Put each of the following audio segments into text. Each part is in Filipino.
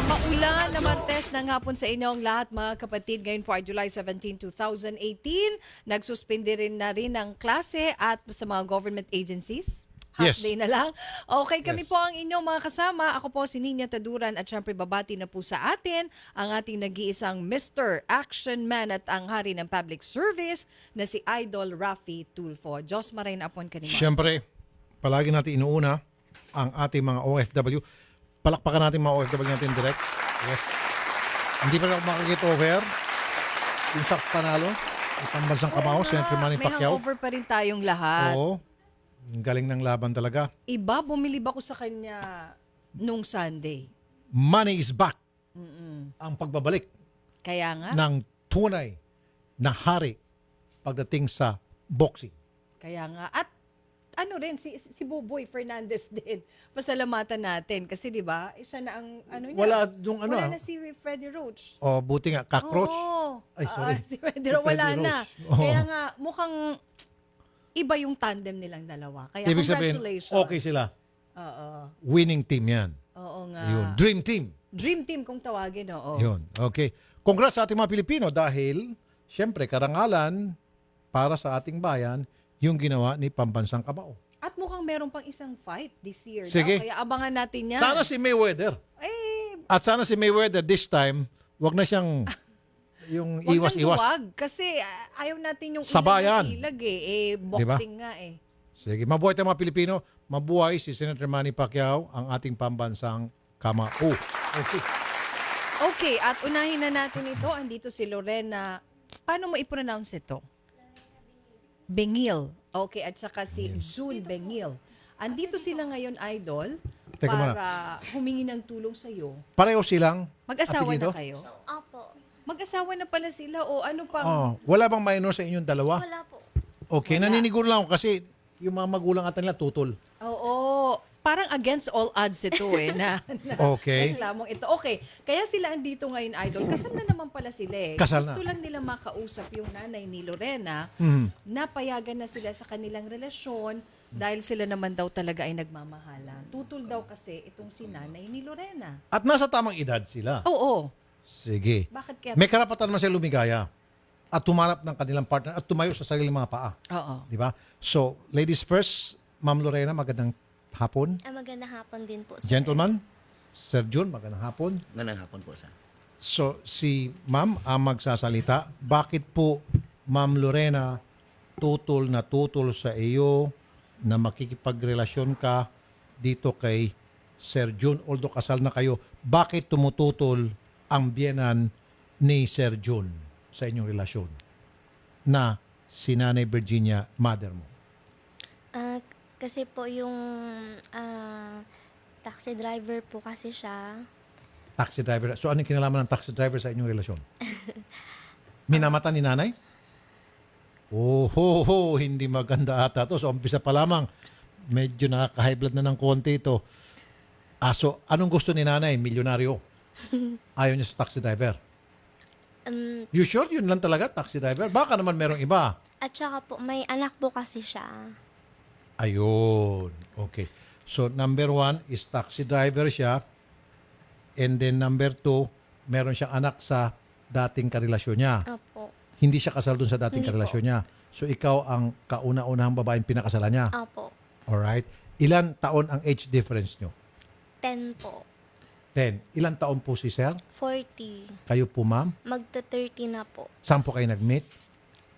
Maulan na Martes ng hapon sa inyong lahat mga kapatid. Ngayon po ay July 17, 2018. Nagsuspindi rin na rin ng klase at sa mga government agencies. Half Yes. day na lang. Okay, kami Yes. po ang inyong mga kasama. Ako po si Nina Taduran at syempre babati na po sa atin ang ating nag-iisang Mr. Action Man at ang hari ng public service na si Idol Raffy Tulfo. Diyos maray na apon kanimo. Siyempre, palagi natin inuuna ang ating mga OFW. Palakpakan natin mga OFW natin direct. Yes. Hindi pa rin ako makakita over. Yung sa panalo, isang bansang kamao, Senator Manny May Pacquiao. hangover pa rin tayong lahat. Oo. Ang galing ng laban talaga. Iba, bumilib ako sa kanya nung Sunday. Money is back. Ang pagbabalik Kaya nga, ng tunay na hari pagdating sa boxing. kaya nga. At ano rin, si Buboy Fernandez din. Pasalamatan natin. Kasi di ba, siya na ang ano niya. Wala yung ano. Wala na si Freddie Roach. O buti nga, cockroach. Oo. Ay, sorry. Si Freddie Roach, wala Freddie na. Roach. Oo. Kaya nga, mukhang iba yung tandem nilang dalawa. Kaya Ibig sabihin, congratulations. okay sila. Oo. Winning team yan. Oo nga. Yun. Dream team. Dream team kung tawagin, oo. Yun. Okay. Congrats sa ating mga Pilipino dahil, syempre, karangalan para sa ating bayan yung ginawa ni Pambansang Kamao. At mukhang meron pang isang fight this year. Sige. Daw. Kaya abangan natin yan. Sana si Mayweather. Eh, At sana si Mayweather this time, wag na siyang yung wag iwas-iwas. nang duwag. Kasi ayaw natin yung Sabayan. ilag eh. Boxing nga eh. Sige, mabuhay tayong mga Pilipino. Mabuhay si Senator Manny Pacquiao, ang ating Pambansang Kamao. Okay. Okay, at unahin na natin ito. Andito si Lorena. Paano mo i-pronounce ito? Bengil. Okay, at saka si June Bengil. Andito sila ngayon, Idol, Teka para humingi ng tulong sa iyo. Pareho silang Mag-asawa apelyido? na kayo? Opo. Mag-asawa na pala sila o ano pang... Oh, wala bang minor sa inyong dalawa? Wala po. Okay, naniniguro lang ako kasi yung mga magulang ata nila tutol. Oo. Parang against all odds ito eh. na Okay. reklamong ito. Okay. Kaya sila andito ngayon, Idol. Kasal na naman pala sila eh. Kasal Gusto na. lang nila makausap yung nanay ni Lorena. Napayagan na sila sa kanilang relasyon dahil sila naman daw talaga ay nagmamahalan. Tutol daw kasi itong si nanay ni Lorena. At nasa tamang edad sila. Oo. Sige. Bakit kaya? May karapatan naman sila lumigaya at tumanap ng kanilang partner at tumayo sa sariling mga paa. Oo. Di ba? So, ladies first, Ma'am Lorena, magandang hapon. Magandang hapon din po, sir. Gentlemen, Sir Jun, magandang hapon. Magandang hapon po, sir. So, si Ma'am ang magsasalita. Bakit po, Ma'am Lorena, tutol na tutol sa iyo na makikipagrelasyon ka dito kay Sir Jun? Although kasal na kayo, bakit tumututol ang biyenan ni Sir Jun sa inyong relasyon na si Nanay Virginia, mother mo? Kasi po yung taxi driver po kasi siya. Taxi driver. So, anong kinalaman ng taxi driver sa inyong relasyon? Minamata ni nanay? Oh, hindi maganda ata to. So, umpisa pa lamang, medyo nakaka-high blood na ng konti ito. So, anong gusto ni nanay? Milyonaryo. Ayaw niya sa taxi driver. You sure? Yun lang talaga, taxi driver? Baka naman merong iba. At saka po, may anak po kasi siya. Ayun. Okay. So, number 1 is taxi driver siya. And then number 2, meron siyang anak sa dating karelasyon niya. Opo. Hindi siya kasal dun sa dating Hindi karelasyon niya. So, ikaw ang kauna-unahang babaeng pinakasalan niya. Opo. Alright. Ilan taon ang age difference nyo? 10 po. 10. Ilan taon po si sir? 40. Kayo po, ma'am? Magta-30 na po. Saan po kayo nag-meet?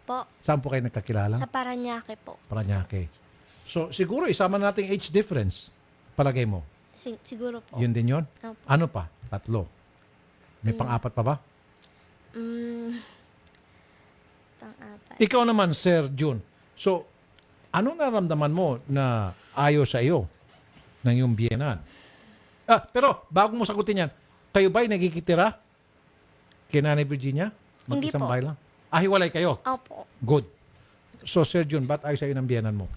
Po. Saan po kayo nagkakilala? Sa Paranaque po. Paranaque. So, siguro isama natin age difference. Palagay mo. Siguro po. Yun din yun? Opo. Ano pa? 3. May pang-apat pa ba? Pang-apat. Ikaw naman, Sir Jun. So, anong naramdaman mo na ayaw sa iyo ng iyong biyenan? Pero bago mo sagutin yan, kayo ba'y nagkikitira kay Nanay Virginia? Hindi Mag-isang po. bahay lang? Hiwalay kayo? Opo. Good. So, Sir Jun, ba't ayaw sa iyo ng biyenan mo?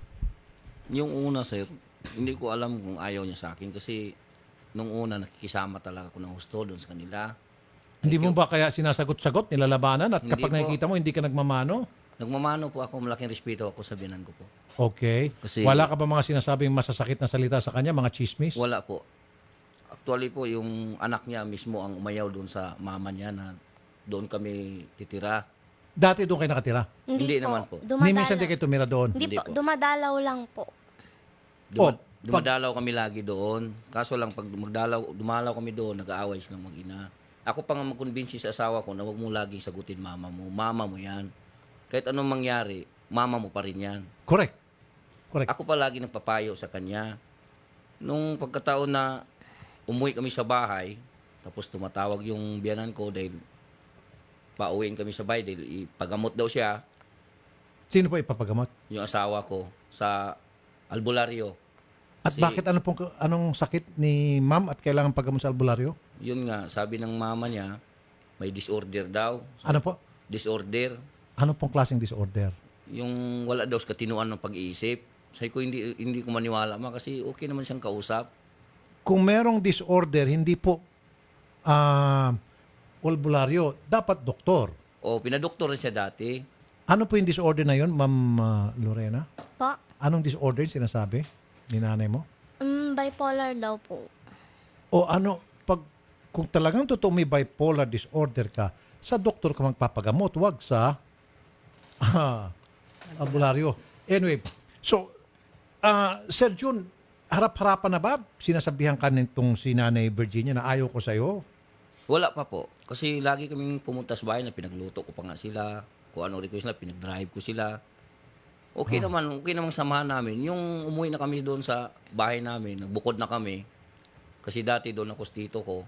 Yung una, sir, hindi ko alam kung ayaw niya sa akin kasi nung una nakikisama talaga ako ng husto doon sa kanila. Hindi mo ba kaya sinasagot-sagot, nilalabanan at Hindi kapag po. nakikita mo, hindi ka nagmamano? Nagmamano po ako, malaking respeto ako sa biyanan ko po. Okay. Kasi- Wala ka ba mga sinasabing masasakit na salita sa kanya, mga chismis? Wala po. Actually po, yung anak niya mismo ang umayaw doon sa mama niya na doon kami titira. Dati doon kayo nakatira? Hindi naman po. Ni minsan di kayo tumira doon? Hindi Hindi po, po. dumadalaw lang po. Oh, Dumadalaw kami lagi doon. Kaso lang pag dumalaw kami doon, nag-aaway silang mag-ina. Ako pa nga mag-convince sa asawa ko na wag mo laging sagutin mama mo. Mama mo yan. Kahit anong mangyari, mama mo pa rin yan. Correct. Correct. Ako pa lagi nagpapayo sa kanya. Nung pagkataon na umuwi kami sa bahay, tapos tumatawag yung biyanan ko dahil pauwiin kami sa bahay dahil ipagamot daw siya, Sino po ipapagamot? yung asawa ko, sa albularyo. At Kasi- bakit anong sakit ni ma'am at kailangan pagamot sa albularyo? Yun nga, sabi ng mama niya, may disorder daw. Ano po? Disorder. Ano pong klaseng disorder? Yung wala daw sa katinuan ng pag-iisip. Sabi ko, hindi ko maniwala ma kasi okay naman siyang kausap. Kung merong disorder, hindi po albularyo, dapat doktor. O, pinadoktor rin siya dati. Ano po yung disorder na yun, Ma'am Lorena? Po? Anong disorder yung sinasabi ni nanay mo? Bipolar daw po. O ano, kung talagang totoo may bipolar disorder ka, sa doktor ka magpapagamot, wag sa albularyo. Anyway, so, Sir Jun, harap-harapan na ba? Sinasabihan ka nitong si Nanay Virginia na ayaw ko sa'yo? Wala pa po. Kasi lagi kaming pumunta sa bahay na pinagluto ko pa nga sila. Kung ano request nila, pinag-drive ko sila. Okay naman samahan namin. Yung umuwi na kami doon sa bahay namin, nagbukod na kami. Kasi dati doon ako sa tito ko.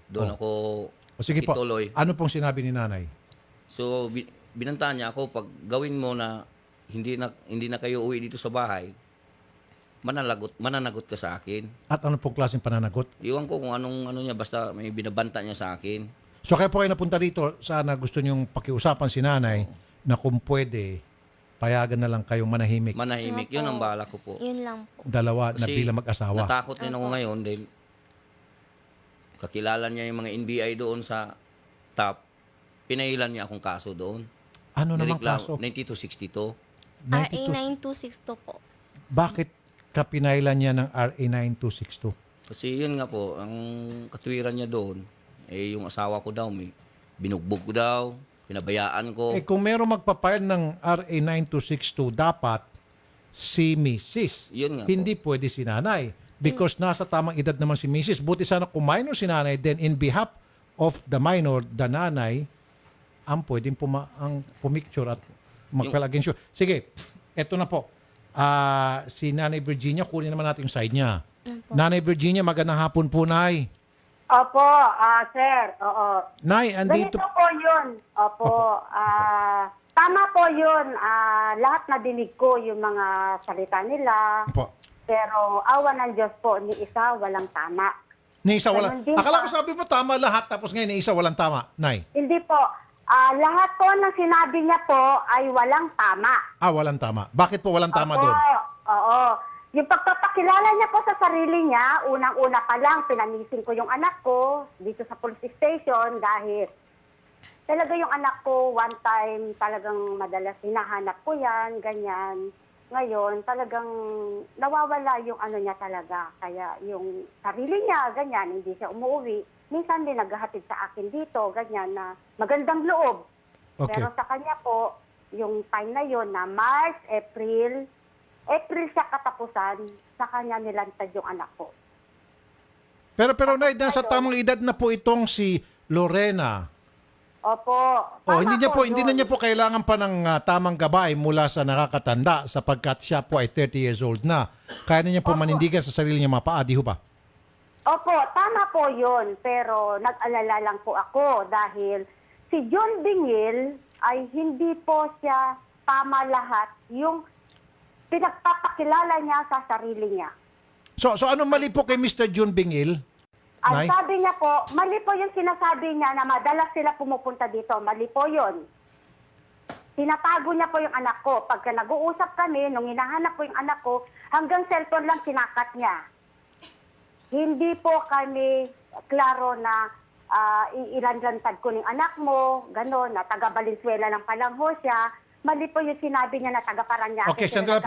Doon ako O sige po, ituloy. ano pong sinabi ni nanay? So, binantaan niya ako, pag gawin mo na hindi na kayo uwi dito sa bahay, mananagot ka sa akin. At ano pong klaseng pananagot? Iwan ko kung anong ano niya, basta may binabanta niya sa akin. So kaya po kayo napunta dito, sana gusto niyong pakiusapan si nanay na kung pwede, payagan na lang kayong manahimik. Manahimik, yun ang bala ko po. Yun lang po. Dalawa na Kasi bilang mag-asawa. natakot din ako ngayon dahil kakilala niya yung mga NBI doon sa top. Pinailan niya akong kaso doon. Ano namang kaso? Nireklamo, 9262. RA 92. 9262 po. Bakit ka pinailan niya ng RA 9262? Kasi yun nga po, ang katwiran niya doon, yung asawa ko daw, may binugbog ko daw, pinabayaan ko. Eh kung meron magpapile ng RA 9262, dapat si Mrs. Yun nga po. Hindi pwede si nanay. Because nasa tamang edad naman si Mrs. Buti sana kung minor si nanay, then in behalf of the minor, the nanay, ang pwedeng ang pumicture at mag-file against you. Sige, eto na po. Si Nanay Virginia, kunin naman natin yung side niya. Nanay Virginia, magandang hapon po, Nay. Opo, sir. Oo. Nay, andito. Ganito po yun. Opo. Tama po yun. Lahat nadinig ko yung mga salita nila. Po. Pero awa ng Diyos po, ni isa walang tama. Ni isa walang. Ganun din Akala pa. ko sabi mo tama lahat, tapos ngayon ni isa walang tama. Nay. Hindi po. Lahat po ng sinabi niya po ay walang tama. Walang tama. Bakit po walang tama Opo, doon? Oo. Yung pagpapakilala niya po sa sarili niya, unang-una pa lang, pinamisin ko yung anak ko dito sa police station dahil talaga yung anak ko, one time, talagang madalas hinahanap ko yan, ganyan. Ngayon, talagang nawawala yung ano niya talaga. Kaya yung sarili niya, ganyan, hindi siya umuwi. Minsan din naghahatid sa akin dito, ganyan, na magandang loob. Okay. Pero sa kanya po, yung time na yon na March, April siya katapusan, sa kanya nilantad yung anak ko. Pero Nay, nasa tamang edad na po itong si Lorena. Opo. Hindi yun. na niya po kailangan pa ng tamang gabay mula sa nakakatanda sapagkat siya po ay 30 years old na. Kaya na niya po manindigan sa sarili niya mapaa, di ho ba? Opo, tama po yun. Pero nag-alala lang po ako dahil si John Bingil ay hindi po siya tama lahat yung pinagpapakilala niya sa sarili niya. So anong mali po kay Mr. June Bingil? Ang Nay? sabi niya po, mali po yung sinasabi niya na madalas sila pumupunta dito. Mali po yun. Tinatago niya po yung anak ko. Pagka nag-uusap kami, nung hinahanap ko yung anak ko, hanggang cellphone lang sinakat niya. Hindi po kami klaro na ilanlantad ko ng anak mo, gano'n, na taga Valenzuela lang palang ho siya. mali po yung sinabi niya na taga Parañaque. Okay, sila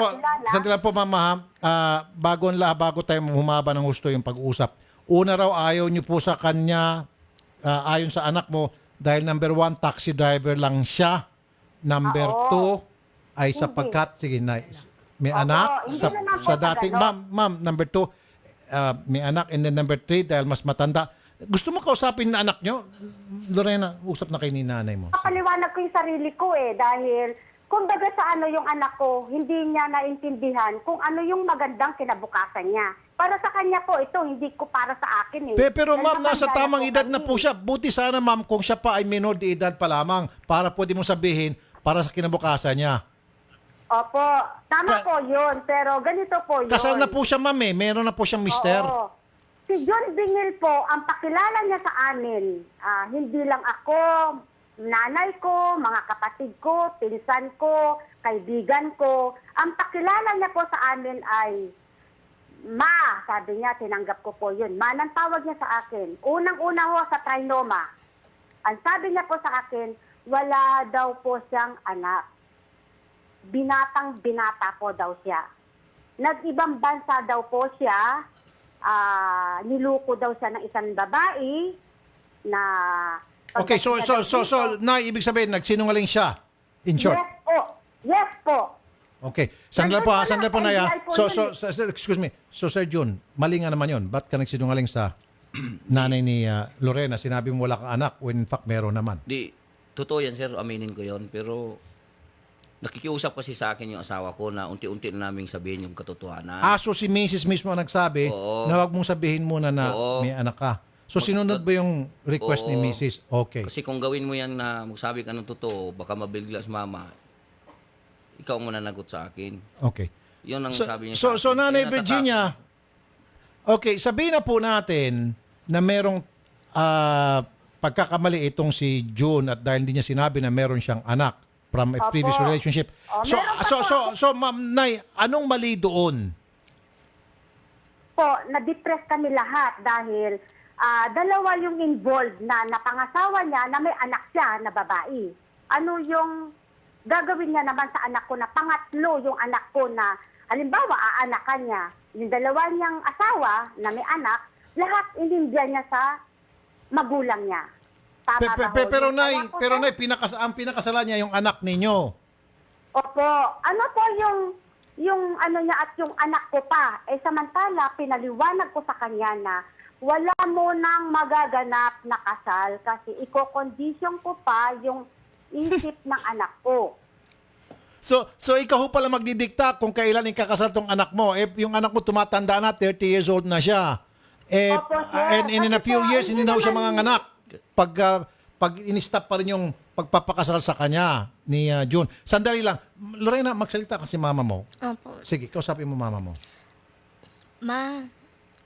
sandali po, mama. Bago tayo humaba ng gusto yung pag-uusap. Una raw, ayaw niyo po sa kanya, ayon sa anak mo, dahil number 1, taxi driver lang siya. Number 2, ay sapagkat, sige, may anak. hindi Sa, naman po sa sa dating, ganon. ma'am, number 2, may anak. And then number 3, dahil mas matanda. Gusto mo kausapin na anak nyo? Lorena, usap na kay ni nanay mo. Papaliwanag ko yung sarili ko dahil kumbaga sa ano yung anak ko, hindi niya naintindihan kung ano yung magandang kinabukasan niya. Para sa kanya po ito, hindi ko para sa akin Pero Dahil ma'am, nasa matanda tamang po edad na kami. po siya. Buti sana ma'am kung siya pa ay minor de edad pa lamang para pwede mo sabihin para sa kinabukasan niya. Opo, tama po yun, pero ganito po yun. Kasal na po siya ma'am eh. Meron na po siyang mister. Oo. Si John Bingil po, ang pakilala niya sa amin, hindi lang ako, nanay ko, mga kapatid ko, pinsan ko, kaibigan ko. Ang pakilala niya po sa amin ay Ma, sabi niya, tinanggap ko po yun. Ma, nang tawag niya sa akin. Unang-una ho sa Trinoma. Ang sabi niya po sa akin, wala daw po siyang anak. Binatang-binata po daw siya. Nag-ibang bansa daw po siya. Niluko daw siya ng isang babae na... Okay, so na ibig sabihin nagsinungaling siya. In short. Yes po. Yes po. Okay. Sandali po, Nandun sandali po na na lang, NBI po yun excuse me. So Sir Jun, mali nga naman 'yon. Ba't ka nagsinungaling sa nanay ni Lorena? Sinabi mo wala kang anak when in fact meron naman. Di, totoo yan, sir. Aminin ko yon. Pero nakikiusap kasi sa akin yung asawa ko na unti-unti na naming sabihin yung katotohanan. So si Mrs. mismo ang nagsabi Oo. na wag mong sabihin muna na Oo. may anak ka. So sinunod ba yung request ni Oo. Mrs.? Okay. Kasi kung gawin mo yan na magsabi ka ng totoo, baka mabigla si mama, ikaw ang mananagot sa akin. Okay. Yun ang So, sabi niya so, sa akin. so Nanay Kaya Virginia, okay, sabihin na po natin na merong pagkakamali itong si June at dahil hindi niya sinabi na meron siyang anak from a Opo. previous relationship. Meron pa So Ma'am Nay, anong mali doon? Po, na-depress kami lahat dahil dalawa yung involved na napangasawa niya na may anak siya na babae. Ano yung gagawin niya naman sa anak ko na pangatlo yung anak ko na halimbawa aanakan niya. Yung dalawa niyang asawa na may anak, lahat inindiya niya sa magulang niya. Tama ba ho? Pero Yung Nay, anak ko, pero sir? Nay, ang pinakasalan niya yung anak ninyo. Opo. Ano po yung ano niya at yung anak ko pa? Samantala, pinaliwanag ko sa kanya na wala mo nang magaganap na kasal kasi iko-condition ko pa yung isip ng anak ko. So ikaw ho pala magdidikta kung kailan ikakasal tong anak mo. Yung anak mo tumatanda na, 30 years old na siya. Opo, sir. And in a Kasi few po, years, hindi na ho siya naman- mga anak. Pag in-stop pa rin yung pagpapakasal sa kanya ni June. Sandali lang. Lorena, magsalita kasi mama mo. Opo. Sige, kausapin mo mama mo. Ma,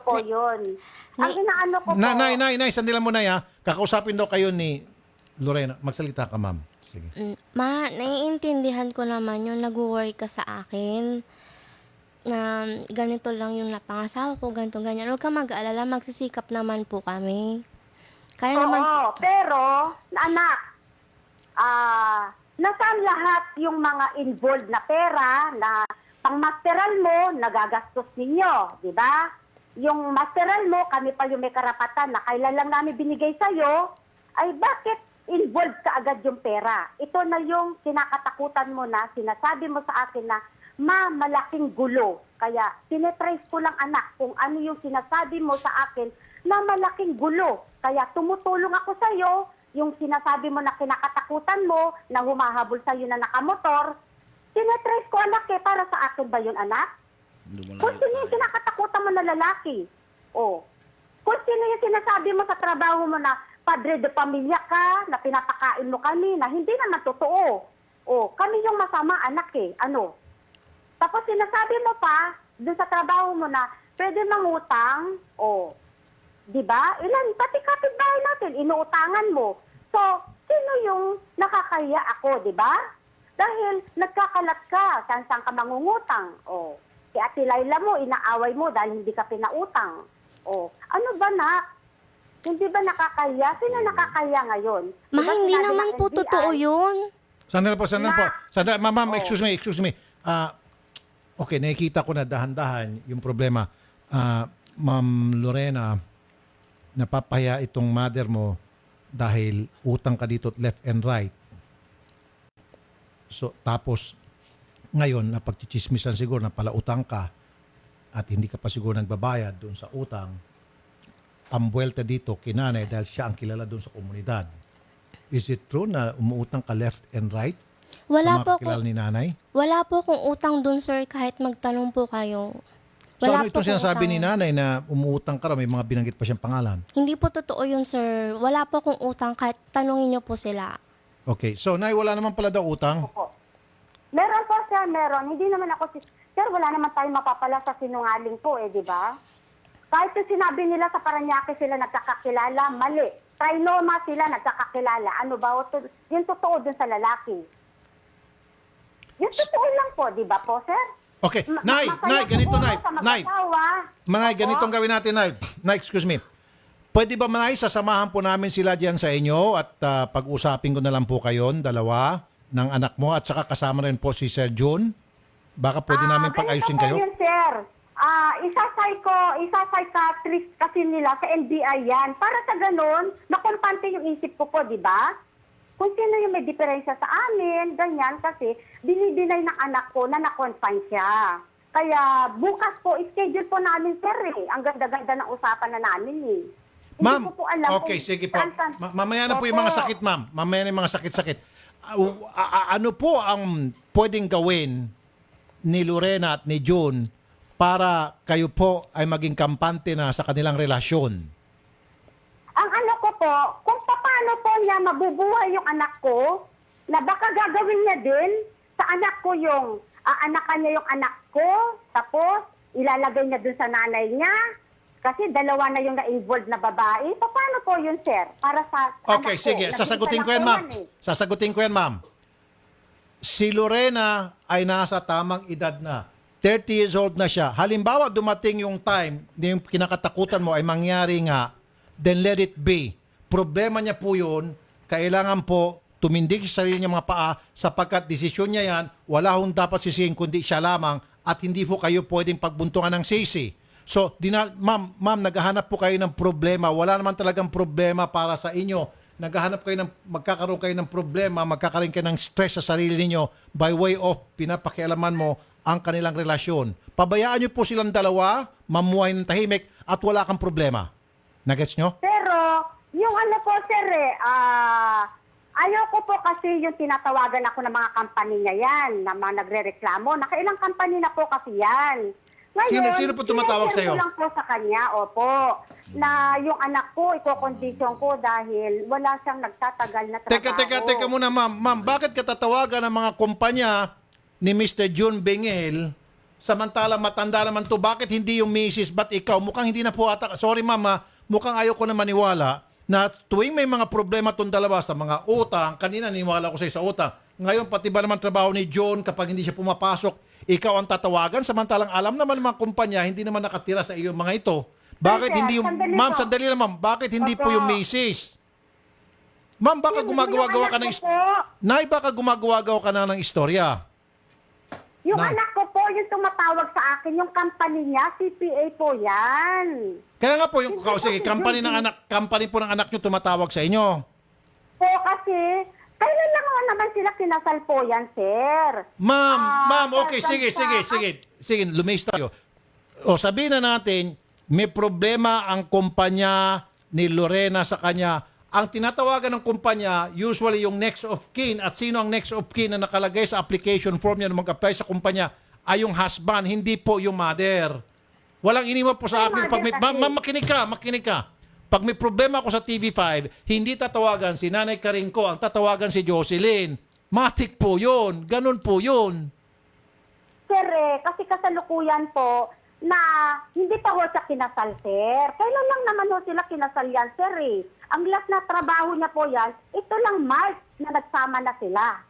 Po yun. Ang inaano ko po, Nay, sandali lang mo na ya. Kakausapin daw kayo ni Lorena. Magsalita ka, ma'am. Sige. Ma, naiintindihan ko naman yung nag-worry ka sa akin na ganito lang yung napangasawa ko, ganito, ganyan. Huwag ka mag-aalala, magsisikap naman po kami. Kaya naman, oo, pero, anak, nasaan lahat yung mga involved na pera na pang-masteral mo, nagagastos ninyo, di ba? Yung masteral mo, kami pa yung may karapatan na kailan lang namin binigay sa'yo, ay bakit involved ka agad yung pera? Ito na yung kinakatakutan mo na, sinasabi mo sa akin na, Ma, malaking gulo. Kaya, tinetrace ko lang anak kung ano yung sinasabi mo sa akin na malaking gulo. Kaya, tumutulong ako sa'yo, yung sinasabi mo na kinakatakutan mo, na humahabol sa'yo na nakamotor, tinetrace ko anak para sa akin ba yun anak? Kung sino yung kinakatakutan mo na lalaki. Kung sino yung sinasabi mo sa trabaho mo na padre de pamilya ka, na pinapakain mo kami, na hindi naman totoo. Kami yung masama anak Ano? Tapos sinasabi mo pa, dun sa trabaho mo na, pwede mangutang, di ba? Pati kapitbahay natin, inuutangan mo. So, sino yung nakakaya ako, di ba? Dahil nagkakalat ka, saan ka mangungutang, Si Ate Laila mo, inaaway mo dahil hindi ka pinautang. Ano ba nak? Hindi ba nakakaya? Sino nakakaya ngayon? ma, Diba hindi sinabi naman ng po NBI, totoo yun. Sandali po. Sandali, ma'am, Oh. excuse me. Okay, nakikita ko na dahan-dahan yung problema. Ma'am Lorena, napapahiya itong mother mo dahil utang ka dito left and right. So, tapos, ngayon, napagchichismisan siguro na pala utang ka at hindi ka pa siguro nagbabayad doon sa utang, ang buwelta dito kinanay dahil siya ang kilala doon sa komunidad. Is it true na umuutang ka left and right? Wala sa mga po kakilala ni nanay? Wala po kung utang dun, sir, kahit magtanong po kayo. So ano itong sinasabi ni nanay na umuutang ka raw, may mga binanggit pa siyang pangalan? Hindi po totoo yun, sir. Wala po kung utang kahit tanungin niyo po sila. Okay, so nay, wala naman pala daw utang? Opo. Meron po, sir, meron. Hindi naman ako, sir, wala naman tayong mapapala sa sinungaling po, di ba? Kahit yung sinabi nila sa Paranaque sila nagkakakilala, mali. Trinoma sila nagkakakilala. Ano ba? Yung totoo dun sa lalaki. Yung totoo lang po, di ba po, sir? Okay, nay, Masaya ganito, siguro nay. sa Nay, mag-asawa. Manay, Opo. ganitong gawin natin, nay. Nay, excuse me. Pwede ba, Manay, sasamahan po namin sila diyan sa inyo at pag-usapin ko na lang po kayo, dalawa, ng anak mo at saka kasama rin po si Sir June? Baka pwede namin pag-ayusin ganito kayo? po yun, sir. Isa-psychiatrist kasi nila sa NBI yan. Para sa ganun, makumpante yung isip ko po, di ba? Kung sino yung may diferensya sa amin, ganyan, kasi dinidinay ng anak ko na na-confine siya. Kaya bukas po, schedule po namin, sir, eh. Ang ganda-ganda ng usapan na namin, eh. Hindi Ma'am, ko po alam okay, kung sige po. saan- Mamaya na po yung mga Opo. sakit, ma'am. Mamaya na yung mga sakit-sakit. Ano po ang pwedeng gawin ni Lorena at ni June para kayo po ay maging kampante na sa kanilang relasyon? Ang ano ko po, kung paano po niya mabubuhay yung anak ko, na baka gagawin niya din sa anak ko yung, aanakan niya yung anak ko, tapos ilalagay niya dun sa nanay niya, kasi dalawa na yung na-involved na babae. Paano po yun, sir? Para sa Okay, anak ko. sige. Sasagutin ko yan, ma'am. Sasagutin ko yan, ma'am. Si Lorena ay nasa tamang edad na. 30 years old na siya. Halimbawa, dumating yung time na yung kinakatakutan mo ay mangyari nga, then let it be. Problema niya po yun. Kailangan po tumindig sa sarili niya mga paa sapagkat desisyon niya yan, wala hong dapat sisihin kundi siya lamang at hindi po kayo pwedeng pagbuntungan ng sisi. So, ma'am, naghahanap po kayo ng problema. Wala naman talagang problema para sa inyo. Magkakaroon kayo ng problema, magkakaroon kayo ng stress sa sarili niyo by way of pinapakialaman mo ang kanilang relasyon. Pabayaan niyo po silang dalawa, mamuhay ng tahimik at wala kang problema. Nagets nyo? Pero, yung ano po, sir, ayaw ko po kasi yung tinatawagan ako ng mga company niya yan, na mga nagre-reklamo. Nakailang company na po kasi yan. Ngayon, Sino po tumatawag sineshare sa'yo? ko lang po sa kanya, opo, na yung anak ko, iko-condition ko dahil wala siyang nagtatagal na trabaho. Teka muna, ma'am. Ma'am, bakit katatawagan ng mga kumpanya ni Mr. June Bengel samantala matanda naman to? Bakit hindi yung misis, ba't ikaw? Mukhang hindi na po ata. Sorry, ma'am, mukhang ayaw ko na maniwala na tuwing may mga problema itong dalawa sa mga utang, kanina niniwala ko sa utang. Ngayon, pati ba naman trabaho ni John kapag hindi siya pumapasok, ikaw ang tatawagan, samantalang alam naman ng mga kumpanya, hindi naman nakatira sa iyo mga ito. Bakit Sir, hindi yung, sandali ma'am, po. sandali lang, ma'am, bakit hindi po Opo. yung misis? Ma'am, baka gumagawa-gawa ka ng Nay, baka gumagawa-gawa ka na ng istorya. Yung Nay. anak ko po, yung tumatawag sa akin, yung company niya, CPA po yan. Kaya nga po, yung Hindi po, company po ng anak nyo tumatawag sa inyo. Po kasi, kailan lang naman sila kinasal po yan, sir? Ma'am, okay, sir, sige, lumis tayo. O sabihin na natin, may problema ang kumpanya ni Lorena sa kanya. Ang tinatawagan ng kumpanya, usually yung next of kin. At sino ang next of kin na nakalagay sa application form niya na mag-apply sa kumpanya ay yung husband, hindi po yung mother. Walang iniwan po sa akin. Pag may, ma'am, makinig ka. Pag may problema ako sa TV5, hindi tatawagan si Nanay Karingko, ang tatawagan si Jocelyn. Matik po yun. Ganun po yun. Sir, kasi kasalukuyan po, na hindi pa ho siya kinasal, sir. Kailan lang naman ho sila kinasal yan, sir, Ang last na trabaho niya po yan, ito lang March na nagsama na sila.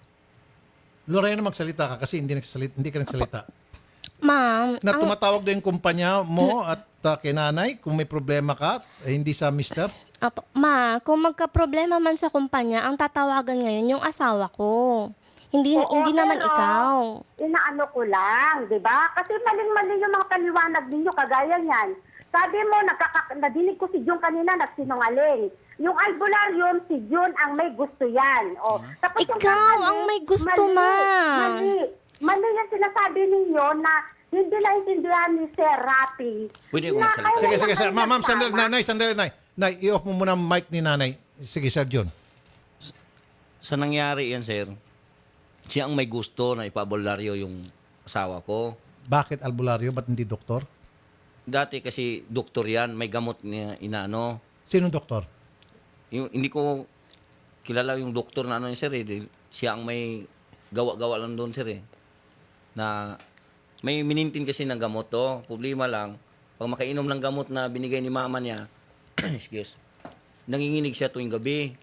Lorena, magsalita ka kasi hindi ka nagsalita. Ma'am, Na tumatawag doon yung kumpanya mo at kay nanay kung may problema ka, hindi sa mister? kung magka-problema man sa kumpanya, ang tatawagan ngayon yung asawa ko. Hindi Oo, hindi naman pero ikaw. Inaano ko lang, di ba? Kasi maling-mali yung mga paliwanag ninyo, kagaya niyan. Sabi mo, nadinig ko si Jun kanina, nagsinungaling. Yung albularyo, si Jun ang may gusto yan. O, tapos yung Ikaw company, ang may gusto, ma'am. Mali yung sinasabi ninyo na hindi naintindihan ni Sir Rapi. Pwede ako na magsalita? kailan Sige, sige, na sir. kayo Ma'am, sandali, nagsama. sandali, Nay. Nay, i-off mo muna ang mic ni nanay. Sige, Sir John. Sa nangyari yan, sir, siya ang may gusto na ipabularyo yung asawa ko. Bakit albularyo? Ba't hindi doktor? Dati kasi doktor yan, may gamot niya inaano. Sinong doktor? Hindi ko kilala yung doktor na ano yun, sir. Siya ang may gawa-gawa lang doon, sir. Na may minintin kasi ng gamot to. Problema lang, pag makainom ng gamot na binigay ni mama niya, excuse, nanginginig siya tuwing gabi.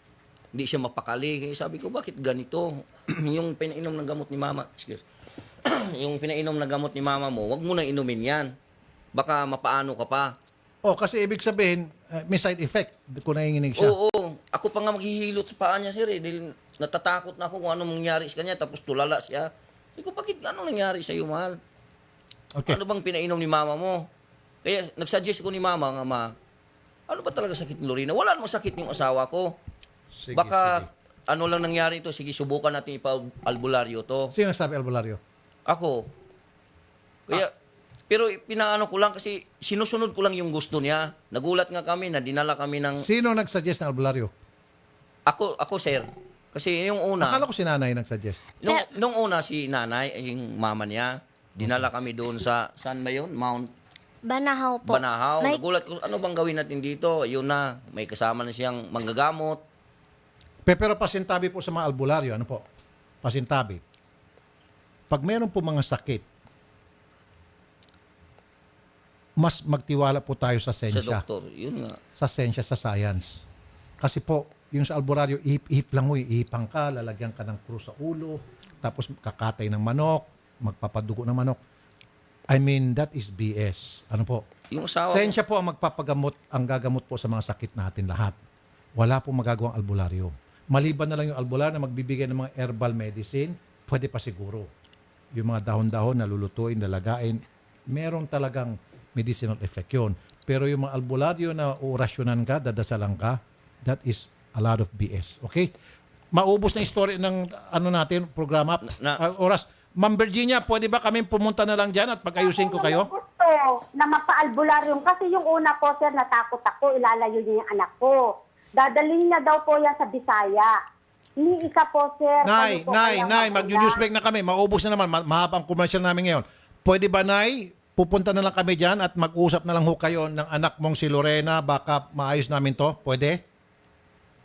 Hindi siya mapakali. Sabi ko, bakit ganito? Yung pinainom ng gamot ni mama, excuse, yung pinainom ng gamot ni mama mo, wag mo na inumin yan. Baka mapaano ka pa. Oh, kasi ibig sabihin, may side effect kung nanginginig siya. Oo. Ako pa nga maghihilot sa paa niya, sir. Dahil natatakot na ako kung anong mangyari sa kanya. Tapos tulala siya. Sabi ko, bakit anong nangyari sa iyo, mahal? Okay. Ano bang pinainom ni mama mo? Kaya nagsuggest ko ni mama nga, ano ba talaga sakit ni Lorena? Wala namang sakit yung asawa ko. Sige, Baka sige. ano lang nangyari ito. Sige, subukan natin ipa-albularyo to. Sino nagsabi albularyo? Ako. Kaya, pero pinaano ko lang kasi sinusunod ko lang yung gusto niya. Nagulat nga kami na dinala kami ng... Sino nagsuggest ng albularyo? Ako, sir. Kasi yung una... Akala ko si nanay nagsuggest. Nung una si nanay, yung mama niya, dinala kami doon sa, saan ba yun? Mount Banahaw po. Banahaw. May, Nagulat ko, ano bang gawin natin dito? Yun na, may kasama na siyang manggagamot. Pero pasintabi po sa mga albularyo, ano po? Pasintabi. Pag meron po mga sakit, mas magtiwala po tayo sa Sa sensya. doktor. Yun nga. Sa sensya, sa science. Kasi po, yung sa albularyo, ihip lang mo, ihipang ka, lalagyan ka ng krus sa ulo, tapos kakatay ng manok, magpapadugo ng manok. I mean, that is BS. Ano po? Yung asawa ko, Sensya po ang magpapagamot, ang gagamot po sa mga sakit natin lahat. Wala po magagawang albularyo. Maliban na lang yung albularyo na magbibigay ng mga herbal medicine, pwede pa siguro. Yung mga dahon-dahon na lulutuin, lalagain, meron talagang medicinal effect yun. Pero yung mga albularyo na orasyonan ka, dadasalan ka, that is a lot of BS. Okay? Maubos na yung story ng ano natin, programa. Oras. Ma'am Virginia, pwede ba kami pumunta na lang dyan at pag-ayusin ko kayo? Ako gusto na mapa-albularyo kasi yung una po, sir, natakot ako, ilalayo niya yung anak ko. Dadalhin niya daw po yan sa Bisaya. Ni isa po, sir. Nay, mag-news break na kami. Maubos na naman. Mahabang commercial namin ngayon. Pwede ba, Nay, pupunta na lang kami dyan at mag-usap na lang ho kayo ng anak mong si Lorena. Baka maayos namin to. Pwede?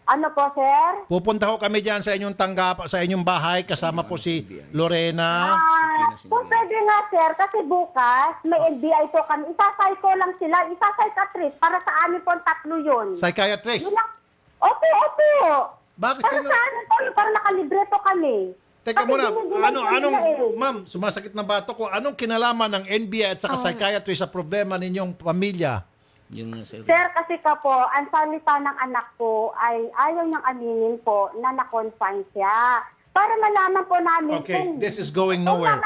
Ano po, sir? Pupunta ho kami dyan sa inyong tanggap, sa inyong bahay. Kasama po si Lorena. Kung pwede nga, sir, kasi bukas, may NBI po kami. Isasay ko lang sila, psychiatrist para sa amin po ang tatlo yun. Psychiatrist. Yun lang. Opo. Bakit Para sino? sa amin po, para nakalibre po kami. Teka Kasi muna, binibilang ko anong, nila eh. ma'am, sumasakit na bato ko. Anong kinalaman ng NBI at saka psychiatrist sa problema ninyong pamilya? yung sir. Sir, kasi ka po, ang salita ng anak ko ay ayaw niyang aminin po na na-confine siya. Para malaman po namin Okay, this is going nowhere.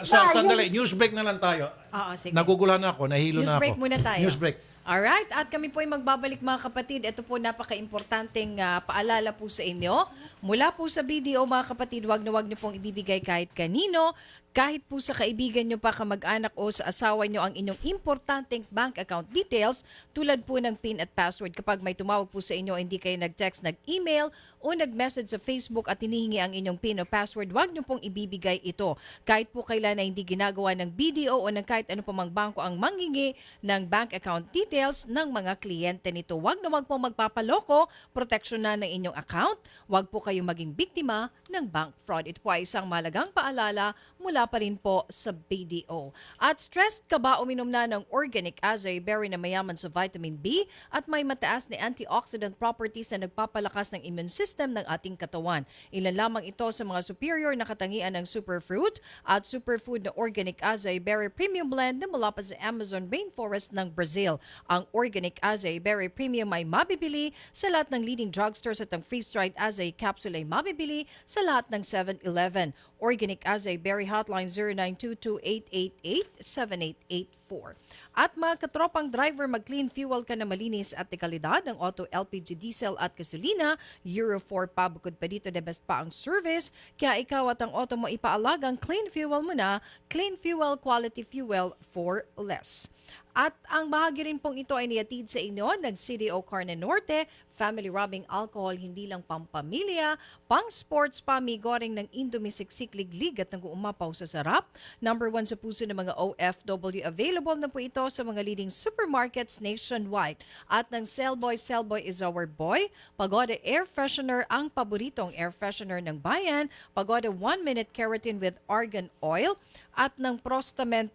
Sandali, news break na lang tayo. Oo, sige. Naguguluhan na ako, nahilo News na ako. break muna tayo. News break. Alright, at kami po ay magbabalik mga kapatid. Ito po napaka-importanting paalala po sa inyo. Mula po sa BDO mga kapatid, wag niyo pong ibibigay kahit kanino, kahit po sa kaibigan nyo pa, kamag-anak o sa asawa nyo ang inyong importanteng bank account details tulad po ng PIN at password. Kapag may tumawag po sa inyo, hindi kayo nag-text, nag-email o nag-message sa Facebook at hinihingi ang inyong PIN o password, wag nyo pong ibibigay ito. Kahit po kailan na hindi ginagawa ng BDO o ng kahit ano pa mang bangko ang manghingi ng bank account details ng mga kliyente nito. Wag pong magpapaloko, proteksyon na ng inyong account. Wag po kayong maging biktima ng bank fraud. Ito po ay isang malagang paalala mula pa rin po sa BDO. At stressed ka ba uminom na ng organic acai berry na mayaman sa vitamin B at may mataas na antioxidant properties na nagpapalakas ng immune system ng ating katawan? Ilan lamang ito sa mga superior na katangian ng superfruit at superfood na organic acai berry premium blend na mula pa sa Amazon rainforest ng Brazil. Ang organic acai berry premium ay mabibili sa lahat ng leading drugstores at ang freeze-dried acai capsule ay mabibili sa lahat ng 7-Eleven. Organic Aze Berry Hotline 0922-888-7884. At mga katropang driver, mag-clean fuel ka na malinis at dekalidad ng auto LPG diesel at gasolina. Euro 4 pa, bukod pa dito, the best pa ang service. Kaya ikaw at ang auto mo ipaalagang clean fuel mo na. Clean fuel, quality fuel for less. At ang bahagi rin pong ito ay niyatid sa inyo ng CDO Carne Norte, family rubbing alcohol, hindi lang pampamilya, pang sports, pamigoring ng Indomie Siksik Liglig at nag-uumapaw sa sarap. Number 1 sa puso ng mga OFW. Available na po ito sa mga leading supermarkets nationwide. At ng Cellboy is our boy. Pagoda Air Freshener, ang paboritong air freshener ng bayan. Pagoda 1-minute keratin with argan oil. At ng Prostamen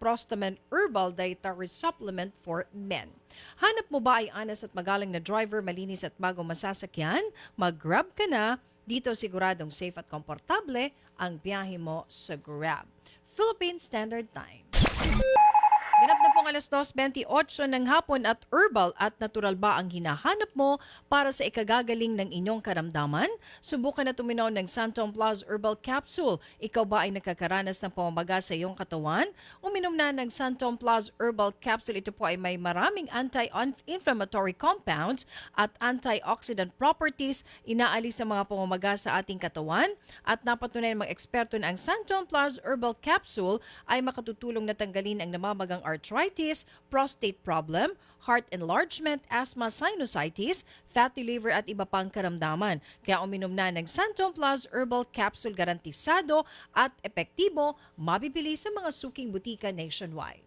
Herbal Dietary Supplement for Men. Hanap mo ba ay anas at magalang na driver, malinis at bago masasakyan? Mag-Grab ka na. Dito siguradong safe at komportable ang biyahe mo sa Grab. Philippine Standard Time. Ganap na pong 2:28 ng hapon at herbal at natural ba ang hinahanap mo para sa ikagagaling ng inyong karamdaman? Subukan na tuminaw ng Santon Plus Herbal Capsule. Ikaw ba ay nakakaranas ng pamamaga sa iyong katawan? Uminom na ng Santon Plus Herbal Capsule. Ito po ay may maraming anti-inflammatory compounds at antioxidant properties. Inaalis ang mga pamamaga sa ating katawan at napatunayan ng mga eksperto na ang Santon Plus Herbal Capsule ay makatutulong na tanggalin ang namamagang arthritis, prostate problem, heart enlargement, asthma, sinusitis, fatty liver at iba pang karamdaman. Kaya uminom na ng Santon Plus Herbal Capsule, garantisado at epektibo, mabibili sa mga suking butika nationwide.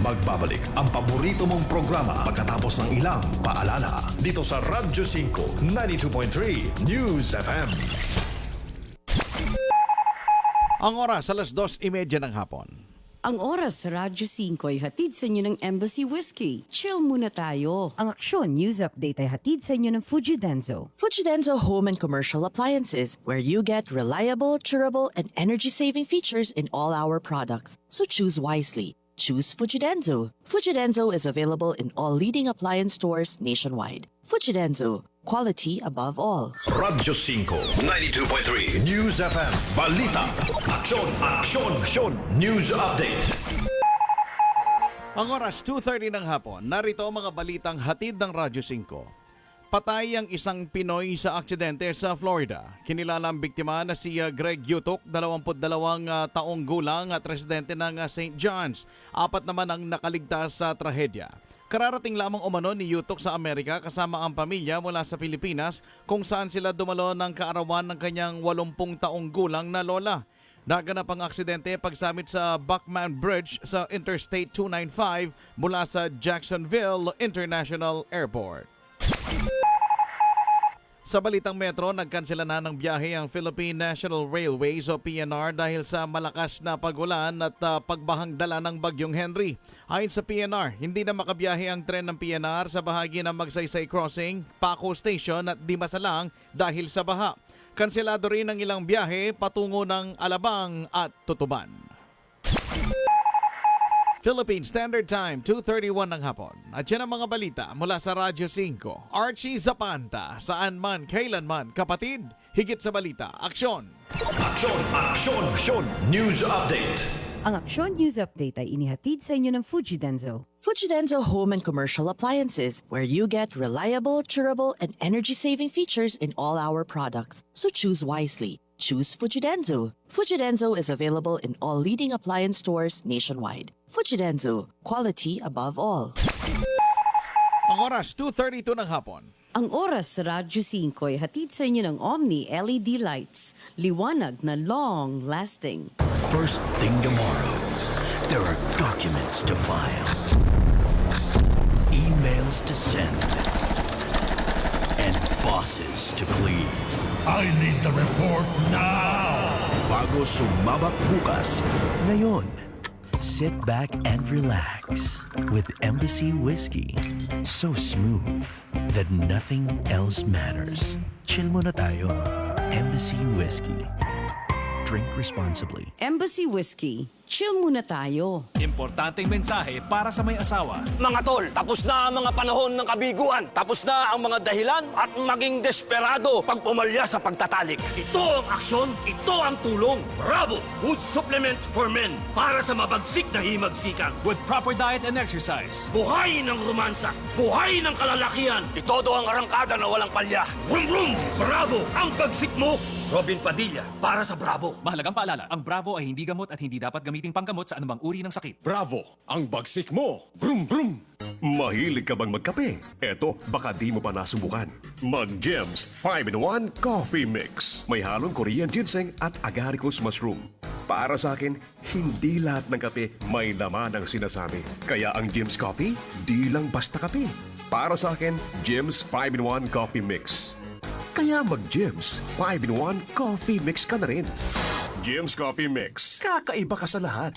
Magbabalik ang paborito mong programa pagkatapos ng ilang paalala dito sa Radyo 5 92.3 News FM. Ang oras, 2:30 ng hapon. Ang oras sa Radyo 5 ay hatid sa inyo ng Embassy Whiskey. Chill muna tayo. Ang Aksyon News Update ay hatid sa inyo ng Fujidenzo. Fujidenzo Home and Commercial Appliances, where you get reliable, durable, and energy-saving features in all our products. So choose wisely. Choose Fujidenzo. Fujidenzo is available in all leading appliance stores nationwide. Fujidenzo, quality above all. Radyo 5 92.3 News FM. Balita. Aksyon, aksyon, aksyon. News Update. Ang oras, 2:30 ng hapon. Narito ang mga balitang hatid ng Radyo 5. Patay ang isang Pinoy sa aksidente sa Florida. Kinilala ang biktima na si Greg Yutok, 22 taong gulang at residente ng St. John's. 4 naman ang nakaligtas sa trahedya. Kararating lamang umano ni Yutok sa Amerika kasama ang pamilya mula sa Pilipinas kung saan sila dumalo ng kaarawan ng kanyang 80 taong gulang na lola. Naganap ang aksidente pagsamit sa Buckman Bridge sa Interstate 295 mula sa Jacksonville International Airport. Sa balitang metro, nagkansela na ng biyahe ang Philippine National Railways o PNR dahil sa malakas na pagulan at pagbahang dala ng bagyong Henry. Ayon sa PNR, hindi na makabiyahe ang tren ng PNR sa bahagi ng Magsaysay Crossing, Paco Station at Dimasalang dahil sa baha. Kanselado rin ang ilang biyahe patungo ng Alabang at Tutuban. Philippine Standard Time, 2:31 ng hapon. At yan ang mga balita mula sa Radyo 5. Archie Zapanta, saan man, kailanman, kapatid, higit sa balita, aksyon! Aksyon, aksyon, aksyon. News Update. Ang Aksyon News Update ay inihatid sa inyo ng Fujidenzo. Fujidenzo Home and Commercial Appliances, where you get reliable, durable, and energy-saving features in all our products. So choose wisely. Choose Fujidenzo. Fujidenzo is available in all leading appliance stores nationwide. Fujidenzo, quality above all. Ang oras, 2:32 ng hapon. Ang oras sa Radyo 5 ay hatid sa inyo ng Omni LED Lights. Liwanag na long-lasting. First thing tomorrow, there are documents to file, emails to send, and bosses to please. I need the report now! Bago sumabak bukas, ngayon, sit back and relax with Embassy Whiskey. So smooth that nothing else matters. Chill muna tayo. Embassy Whiskey. Drink responsibly. Embassy Whiskey. chill muna tayo. Importanteng mensahe para sa may asawa. Mga tol, tapos na ang mga panahon ng kabiguan. Tapos na ang mga dahilan at maging desperado pag pumalya sa pagtatalik. Ito ang aksyon, ito ang tulong. Bravo! Food supplement for men para sa mabagsik na himagsikan. With proper diet and exercise. Buhay ng romansa, buhay ng kalalakihan. Itodo ang arangkada na walang palya. Vroom vroom! Bravo! Ang bagsik mo! Robin Padilla, para sa Bravo. Mahalagang paalala, ang Bravo ay hindi gamot at hindi dapat gamiting panggamot sa anumang uri ng sakit. Bravo! Ang bagsik mo! Vroom vroom! Mahilig ka bang magkape? Eto, baka di mo pa nasubukan. Mag-Gems 5-in-1 Coffee Mix. May halong Korean ginseng at agaricus mushroom. Para sa akin, hindi lahat ng kape may laman ang sinasabi. Kaya ang Gems Coffee, di lang basta kape. Para sa akin, Gems 5-in-1 Coffee Mix. Kaya mag-Gems 5-in-1 Coffee Mix ka na rin. Gems Coffee Mix. Kakaiba ka sa lahat.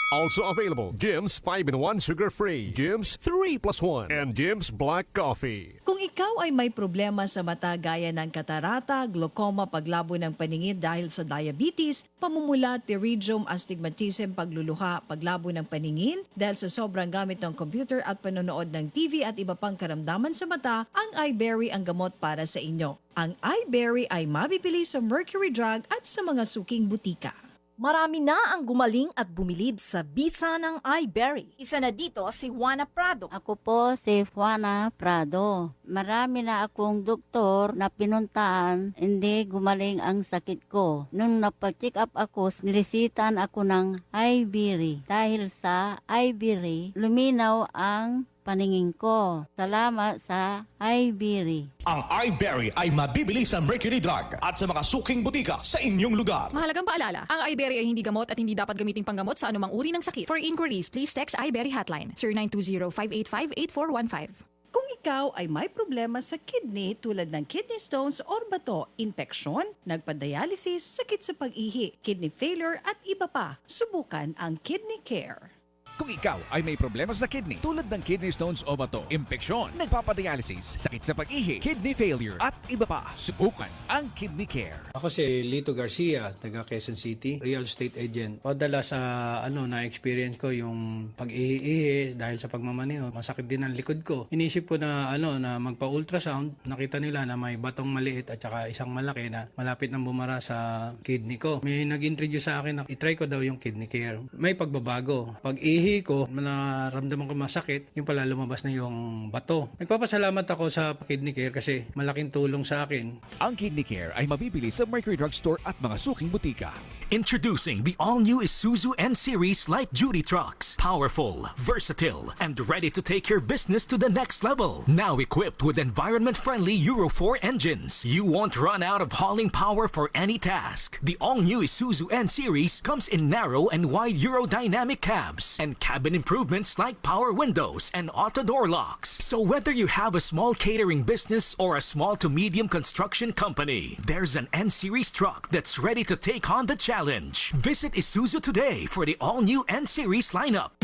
Also available, Jim's 5-in-1 sugar-free, Jim's 3+1, and Jim's Black Coffee. Kung ikaw ay may problema sa mata gaya ng katarata, glaucoma, paglabo ng paningin dahil sa diabetes, pamumula, pterygium, astigmatism, pagluluha, paglabo ng paningin dahil sa sobrang gamit ng computer at panonood ng TV at iba pang karamdaman sa mata, ang iBerry ang gamot para sa inyo. Ang iBerry ay mabibili sa Mercury Drug at sa mga suking butika. Marami na ang gumaling at bumilib sa bisa ng iBerry. Isa na dito si Juana Prado. Ako po si Juana Prado. Marami na akong doktor na pinuntahan, hindi gumaling ang sakit ko. Nung napa-check up ako, niresitan ako ng iBerry. Dahil sa iBerry, luminaw ang paningin ko. Salamat sa iBerry. Ang iBerry ay mabibili sa Mercury Drug at sa mga suking butika sa inyong lugar. Mahalagang paalala, ang iBerry ay hindi gamot at hindi dapat gamiting panggamot sa anumang uri ng sakit. For inquiries, please text iBerry hotline 0920-585-8415. Kung ikaw ay may problema sa kidney tulad ng kidney stones or bato, infeksyon, nagpa-dialysis, sakit sa pag-ihi, kidney failure at iba pa, subukan ang Kidney Care. Kung ikaw ay may problema sa kidney tulad ng kidney stones o bato, impeksyon, nagpapadialysis, sakit sa pag-ihi, kidney failure at iba pa, subukan ang Kidney Care. Ako si Lito Garcia, taga Quezon City, real estate agent. Padala sa na-experience ko yung pag-ihi dahil sa pagmamaneho, masakit din ang likod ko. Inisip ko na na magpa-ultrasound, nakita nila na may batong maliit at saka isang malaki na malapit nang bumara sa kidney ko. May nag-introduce sa akin na itry ko daw yung Kidney Care. May pagbabago. Pag-ihi ko, naramdaman ko masakit, yung pala lumabas na yung bato. Nagpapasalamat ako sa Kidney Care kasi malaking tulong sa akin. Ang Kidney Care ay mabibili sa Mercury Drug Store at mga suking butika. Introducing the all-new Isuzu N-Series light-duty trucks. Powerful, versatile, and ready to take your business to the next level. Now equipped with environment-friendly Euro 4 engines, you won't run out of hauling power for any task. The all-new Isuzu N-Series comes in narrow and wide Eurodynamic cabs and cabin improvements like power windows and auto door locks. So whether you have a small catering business or a small to medium construction company, there's an N-Series truck that's ready to take on the challenge. Visit Isuzu today for the all-new N-Series lineup.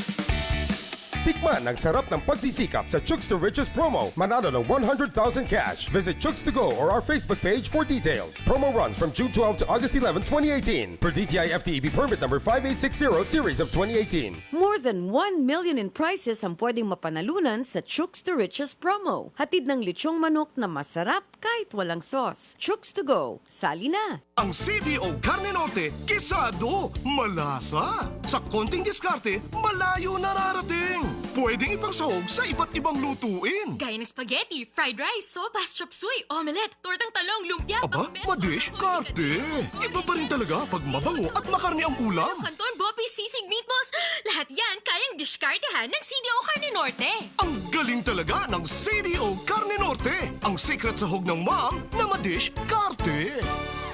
Tikman ang sarap ng pagsisikap sa Chooks to Riches promo. Manalo ng 100,000 cash. Visit Chooks to Go or our Facebook page for details. Promo runs from June 12 to August 11, 2018. Per DTI FTEB permit number 5860 series of 2018. More than 1 million in prizes ang pwedeng mapanalunan sa Chooks to Riches promo. Hatid ng lechong manok na masarap kahit walang sauce. Chooks to Go. Sali na! Ang CDO Carne Norte, kisado, malasa. Sa konting diskarte, malayo nararating. Pwedeng ipangsahog sa iba't ibang lutuin. Gaya ng spaghetti, fried rice, sopas, chop suey, omelette, tortang talong, lumpia, Aba, madish, karte. Iba pa rin talaga pag mabango at makarni ang ulam. Canton, bopis, sisig, meatballs, lahat yan kayang diskartehan ng CDO Carne Norte. Ang galing talaga ng CDO Carne Norte. Ang secret sahog ng mom na madish, karte.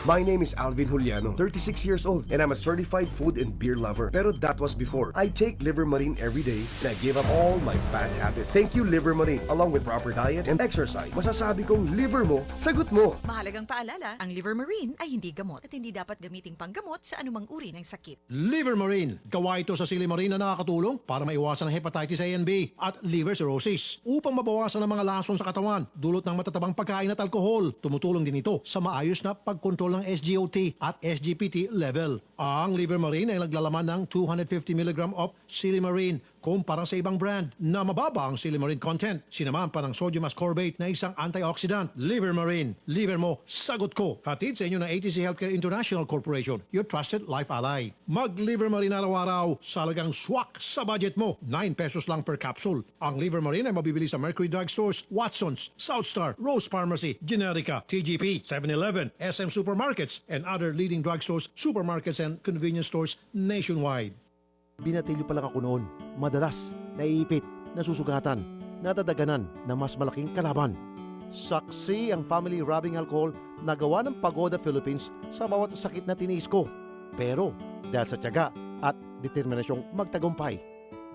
My name is Alvin Juliano, 36 years old, and I'm a certified food and beer lover. Pero that was before. I take Liver Marine every day, and I gave up all my bad habits. Thank you, Liver Marine. Along with proper diet and exercise, masasabi kong liver mo, sagot mo. Mahalagang paalala, ang Liver Marine ay hindi gamot at hindi dapat gamiting panggamot sa anumang uri ng sakit. Liver Marine. Gawa ito sa silimarine na nakakatulong para maiwasan ang hepatitis A and B at liver cirrhosis. Upang mabawasan ang mga lason sa katawan, dulot ng matatabang pagkain at alkohol. Tumutulong din ito sa maayos na pagkontrol control ng SGOT at SGPT level. Ang Livermarine ay naglalaman ng 250 mg of Silimarine kumpara sa ibang brand na mababa ang Silimarine content. Sinamahan pa ng sodium ascorbate na isang antioxidant. Livermarine, liver mo, sagot ko. Hatid sa inyo ng ATC Healthcare International Corporation, your trusted life ally. Mag-Livermarine araw-araw sa halagang swak sa budget mo. 9 pesos lang per capsule. Ang Livermarine ay mabibili sa Mercury Drug Stores, Watson's, Southstar, Rose Pharmacy, Generica, TGP, 7-Eleven, SM Supermarkets, and other leading drugstores, supermarkets, and convenience stores nationwide. Binatilyo pa lang ako noon. Madalas, naiipit, nasusugatan, nadadaganan ng mas malaking kalaban. Saksi ang family rubbing alcohol na gawa ng Pagoda Philippines sa bawat sakit na tiniis ko. Pero dahil sa tiyaga at determinasyong magtagumpay,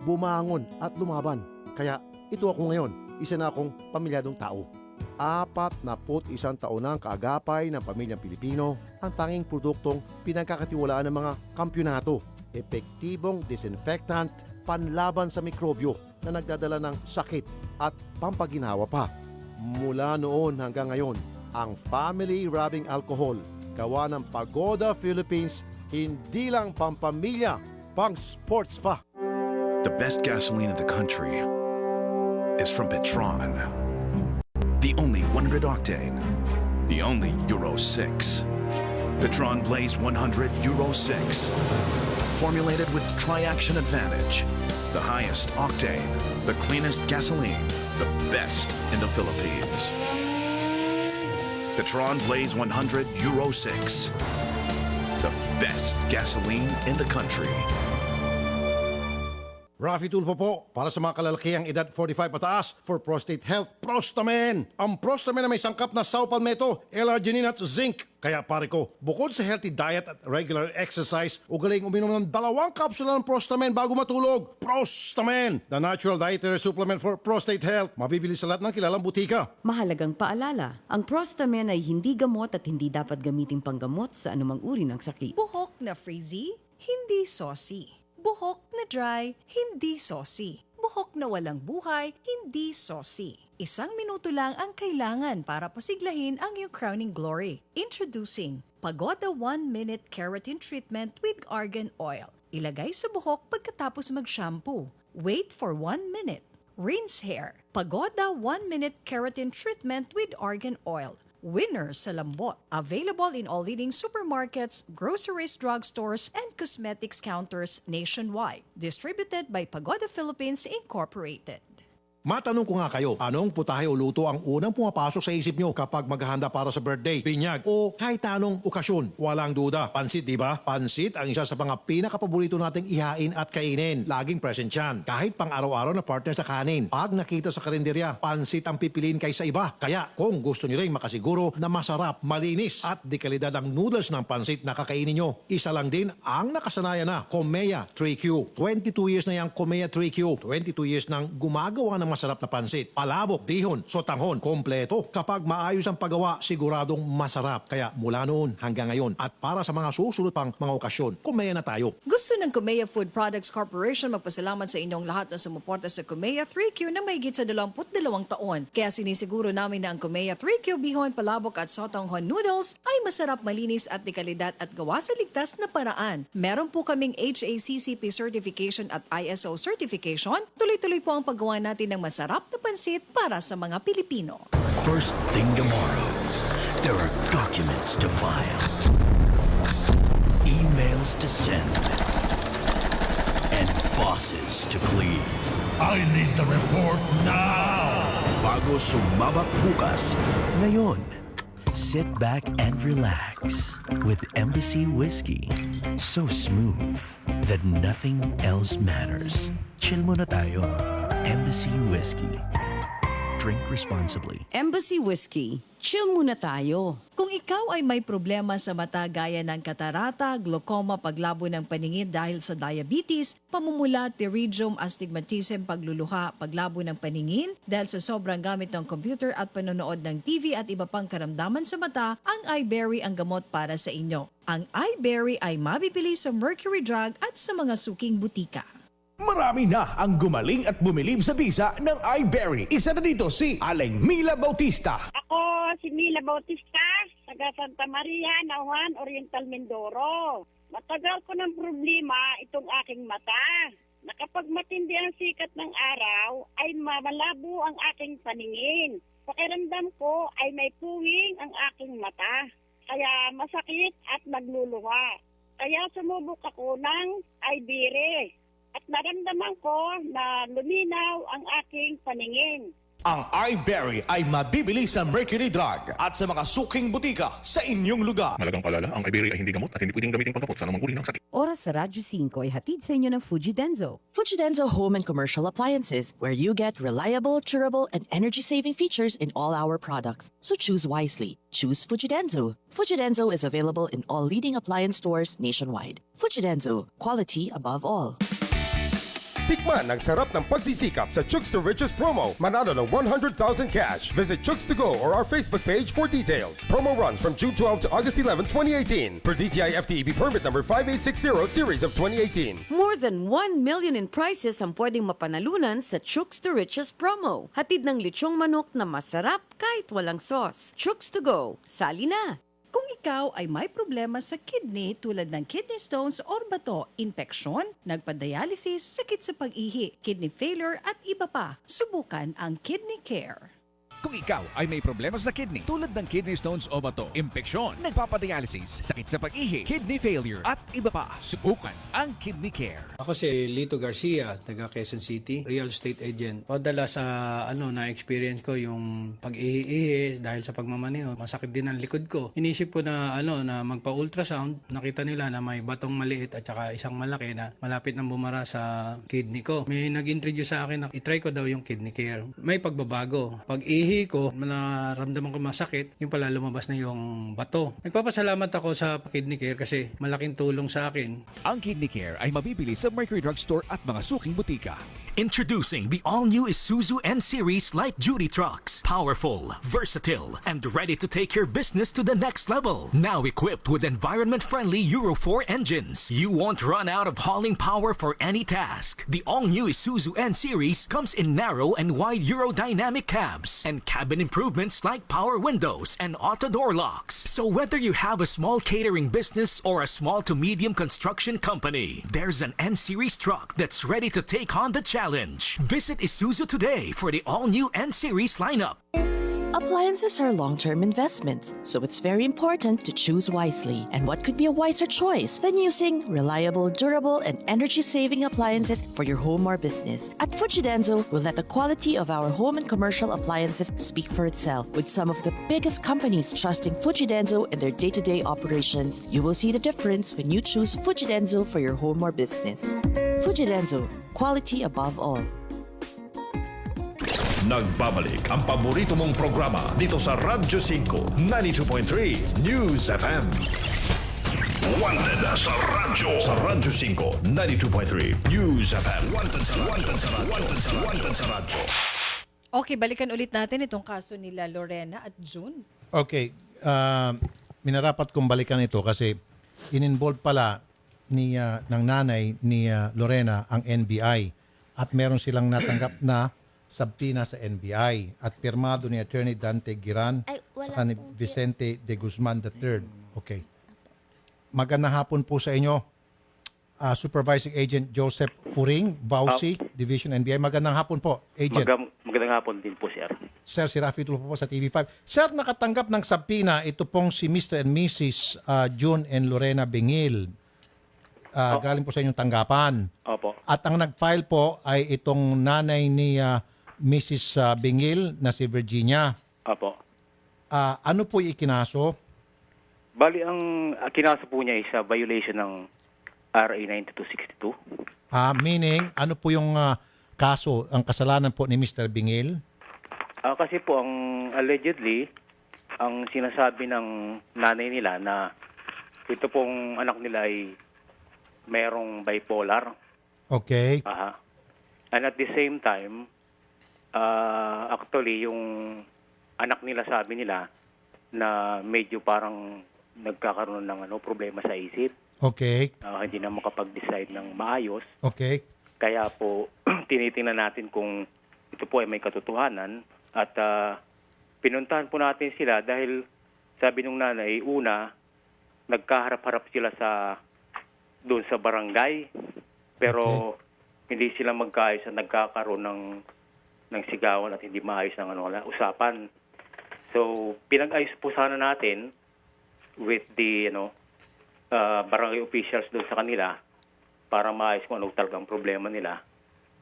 bumangon at lumaban. Kaya ito ako ngayon, isa na akong pamilyadong tao. 41 taon na ang kaagapay ng pamilyang Pilipino, ang tanging produktong pinagkakatiwalaan ng mga kampyonato. Epektibong disinfectant, panlaban sa mikrobyo na nagdadala ng sakit at pampaginawa pa. Mula noon hanggang ngayon, ang family rubbing alcohol, gawa ng Pagoda Philippines, hindi lang pampamilya, pang sports pa. The best gasoline in the country is from Petron. The only 100 octane, the only Euro 6. Petron Blaze 100 Euro 6. Formulated with Tri-Action Advantage, the highest octane, the cleanest gasoline, the best in the Philippines. Petron Blaze 100 Euro 6, the best gasoline in the country. Rafi Tulfo po, para sa mga kalalakihang edad 45 pataas for prostate health, Prostamen! Ang Prostamen na may sangkap na saw palmetto, L-arginine at zinc. Kaya pare ko, bukod sa healthy diet at regular exercise, ugaling uminom ng 2 kapsula ng Prostamen bago matulog. Prostamen! The natural dietary supplement for prostate health. Mabibili sa lahat ng kilalang butika. Mahalagang paalala, ang Prostamen ay hindi gamot at hindi dapat gamiting panggamot sa anumang uri ng sakit. Buhok na frizzy, hindi saucy. Buhok na dry, hindi saucy. Buhok na walang buhay, hindi saucy. 1 minuto lang ang kailangan para pasiglahin ang iyong crowning glory. Introducing Pagoda 1-Minute Keratin Treatment with Argan Oil. Ilagay sa buhok pagkatapos mag-shampoo. Wait for 1 minute. Rinse hair. Pagoda 1-Minute Keratin Treatment with Argan Oil. Winner sa lambot. Available in all leading supermarkets, groceries, drugstores, and cosmetics counters nationwide. Distributed by Pagoda Philippines Incorporated. Matanong ko nga kayo, anong putahe o luto ang unang pumapasok sa isip nyo kapag maghahanda para sa birthday, binyag, o kahit anong okasyon? Walang duda, pansit, di ba? Pansit ang isa sa mga pinakapaborito nating ihain at kainin. Laging present yan. Kahit pang araw-araw na partner sa kanin. Pag nakita sa karinderya, pansit ang pipiliin kaysa iba. Kaya kung gusto nyo rin makasiguro na masarap, malinis at di kalidad ang noodles ng pansit na kakainin nyo, isa lang din ang nakasanayan na, Komea 3Q. 22 years na yung Komea 3Q. 22 years nang gumagawa ng masarap na pansit. Palabok, bihon, sotanghon, kompleto. Kapag maayos ang paggawa, siguradong masarap. Kaya mula noon hanggang ngayon at para sa mga susunod pang mga okasyon, Komea na tayo. Gusto ng Komea Food Products Corporation magpasalamat sa inyong lahat na sumuporta sa Komea 3Q na may higit sa 22 taon. Kaya sinisiguro namin na ang Komea 3Q bihon, palabok at sotanghon noodles ay masarap, malinis at dekalidad at gawa sa ligtas na paraan. Meron po kaming HACCP certification at ISO certification. Tuloy-tuloy po ang paggawa natin ng masarap na pansit para sa mga Pilipino. First thing tomorrow, there are documents to file, emails to send, and bosses to please. I need the report now! Bago sumabak bukas, ngayon, sit back and relax with Embassy Whiskey. So smooth that nothing else matters. Chill muna tayo. Embassy Whiskey. Drink responsibly. Embassy Whiskey. Chill muna tayo. Kung ikaw ay may problema sa mata gaya ng katarata, glaucoma, paglabo ng paningin dahil sa diabetes, pamumula, pterygium, astigmatism, pagluluha, paglabo ng paningin dahil sa sobrang gamit ng computer at panonood ng TV at iba pang karamdaman sa mata, ang iBerry ang gamot para sa inyo. Ang iBerry ay mabibili sa Mercury Drug at sa mga suking butika. Marami na ang gumaling at bumilib sa bisa ng iBerry. Isa na dito si Aling Mila Bautista. Ako si Mila Bautista, taga Santa Maria, Nauhan, Oriental, Mindoro. Matagal ko ng problema itong aking mata. Na kapag matindi ang sikat ng araw, ay malabo ang aking paningin. Pakiramdam ko ay may puwing ang aking mata. Kaya masakit at nagluluha. Kaya sumubok ako ng iBerry. At naramdaman ko na luminaw ang aking paningin. Ang iBerry ay mabibili sa Mercury Drug at sa mga suking butika sa inyong lugar. Malagang palala, ang iBerry ay hindi gamot at hindi pwedeng gamitin panggamot sa anumang uri ng sakit. Oras sa Radyo 5 ay hatid sa inyo ng Fujidenzo. Fujidenzo Home and Commercial Appliances, where you get reliable, durable, and energy-saving features in all our products. So choose wisely. Choose Fujidenzo. Fujidenzo is available in all leading appliance stores nationwide. Fujidenzo, quality above all. Tikman ang sarap ng pagsisikap sa Chooks to Riches promo. Manalo ng 100,000 cash. Visit Chooks to Go or our Facebook page for details. Promo runs from June 12 to August 11, 2018. Per DTI FTEB permit number 5860 series of 2018. More than 1 million in prizes ang pwedeng mapanalunan sa Chooks to Riches promo. Hatid ng lechong manok na masarap kahit walang sauce. Chooks to Go. Sali na! Kung ikaw ay may problema sa kidney tulad ng kidney stones or bato, infeksyon, nagpa-dialysis, sakit sa pag-ihi, kidney failure at iba pa, subukan ang Kidney Care. Kung ikaw ay may problema sa kidney tulad ng kidney stones o bato, impeksyon, nagpapadialysis, sakit sa pag-ihi, kidney failure at iba pa, subukan ang Kidney Care. Ako si Lito Garcia, taga Quezon City, real estate agent. Padala sa na-experience ko yung pag-ihi dahil sa pagmamaneho. Masakit din ang likod ko. Inisip ko na na magpa-ultrasound. Nakita nila na may batong maliit at saka isang malaki na malapit na bumara sa kidney ko. May nag-introduce sa akin na itry ko daw yung Kidney Care. May pagbabago. Pag-ihi ko, naramdaman ko masakit, yung pala lumabas na yung bato. Nagpapasalamat ako sa Kidney Care kasi malaking tulong sa akin. Ang Kidney Care ay mabibili sa Mercury Drug Store at mga suking butika. Introducing the all-new Isuzu N-Series light-duty trucks. Powerful, versatile, and ready to take your business to the next level. Now equipped with environment-friendly Euro 4 engines, you won't run out of hauling power for any task. The all-new Isuzu N-Series comes in narrow and wide Eurodynamic cabs and cabin improvements like power windows and auto door locks. So whether you have a small catering business or a small to medium construction company, there's an N-Series truck that's ready to take on the challenge. Visit Isuzu today for the all-new N-Series lineup. Appliances are long-term investments, so it's very important to choose wisely. And what could be a wiser choice than using reliable, durable, and energy-saving appliances for your home or business? At Fujidenzo, we'll let the quality of our home and commercial appliances speak for itself. With some of the biggest companies trusting Fujidenzo in their day-to-day operations, you will see the difference when you choose Fujidenzo for your home or business. Fujidenzo, quality above all. Nagbabalik ang paborito mong programa dito sa Radyo 5, 92.3 News FM. Wanted sa radyo. Sa Radyo 5, 92.3 News FM. Wanted sa radyo. Okay, balikan ulit natin itong kaso nila Lorena at June. Okay, minarapat kong balikan ito kasi in-involve pala ng nanay ni Lorena ang NBI at meron silang natanggap na subpoena sa NBI at pirmado ni Attorney Dante Giran at ni Vicente de Guzman III. Okay. Magandang hapon po sa inyo. Supervising Agent Joseph Furing, Bausi, Division NBI. Magandang hapon po, Agent. Magandang hapon din po, sir. Sir, si Rafi Tulfo po sa TV5. Sir, nakatanggap ng subpoena ito pong si Mr. and Mrs. June and Lorena Bengil. Galing po sa inyong tanggapan. Opo. At ang nag-file po ay itong nanay ni Mrs. Bengil na si Virginia. Opo. Ano po yung ikinaso? Bali, ang kinaso po niya is violation ng RA 9262. Meaning, ano po yung kaso, ang kasalanan po ni Mr. Bengil? Kasi po, ang allegedly, ang sinasabi ng nanay nila na ito pong anak nila ay mayroong bipolar. Okay. And at the same time, actually, yung anak nila sabi nila na medyo parang nagkakaroon ng problema sa isip. Okay. Hindi na makapag-decide ng maayos. Okay. Kaya po, tinitingnan natin kung ito po ay may katotohanan at pinuntahan po natin sila dahil sabi nung nanay, una, nagkaharap-harap sila doon sa barangay pero hindi sila magkaayos at nagkakaroon ng sigawan at hindi maayos ng usapan. So, pinag-ayos po sana natin with the barangay officials doon sa kanila para maayos kung anong talagang problema nila.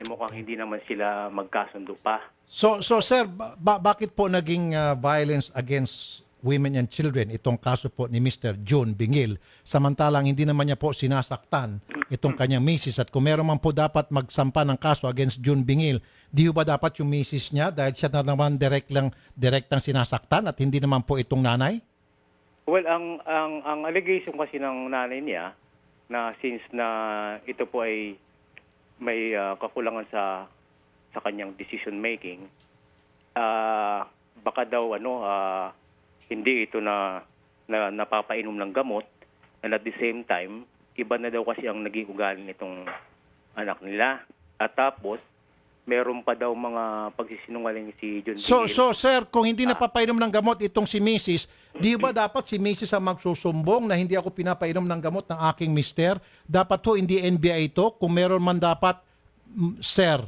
Mukhang hindi naman sila magkasundo pa. So sir, bakit po naging violence against women and children itong kaso po ni Mr. June Bingil, samantalang hindi naman niya po sinasaktan itong kanyang misis, at kung meron man po dapat magsampa ng kaso against June Bingil, di ba dapat yung misis niya dahil siya na naman direktang sinasaktan at hindi naman po itong nanay? Well, ang allegation kasi ng nanay niya na since na ito po ay may kakulangan sa kanyang decision making, baka daw hindi ito na napapainom ng gamot, and at the same time iba na daw kasi ang naging ugali nitong anak nila. At tapos meron pa daw mga pagsisinungaling si John Bingil. So sir, kung hindi napapainom ng gamot itong si Mrs., di ba dapat si Mrs. ang magsusumbong na hindi ako pinapainom ng gamot ng aking mister? Dapat to hindi NBI ito. Kung meron man dapat, sir,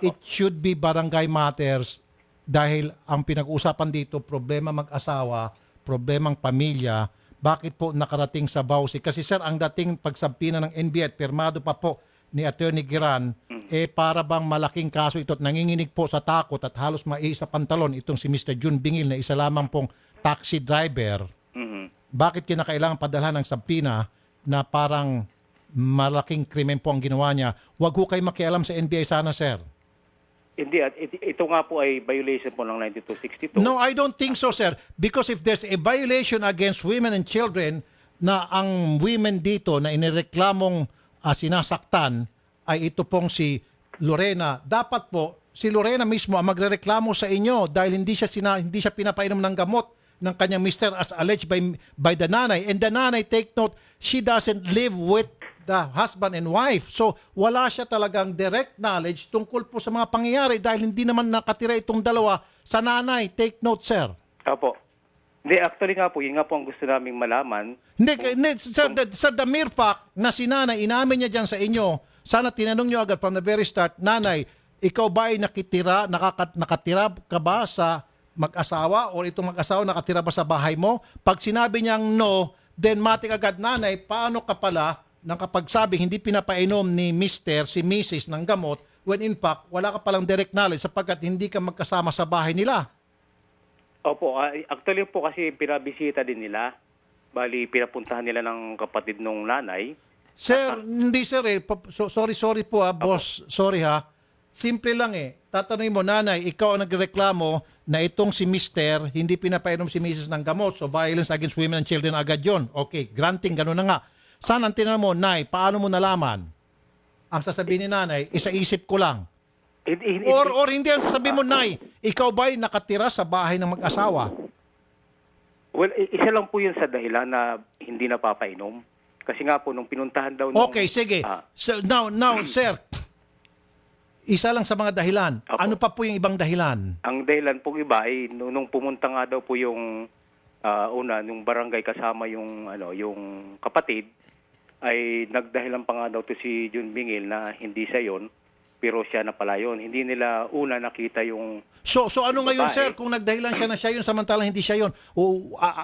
it should be barangay matters dahil ang pinag-uusapan dito, problema mag-asawa, problemang pamilya. Bakit po nakarating sa bawsi? Kasi sir, ang dating pagsampina ng NBI at pirmado pa po ni Attorney Giran, para bang malaking kaso ito at nanginginig po sa takot at halos maisa pantalon itong si Mr. June Bingil na isa lamang pong taxi driver. Bakit kinakailangan padalhan ng sampina na parang malaking krimen po ang ginawa niya? Huwag ho kayo makialam sa NBI sana, sir. Hindi, at ito nga po ay violation po ng 9262. No, I don't think so, sir. Because if there's a violation against women and children na ang women dito na inireklamong sinasaktan ay ito pong si Lorena, dapat po si Lorena mismo ang magrereklamo sa inyo dahil hindi siya pinapainom ng gamot ng kanyang mister as alleged by the nanay. And the nanay, take note, she doesn't live with the husband and wife. So wala siya talagang direct knowledge tungkol po sa mga pangyayari dahil hindi naman nakatira itong dalawa sa nanay. Take note, sir. Opo. Hindi, actually nga po, yun nga po ang gusto naming malaman. Hindi, sir, the mere fact na si nanay, inamin niya dyan sa inyo, sana tinanong nyo agad from the very start, nanay, ikaw ba ay nakatira ka ba sa mag-asawa o itong mag-asawa nakatira ba sa bahay mo? Pag sinabi niyang no, then matik agad, nanay, paano ka pala nang kapag sabi hindi pinapainom ni Mr. si Mrs. ng gamot when in fact wala ka palang direct knowledge sapagkat hindi ka magkasama sa bahay nila? Opo, actually po kasi pinabisita din nila. Bali, pinapuntahan nila ng kapatid nung nanay. Sir, hindi sir eh. Sorry po boss. Sorry ha. Simple lang eh. Tatanungin mo, nanay, ikaw ang nagreklamo na itong si Mr. hindi pinapainom si Mrs. ng gamot. So violence against women and children agad yun. Okay, granting, gano'n na nga. Sana ang tinanong mo, nay, paano mo nalaman? Ang sasabihin ni nanay, isa-isip ko lang. Or hindi ang sasabihin mo, nay, ikaw ba'y nakatira sa bahay ng mag-asawa? Well, isa lang po yun sa dahilan na hindi napapainom. Kasi nga po, nung pinuntahan daw... Okay, sige. So, now, sir, isa lang sa mga dahilan. Opo. Ano pa po yung ibang dahilan? Ang dahilan po iba ay nung pumunta nga daw po yung nung barangay kasama yung kapatid, ay nagdahilan pa nga daw to si June Bingil na hindi siya yon, pero siya na pala yun. Hindi nila una nakita yung... So ano ngayon, sir, kung nagdahilan siya na siya yun samantalang hindi siya yun,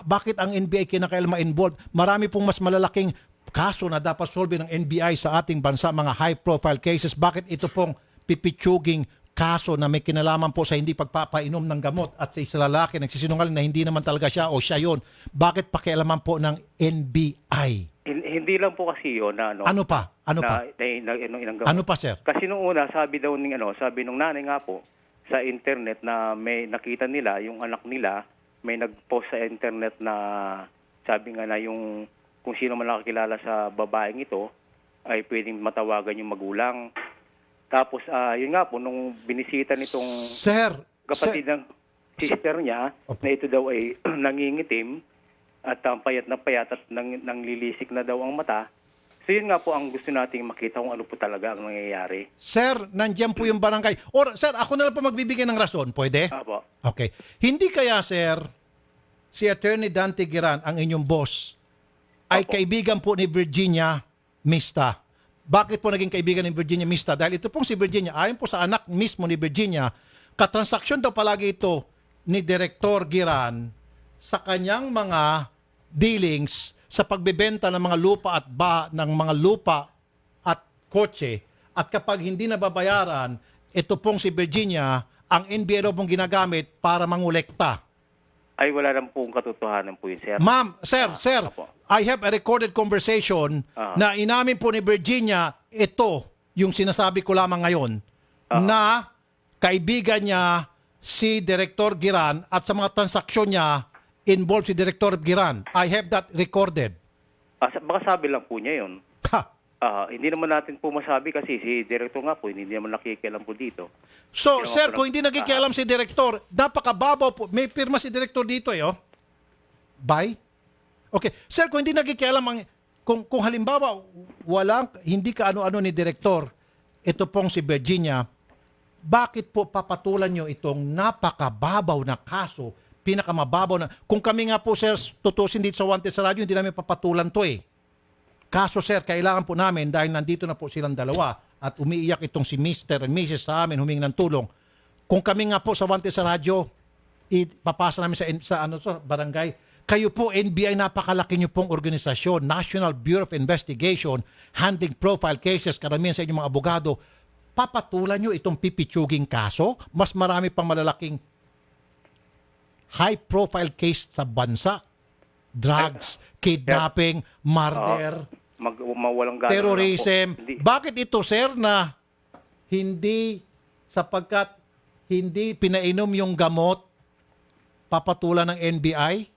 bakit ang NBI kinakailangan ma-involve? Marami pong mas malalaking kaso na dapat solve ng NBI sa ating bansa, mga high-profile cases. Bakit ito pong pipitsuging kaso na may kinalaman po sa hindi pagpapainom ng gamot at sa isa lalaki nagsisinungaling na hindi naman talaga siya o siya yun? Bakit pakialaman po ng NBI? Hindi lang po kasi yun na Ano pa? Ano pa, sir? Kasi nung una sabi nung nanay nga po sa internet na may nakita nila yung anak nila, may nag-post sa internet na sabi nga na yung kung sino man nakakilala sa babaeng ito ay pwedeng matawagan yung magulang. Tapos yun nga po nung binisita nitong kapatid ng sister niya na ito daw ay nangingitim at payat na payat at nanglilisik na daw ang mata. So yun nga po ang gusto nating makita kung ano po talaga ang nangyayari. Sir, nandiyan po yung barangay. Or, sir, ako na lang po magbibigay ng rason. Pwede? Apo. Okay. Hindi kaya, sir, si Attorney Dante Giran, ang inyong boss, ay kaibigan po ni Virginia Mista. Bakit po naging kaibigan ni Virginia Mista? Dahil ito pong si Virginia, ayon po sa anak mismo ni Virginia, katransaksyon daw palagi ito ni Director Giran sa kanyang mga dealings sa pagbebenta ng mga lupa ng mga lupa at kotse. At kapag hindi nababayaran, ito pong si Virginia, ang NBI daw pong ginagamit para mangolekta. Ay, wala lang pong katotohanan po yun, sir. Ma'am, sir, I have a recorded conversation na inamin po ni Virginia, ito yung sinasabi ko lamang ngayon, na kaibigan niya si Director Giran at sa mga transaksyon niya, involved si Director Giran. I have that recorded. Baka sabi lang po niya yun. Hindi naman natin po masabi kasi si Director nga po, hindi naman nakikialam po dito. So, sir, kung hindi nakikialam si Director, napakababaw po. May pirma si Director dito eh, oh. Bye? Okay. Sir, kung hindi nakikialam, kung halimbawa, hindi ka ano-ano ni Director, ito pong si Virginia, bakit po papatulan nyo itong napakababaw na kaso, pinakamababaw na, kung kami nga po, sir, tutusin dito sa Wanted sa radyo, hindi namin papatulan to eh. Kaso, sir, kailangan po namin dahil nandito na po silang dalawa at umiiyak itong si Mr. and Mrs. sa amin, humingi ng tulong. Kung kami nga po sa Wanted sa radyo, ipapasa namin sa barangay. Kayo po, NBI, napakalaki nyo pong organisasyon, National Bureau of Investigation, handling profile cases, karamihan sa inyong mga abogado. Papatulan nyo itong pipitsuging kaso, mas marami pang malalaking high-profile case sa bansa. Drugs, kidnapping, murder, terrorism. Bakit ito, sir, na hindi sapagkat hindi pinainom yung gamot papatulan ng NBI?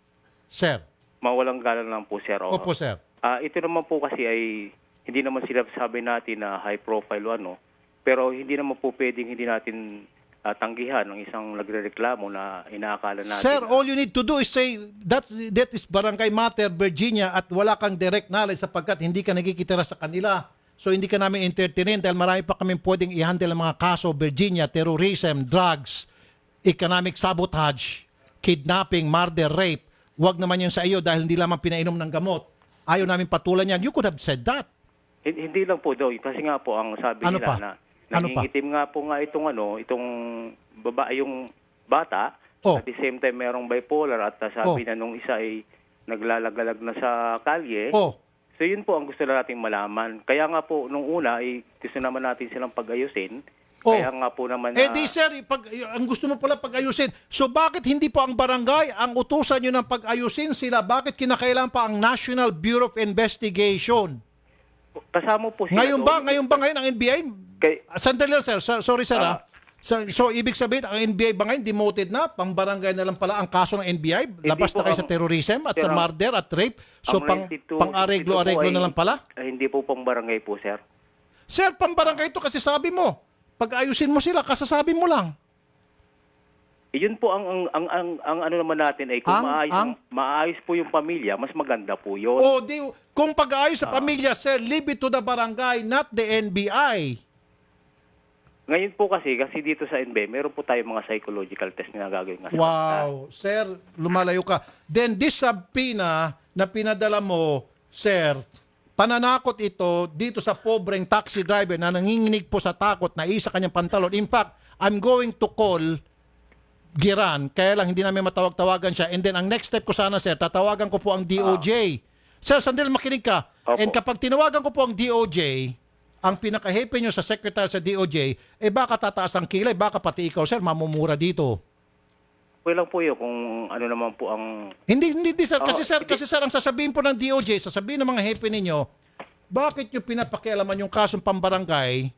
Sir? Mawalang galang lang po, sir. Opo, sir. Ito naman po kasi ay hindi naman sila sabi natin na high profile pero hindi naman po pwedeng hindi natin tanggihan ng isang nagrereklamo na inaakala natin. Sir, all you need to do is say that is barangay matter, Virginia, at wala kang direct knowledge sapagkat hindi ka nagkikitira sa kanila. So hindi ka namin entertainin dahil marami pa kami pwedeng i-handle ang mga kaso, Virginia, terrorism, drugs, economic sabotage, kidnapping, murder, rape. Huwag naman yun sa iyo dahil hindi lamang pinainom ng gamot. Ayaw namin patulan yan. You could have said that. Hindi lang po daw. Kasi nga po ang sabi nila na nangingitim nga po nga itong yung bata. At the same time merong bipolar at sabi na nung isa ay naglalagalag na sa kalye. So yun po ang gusto nating malaman. Kaya nga po nung una ay gusto naman natin silang pag-ayusin. Kaya nga po naman di sir, ang gusto mo pala pag-ayusin. So bakit hindi po ang barangay ang utusan nyo ng pag-ayusin sila? Bakit kinakailangan pa ang National Bureau of Investigation? Kasama po sila. Ngayon ba ang NBI? Sandali lang, sir. Sorry, sir. So, ibig sabihin, ang NBI ba ngayon demoted na? Pang barangay na lang pala ang kaso ng NBI? Labas na kayo sa terrorism at sa murder at rape? So, pang-areglo-areglo na lang pala? Hindi po pang barangay po, sir. Sir, pang barangay ito kasi sabi mo, pag-ayusin mo sila, kasasabi mo lang. Yun po ang ano naman natin ay kung maayos po yung pamilya, mas maganda po yun. Kung pag-aayos sa pamilya, sir, leave it to the barangay, not the NBI. Ngayon po kasi dito sa NBI, meron po tayo mga psychological test na gagawin nga. Wow, sir, lumalayo ka. Then this subpoena na pinadala mo, sir, pananakot ito dito sa pobreng taxi driver na nanginginig po sa takot na isa kanyang pantalon. In fact, I'm going to call Giran, kaya lang hindi namin matawag-tawagan siya. And then ang next step ko sana, sir, tatawagan ko po ang DOJ. Sir, sandali makinig ka. And kapag tinawagan ko po ang DOJ, ang pinaka-hepe nyo sa secretary sa DOJ, baka tataas ang kilay, baka pati ikaw, sir, mamumura dito. Okay lang po yun kung ano naman po ang... Hindi sir, kasi sir, ang sasabihin po ng DOJ, sasabihin ng mga hepe ninyo, bakit nyo pinapakialaman yung kasong pambarangay,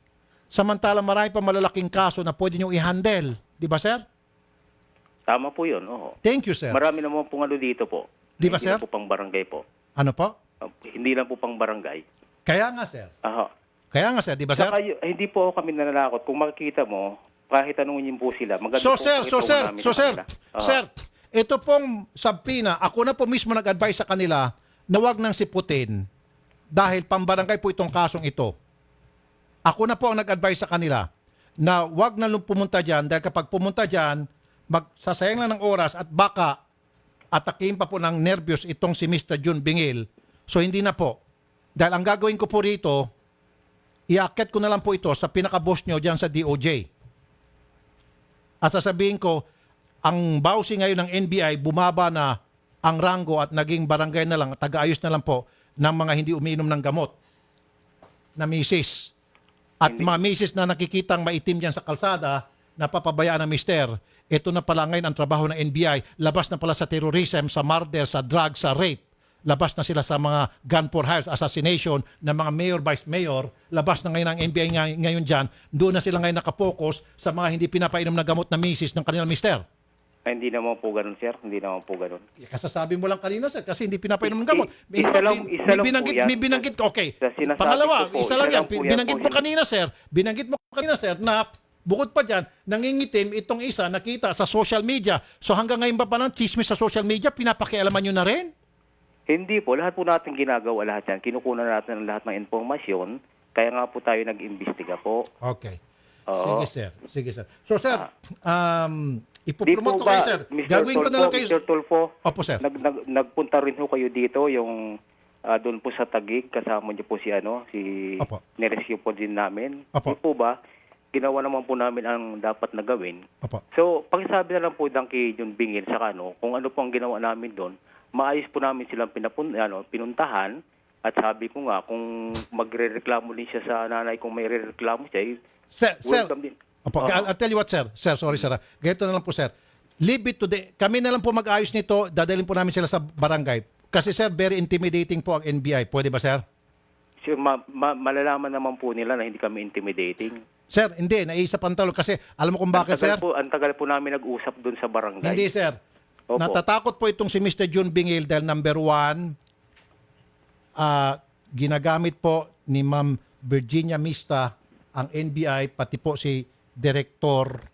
samantala marami pa malalaking kaso na pwede nyo i-handle. Di ba, sir? Tama po yun, oo. Thank you, sir. Marami naman pong dito po. Di ba, sir? Hindi lang po pang barangay po. Ano po? Hindi lang po pang barangay. Kaya nga, sir. Kaya nga, sir. Di ba, sir? Saka, hindi po kami nananakot. Kung makikita mo, kahit tanungin po sila, maganda po. Sir, ito pong subpoena, ako na po mismo nag-advise sa kanila na wag nang siputin dahil pambarangay po itong kasong ito. Ako na po ang nag-advise sa kanila na wag na pumunta dyan dahil kapag pumunta dyan, magsasayang lang ng oras at baka atakin pa po ng nervyos itong si Mr. June Bingil. So hindi na po. Dahil ang gagawin ko po rito, iakyat ko na lang po ito sa pinaka-boss nyo dyan sa DOJ. At sasabihin ko, ang bawsi ngayon ng NBI, bumaba na ang ranggo at naging barangay na lang, taga-ayos na lang po ng mga hindi umiinom ng gamot na misis. At mga misis na nakikitang maitim dyan sa kalsada, napapabayaan ng mister. Ito na pala ngayon ang trabaho ng NBI. Labas na pala sa terrorism, sa murder, sa drug, sa rape. Labas na sila sa mga gun for hire, assassination ng mga mayor, vice mayor. Labas na ngayon ang NBI ngayon dyan. Doon na sila ngayon nakapokus sa mga hindi pinapainom na gamot na misis ng kanilang mister. Hindi naman po ganun, sir. Hindi naman po ganun. Kasasabi mo lang kanina, sir, kasi hindi pinapainom ng gamot. Isa lang po yan. May binanggit ko. Okay. Sa sinasabi Pangalawa, ko po, isa lang yan. po yan Binanggit po mo kanina, sir. Binanggit mo kanina, sir, na bukod pa dyan, nangingitim itong isa nakita sa social media. So hanggang ngayon ba pa ng chismis sa social media, pinapakialaman nyo na rin? Hindi po. Lahat po natin ginagawa lahat yan. Kinukunan natin ang lahat ng informasyon. Kaya nga po tayo nag-imbestiga po. Okay. Oo. Sige, sir. Sige, sir. So, sir, Di ipopromote po ko kayo, ba, sir. Mr. Gagawin ko na lang kayo. Mr. Tulfo, Opo, sir. nagpunta rin ho kayo dito, yung doon po sa Taguig, kasama niyo po si Opo. nirescue po din namin. Opo. Di po ba, ginawa naman po namin ang dapat na gawin. Opo. So, pakisabi na lang po kay John Bingil sa kung ano po ang ginawa namin doon, maayos po namin silang pinuntahan. At sabi ko nga, kung magre-reklamo din siya sa nanay, kung may re-reklamo siya, Sir, welcome din. Opo, I'll tell you what, sir. Sir, sorry, sir. Ganito na lang po, sir. Leave it today. Kami na lang po mag-ayos nito. Dadalhin po namin sila sa barangay. Kasi, sir, very intimidating po ang NBI. Pwede ba, sir? Sir, malalaman naman po nila na hindi kami intimidating. Sir, hindi. Naisa pantalo. Kasi, alam mo kung bakit, sir? Ang tagal po namin nag-usap doon sa barangay. Hindi, sir. Opo. Natatakot po itong si Mr. June Bingil dahil number one, ginagamit po ni Ma'am Virginia Mista ang NBI, pati po si Direktor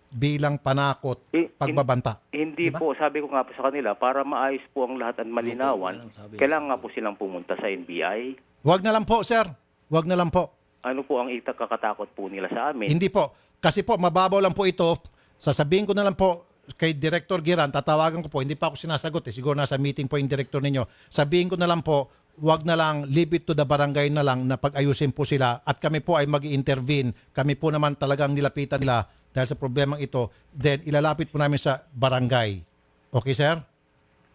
bilang panakot, pagbabanta. Hindi po, sabi ko nga po sa kanila, para maayos po ang lahat at malinawan, kailangan nga po silang pumunta sa NBI. Huwag na lang po, sir. Huwag na lang po. Ano po ang kakatakot po nila sa amin? Hindi po. Kasi po, mababaw lang po ito. Sasabihin ko na lang po kay Director Giran, tatawagan ko po, hindi pa ako sinasagot. Siguro nasa meeting po yung director ninyo. Sabihin ko na lang po, wag na lang, leave it to the barangay na lang na pag-ayusin po sila at kami po ay mag-intervene. Kami po naman talagang nilapitan nila dahil sa problemang ito. Then, ilalapit po namin sa barangay. Okay, sir?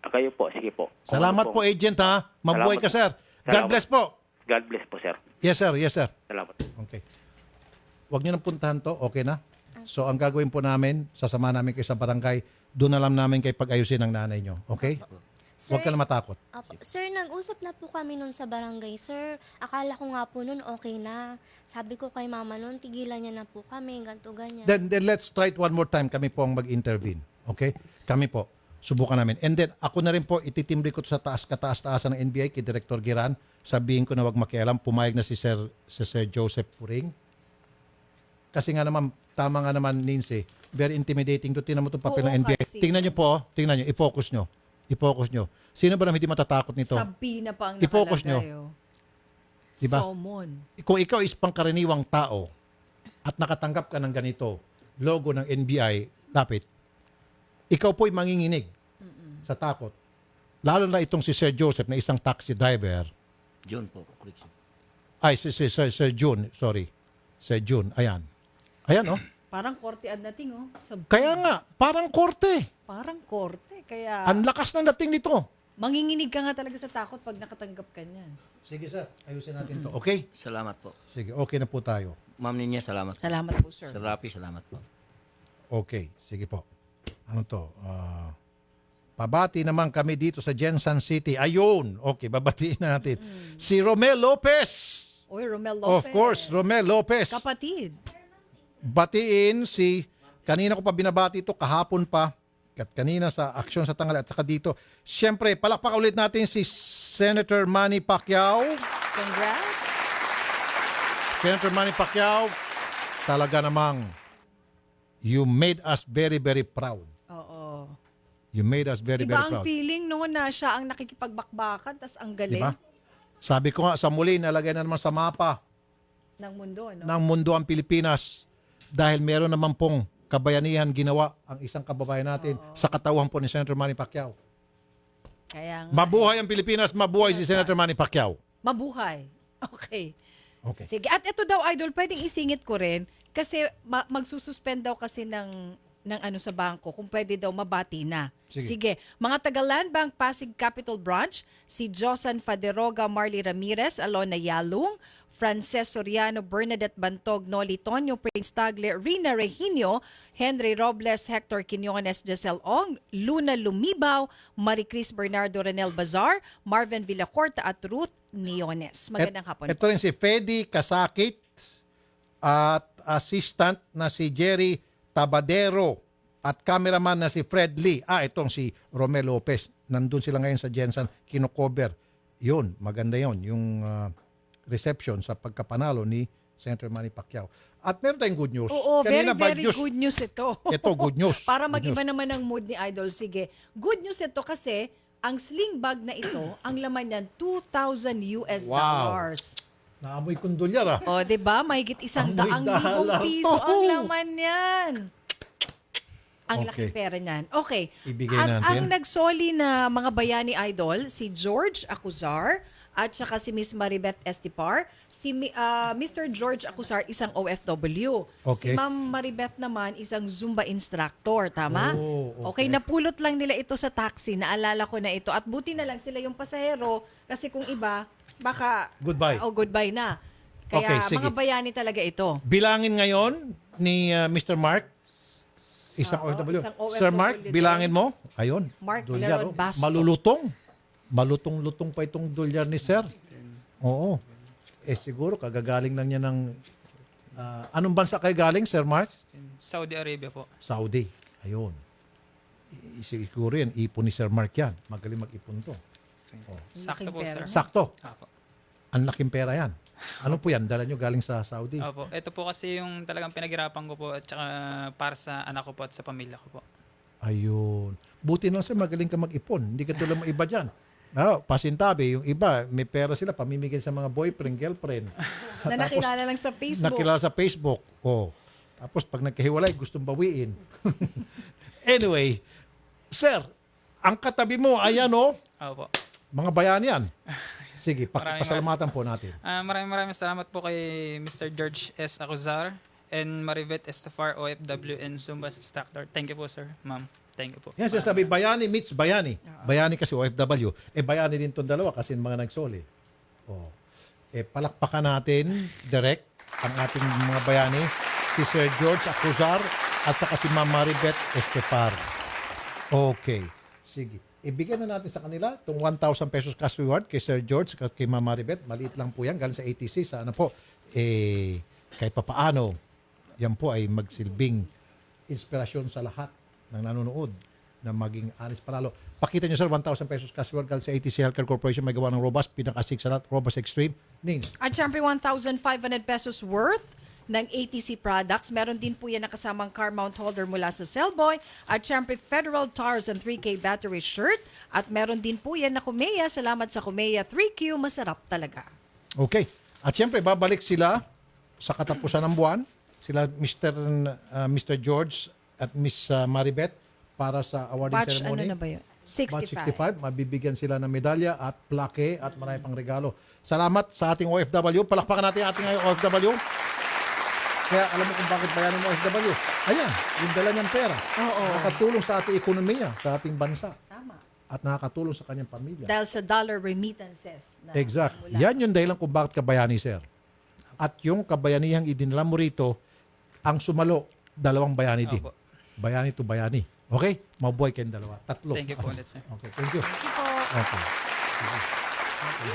Kayo po, sige po. Salamat po, agent, ha? Mabuhay ka, sir. God bless po. God bless po, sir. Yes, sir. Yes, sir. Salamat. Okay. Huwag niyo nang puntahan to. Okay na? So, ang gagawin po namin, sasama namin kayo sa barangay. Doon na lang namin kayo pag-ayusin ng nanay nyo. Okay? Huwag ka na matakot. Sir, nag-usap na po kami nun sa barangay. Sir, akala ko nga po nun okay na. Sabi ko kay mama nun, tigilan niya na po kami, ganito, ganyan. Then let's try it one more time. Kami po ang mag-intervene. Okay? Kami po. Subukan namin. And then, ako na rin po, ititimbre ko sa kataas-taasan ng NBI kay Director Giran. Sabihin ko na wag makialam. Pumayag na si Sir Joseph Furing. Kasi nga naman, tama nga naman, Lindsay, very intimidating to. Tingnan mo itong papel ng NBI. Kasi Tingnan nyo po. Tingnan nyo. I-focus nyo. I-focus nyo. Sino ba na hindi matatakot nito? Sabi na pa ang I-focus nyo. nakalagay. Diba? Somon. Kung ikaw is pangkaraniwang tao at nakatanggap ka ng ganito, logo ng NBI, lapit, ikaw po'y manginginig sa takot. Lalo na itong si Sir Joseph na isang taxi driver. John po. Correction. Ay, Sir June. Sorry. Sir June. Ayan. Ayan, oh. Parang korte ad dating, oh. Kaya nga, parang korte. Parang korte. Kaya, Ang lakas ng dating nito. manginginig ka nga talaga sa takot pag nakatanggap ka niyan. Sige, sir. Ayusin natin to. Okay? Salamat po. Sige, okay na po tayo. Ma'am Ninya, salamat. Salamat po, sir. Sir Rafi, salamat po. Okay, sige po. Ano to? Pabati naman kami dito sa Jensen City. Ayun. Okay, babatiin natin. Si Romel Lopez. Oy, Romel Lopez. Of course, Romel Lopez. Kapatid. Batiin kanina ko pa binabati ito, kahapon pa, at kanina sa aksyon sa tanghali at saka dito. Siyempre, palakpak ulit natin si Senator Manny Pacquiao. Congrats. Senator Manny Pacquiao, talaga namang you made us very, very proud. Oo. You made us very, Iba very ang proud. feeling noon na siya ang nakikipagbakbakan, tas ang galing. Diba? Sabi ko nga, sa muli, nalagay na naman sa mapa Ng mundo, no? ng mundo ang Pilipinas dahil meron naman pong kabayanihan ginawa ang isang kababayan natin sa katauhan po ni Senator Manny Pacquiao. Kaya nga, Mabuhay ang Pilipinas, mabuhay si Senator Manny Pacquiao. mabuhay. Okay. Okay. Sige. At ito daw, Idol, pwedeng isingit ko rin kasi magsususpend daw kasi ng ano sa bangko kung pwede daw mabati na. Sige. Mga taga Land Bank Pasig Capital Branch, si Josan Faderoga, Marley Ramirez, Alona Yalung, Frances Soriano, Bernadette Bantog, Noli Tonyo, Prince Tagle, Rina Regino, Henry Robles, Hector Quinones, Giselle Ong, Luna Lumibaw, Maricris Bernardo Renel Bazar, Marvin Villacorta at Ruth Niones. Magandang hapon. Ito rin si Fedi Kasakit at assistant na si Jerry Tabadero at cameraman na si Fred Lee. Itong si Romel Lopez. Nandun sila ngayon sa Jensen, kinocover. Yun, maganda yun. Yung reception sa pagkapanalo ni Senator Manny Pacquiao. At meron tayong good news. Oo, Kanina, very, bad very good news ito. Ito, good news. Para Good mag-iba news. naman ang mood ni Idol. Sige. Good news ito kasi ang sling bag na ito, ang laman niyan, $2,000 US. Naamoy kong dolyar O, diba? Mahigit $100,000 piso ang laman niyan. Ang laking pera niyan. Okay. Ibigay At natin. ang nagsoli na mga bayani Idol, si George Acuzar at saka si Miss Maribeth Estipar. Si Mr. George Acuzar, isang OFW. Si Okay. Ma'am Maribeth naman, isang Zumba instructor. Tama? Oh, Okay, napulot lang nila ito sa taxi. Naalala ko na ito. At buti na lang sila yung pasahero kasi kung iba, baka Goodbye. goodbye na. Kaya Okay, sige. mga bayani talaga ito. Bilangin ngayon ni Mr. Mark, isang OFW. isang OFW Sir Mark, din. bilangin mo. Ayun. Mark dolyar, Leron Basco. Malulutong. Malutong-lutong pa itong dolyar ni Sir. Oo. Siguro kagagaling lang niya ng... anong bansa kayo galing, Sir Mark? Saudi Arabia po. Saudi. Ayun. Siguro yan, ipon ni Sir Mark yan. Magaling mag-ipon to. Sakto po, sir. Sakto. Apo. Ang laking pera yan. Ano po yan? Dala nyo galing sa Saudi? Opo. Ito po kasi yung talagang pinaghirapan ko po at saka para sa anak ko po at sa pamilya ko po. Ayun. Buti lang sir, magaling ka mag-ipon. Hindi ka tulad mga iba dyan. Pasintabi, yung iba, may pera sila, pamimigay sa mga boyfriend, girlfriend. Na nakilala lang sa Facebook. Nakilala sa Facebook. Tapos pag nagkahiwalay, gustong bawiin. Anyway, sir, ang katabi mo, ayan Opo. mga bayan yan. Sige, Maraming pasalamatan po natin. Maraming salamat po kay Mr. George S. Acuzar and Maribeth Estefar, OFW and Zumba instructor. Thank you po, sir. Ma'am. Thank you po. Yan siya sabi, bayani meets bayani. Bayani kasi OFW. Bayani din itong dalawa kasi mga nagsoli. Palakpakan natin, direct, ang ating mga bayani, si Sir George Acuzar at saka si Ma'am Maribeth Estefar. Okay. Sige. Ibigyan na natin sa kanila itong 1,000 pesos cash reward kay Sir George at kay Ma'am Maribeth. Maliit lang po yan. Galing sa ATC. Sana po, kahit papaano, yan po ay magsilbing inspirasyon sa lahat ng nanonood na maging honest panalo. Pakita nyo sir, 1,000 pesos cash reward galing sa ATC Healthcare Corporation. May gawa ng Robust, pinaka-6 sa lahat, Robust Extreme. Nings. At syempre 1,500 pesos worth ng ATC products. Meron din po yan nakasamang car mount holder mula sa Cellboy. At syempre Federal Tires and 3K battery shirt. At meron din po yan na Kumeya. Salamat sa Kumeya 3Q. Masarap talaga. Okay. At syempre, babalik sila sa katapusan ng buwan. Sila Mr. George at Miss Maribeth para sa awarding Batch ceremony. ano na ba yun? 65. Batch 65. Mabibigyan sila ng medalya at plaque at marami pang regalo. Salamat sa ating OFW. Palakpakan natin ating OFW. Kaya alam mo kung bakit bayanin mo OFW. Ayan, yung dala niyang pera. Nakatulong sa ating ekonomiya, sa ating bansa. Tama. At nakakatulong sa kanyang pamilya. Dahil sa dollar remittances. Na Exact. mula. Yan yung dahilan kung bakit ka bayani, sir. At yung kabayanihang idinala mo rito, ang sumalo, dalawang bayani din. Opo. Bayani to bayani. Okay? Mabuhay kayong dalawa. Tatlo. Thank you po ulit, sir. Okay, thank you. Thank you po. Okay.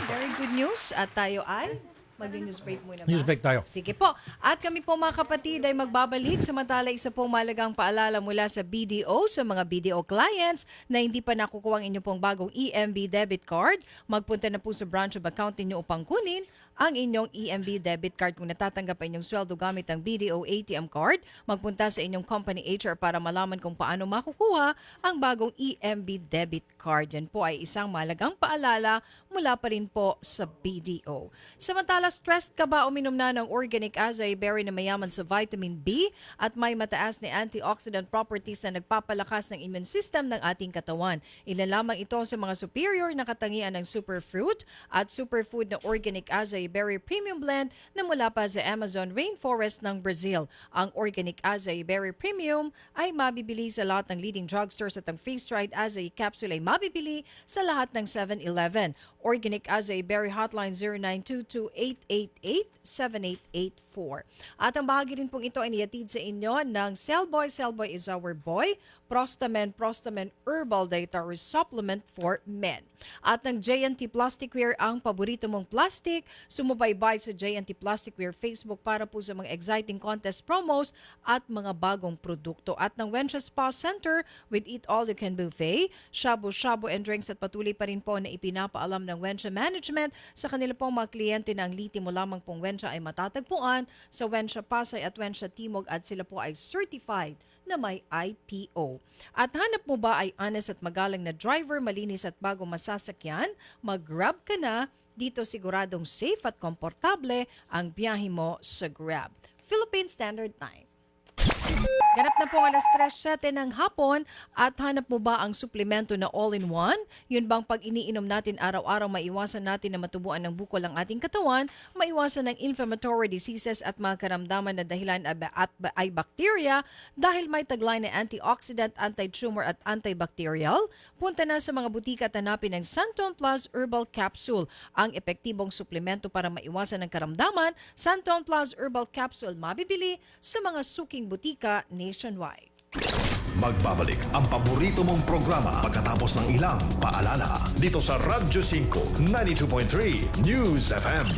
Very good news. At tayo ay mag-news break muna ba? News break tayo. Sige po. At kami po mga kapatid ay magbabalik. Samantala isa pong malagang paalala mula sa BDO sa mga BDO clients na hindi pa nakukuha ang inyong pong bagong EMB debit card. Magpunta na po sa branch of account ninyo upang kunin ang inyong EMB debit card. Kung natatanggap ang inyong sweldo gamit ang BDO ATM card, magpunta sa inyong company HR para malaman kung paano makukuha ang bagong EMB debit card. Yan po ay isang mahalagang paalala mula pa rin po sa BDO. Samantala, stressed ka ba uminom na ng organic acai berry na mayaman sa vitamin B at may mataas na antioxidant properties na nagpapalakas ng immune system ng ating katawan? Ilan lamang ito sa mga superior na katangian ng superfruit at superfood na organic acai berry premium blend na mula pa sa Amazon rainforest ng Brazil. Ang organic acai berry premium ay mabibili sa lahat ng leading drugstores at ang freeze-dried acai capsule ay mabibili sa lahat ng 7-Eleven. Organic acai berry hotline 0922-888-7884. At ang bahagi rin pong ito ay niyatid sa inyo ng Cellboy. Cellboy is our boy. Prostamen Herbal Dietary Supplement for Men. At ng J&T Plasticware, ang paborito mong plastic. Sumubaybay sa J&T Plasticware Facebook para po sa mga exciting contest promos at mga bagong produkto. At ng Wensha Spa Center with Eat All You Can Buffet, shabu-shabu and drinks, at patuloy pa rin po na ipinapaalam ng Wensha Management sa kanila pong mga kliyente na ang litimo lamang pong Wensha ay matatagpuan sa Wensha Pasay at Wensha Timog at sila po ay certified na may IPO. At hanap mo ba ay honest at magalang na driver, malinis at bagong masasakyan? Mag-Grab ka na. Dito siguradong safe at komportable ang biyahe mo sa Grab. Philippine Standard Time. Ganap na po alas 3:07 ng hapon at hanap mo ba ang suplemento na all-in-one? Yun bang pag iniinom natin araw-araw, maiwasan natin na matubuan ng bukol ang ating katawan, maiwasan ng inflammatory diseases at mga karamdaman na dahilan ay bacteria dahil may taglay na antioxidant, anti-tumor at antibacterial? Punta na sa mga butika at hanapin ng Santon Plus Herbal Capsule, ang epektibong suplemento para maiwasan ng karamdaman. Santon Plus Herbal Capsule mabibili sa mga suking butika nationwide. Magbabalik ang paborito mong programa pagkatapos ng ilang paalala dito sa Radyo 5 92.3 News FM.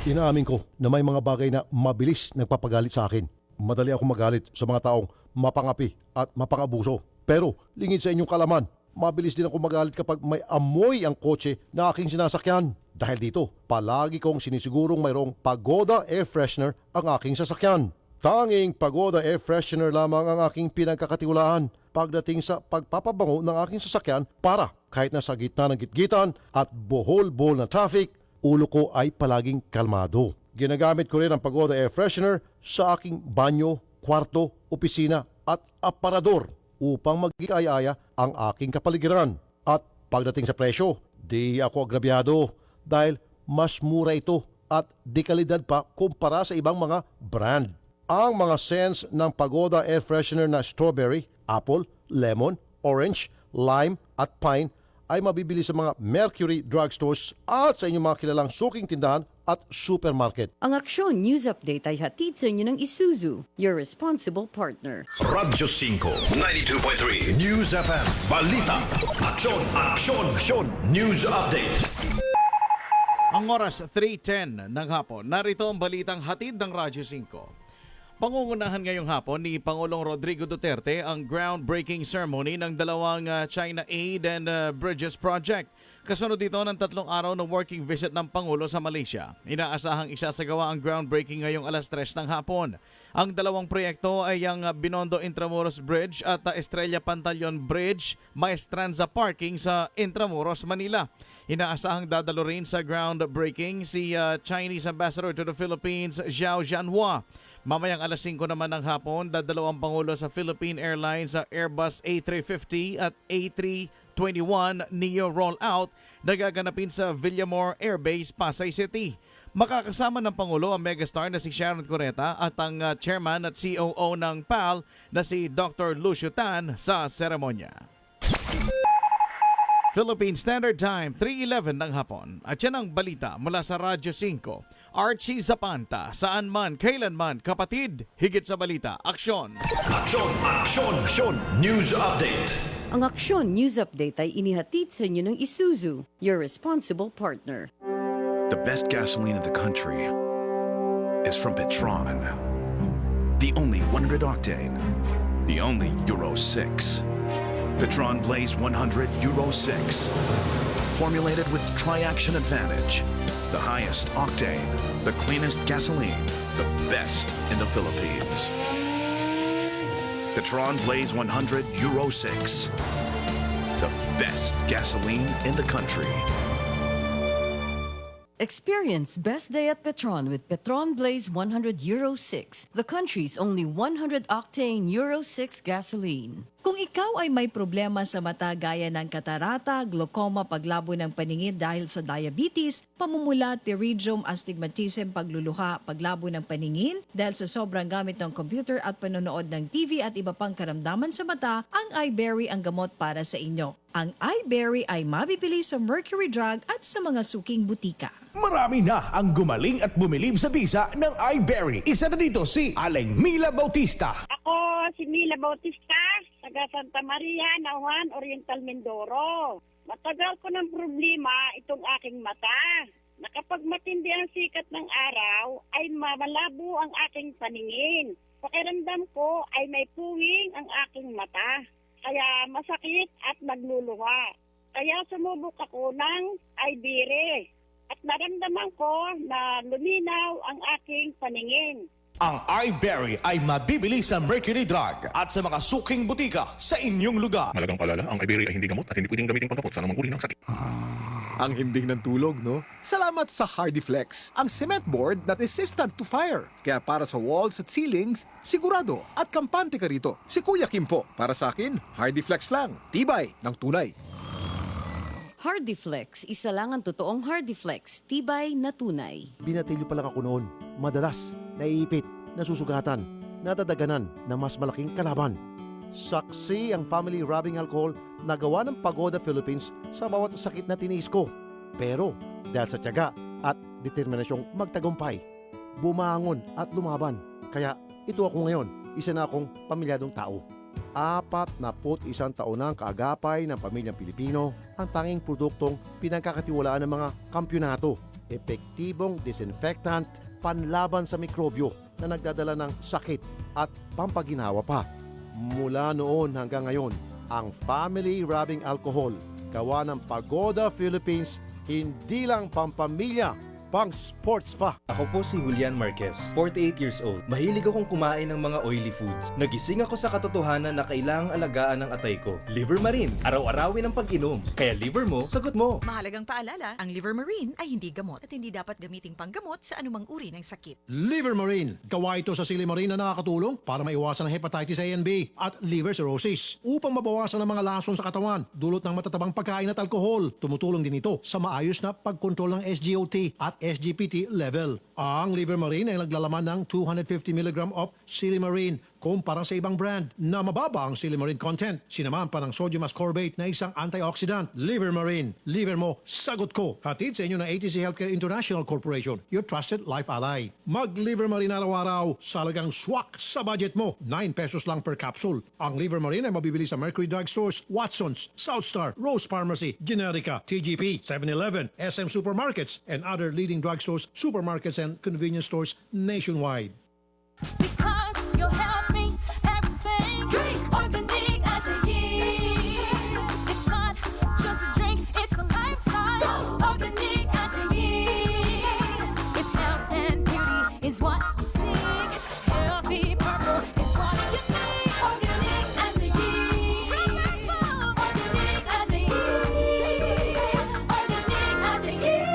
Inaamin ko na may mga bagay na mabilis nagpapagalit sa akin. Madali ako magalit sa mga taong mapangapi at mapangabuso. Pero lingid sa inyong kalaman, mabilis din ako magalit kapag may amoy ang kotse na aking sinasakyan. Dahil dito, palagi kong sinisigurong mayroong Pagoda Air Freshener ang aking sasakyan. Tanging Pagoda Air Freshener lamang ang aking pinagkakatiwalaan pagdating sa pagpapabango ng aking sasakyan para kahit nasa gitna ng gitgitan at bohol-bohol na traffic, ulo ko ay palaging kalmado. Ginagamit ko rin ang Pagoda Air Freshener sa aking banyo, kwarto, opisina at aparador upang magkikayaya ang aking kapaligiran. At pagdating sa presyo, di ako agrabyado dahil mas mura ito at di kalidad pa kumpara sa ibang mga brand. Ang mga scents ng Pagoda Air Freshener na strawberry, apple, lemon, orange, lime at pine ay mabibili sa mga Mercury drugstores at sa inyong mga kilalang suking tindahan at supermarket. Ang Aksyon News Update ay hatid sa inyo ng Isuzu, your responsible partner. Radyo 5 92.3 News FM. Balita. Aksyon, aksyon, aksyon. News Update. Ang oras 3:10 ng hapon. Narito ang balitang hatid ng Radyo 5. Pangungunahan ngayong hapon ni Pangulong Rodrigo Duterte ang groundbreaking ceremony ng dalawang China Aid and Bridges Project. Kasunod dito ng 3 araw na working visit ng Pangulo sa Malaysia. Inaasahang isasagawa ang groundbreaking ngayong alas 3 ng hapon. Ang dalawang proyekto ay ang Binondo Intramuros Bridge at Estrella Pantaleon Bridge, Maestranza Parking sa Intramuros, Manila. Inaasahang dadalo rin sa groundbreaking si Chinese Ambassador to the Philippines, Zhao Jianhua. Mamayang alas 5 naman ng hapon, dadalo ang Pangulo sa Philippine Airlines sa Airbus A350 at A321 Neo rollout na gaganapin sa Villamor Air Base, Pasay City. Makakasama ng Pangulo ang megastar na si Sharon Cuneta at ang chairman at COO ng PAL na si Dr. Lucio Tan sa seremonya. Philippine Standard Time, 3:11 ng hapon. At yan ang balita mula sa Radyo 5. Archie Zapanta, saan man, kailanman, kapatid, higit sa balita, aksyon! Aksyon, aksyon, aksyon! News Update. Ang Aksyon News Update ay inihatid sa inyo ng Isuzu, your responsible partner. The best gasoline in the country is from Petron. The only 100 octane. The only Euro 6. Petron Blaze 100 Euro 6. Formulated with Tri-Action Advantage. The highest octane, the cleanest gasoline, the best in the Philippines. Petron Blaze 100 Euro 6. The best gasoline in the country. Experience best day at Petron with Petron Blaze 100 Euro 6, the country's only 100-octane Euro 6 gasoline. Kung ikaw ay may problema sa mata gaya ng katarata, glaucoma, paglabo ng paningin dahil sa diabetes, pamumula, pterygium, astigmatism, pagluluha, paglabo ng paningin dahil sa sobrang gamit ng computer at panonood ng TV at iba pang karamdaman sa mata, ang iBerry ang gamot para sa inyo. Ang iBerry ay mabibili sa Mercury Drug at sa mga suking butika. Marami na ang gumaling at bumilib sa bisa ng iBerry. Isa na dito si Aling Mila Bautista. Ako si Mila Bautista, taga Santa Maria, Nauhan, Oriental, Mindoro. Matagal ko ng problema itong aking mata. Na kapag matindi ang sikat ng araw, ay malabo ang aking paningin. Pakiramdam ko ay may puwing ang aking mata. Kaya masakit at nagluluha. Kaya sumubok ako ng iBerry. At naramdaman ko na luminaw ang aking paningin. Ang iBerry ay mabibili sa Mercury Drug at sa mga suking butika sa inyong lugar. Malagang palala, ang iBerry ay hindi gamot at hindi pwedeng gamitin panggamot sa anumang uri ng sakit. Ang himbing ng tulog, no? Salamat sa HardyFlex, ang cement board na resistant to fire. Kaya para sa walls at ceilings, sigurado at kampante ka rito. Si Kuya Kim po. Para sa akin, HardyFlex lang. Tibay ng tunay. HardyFlex, isa lang ang totoong HardyFlex, tibay na tunay. Binatilyo pa lang ako noon. Madalas, naiipit, nasusugatan, nadadaganan na mas malaking kalaban. Saksi ang family rubbing alcohol na gawa ng Pagoda Philippines sa bawat sakit na tiniis ko. Pero dahil sa tiyaga at determinasyong magtagumpay, bumangon at lumaban. Kaya ito ako ngayon, isa na akong pamilyadong tao. 41 taon na ang kaagapay ng pamilyang Pilipino, ang tanging produktong pinagkakatiwalaan ng mga kampyonato. Epektibong disinfectant, panlaban sa mikrobyo na nagdadala ng sakit at pampaginawa pa. Mula noon hanggang ngayon, ang family rubbing alcohol, gawa ng Pagoda Philippines, hindi lang pampamilya, pang sports pa. Ako po si Julian Marquez, 48 years old. Mahilig akong kumain ng mga oily foods. Nagising ako sa katotohanan na kailangang alagaan ng atay ko. Liver Marine, araw-arawin ang pag-inom. Kaya liver mo, sagot mo. Mahalagang paalala, ang Liver Marine ay hindi gamot at hindi dapat gamiting panggamot sa anumang uri ng sakit. Liver Marine. Gawa ito sa silimarin na nakakatulong para maiwasan ang hepatitis A and B at liver cirrhosis. Upang mabawasan ang mga lason sa katawan, dulot ng matatabang pagkain at alkohol. Tumutulong din ito sa maayos na pagkontrol ng SGOT at SGPT level. Ang Liver Marine ay naglalaman ng 250 mg of Silimarine kumpara sa ibang brand na mababa ang Silimarine content. Sinamahan pa ng sodium ascorbate na isang antioxidant. Liver Marine. Liver mo, sagot ko. Hatid sa inyo ng ATC Healthcare International Corporation, your trusted life ally. Mag-Liver Marine araw-araw sa halagang swak sa budget mo. 9 pesos lang per capsule. Ang Liver Marine ay mabibili sa Mercury Drug Stores, Watson's, Southstar, Rose Pharmacy, Generica, TGP, 7-Eleven, SM Supermarkets, and other leading drugstores, supermarkets, and convenience stores nationwide. Because your health means everything. Drink organic as a year. It's not just a drink, it's a lifestyle. Organic as a year. If health and beauty is what you seek, healthy purple is what you need. Organic as a year. Organic as a year. Organic as a year.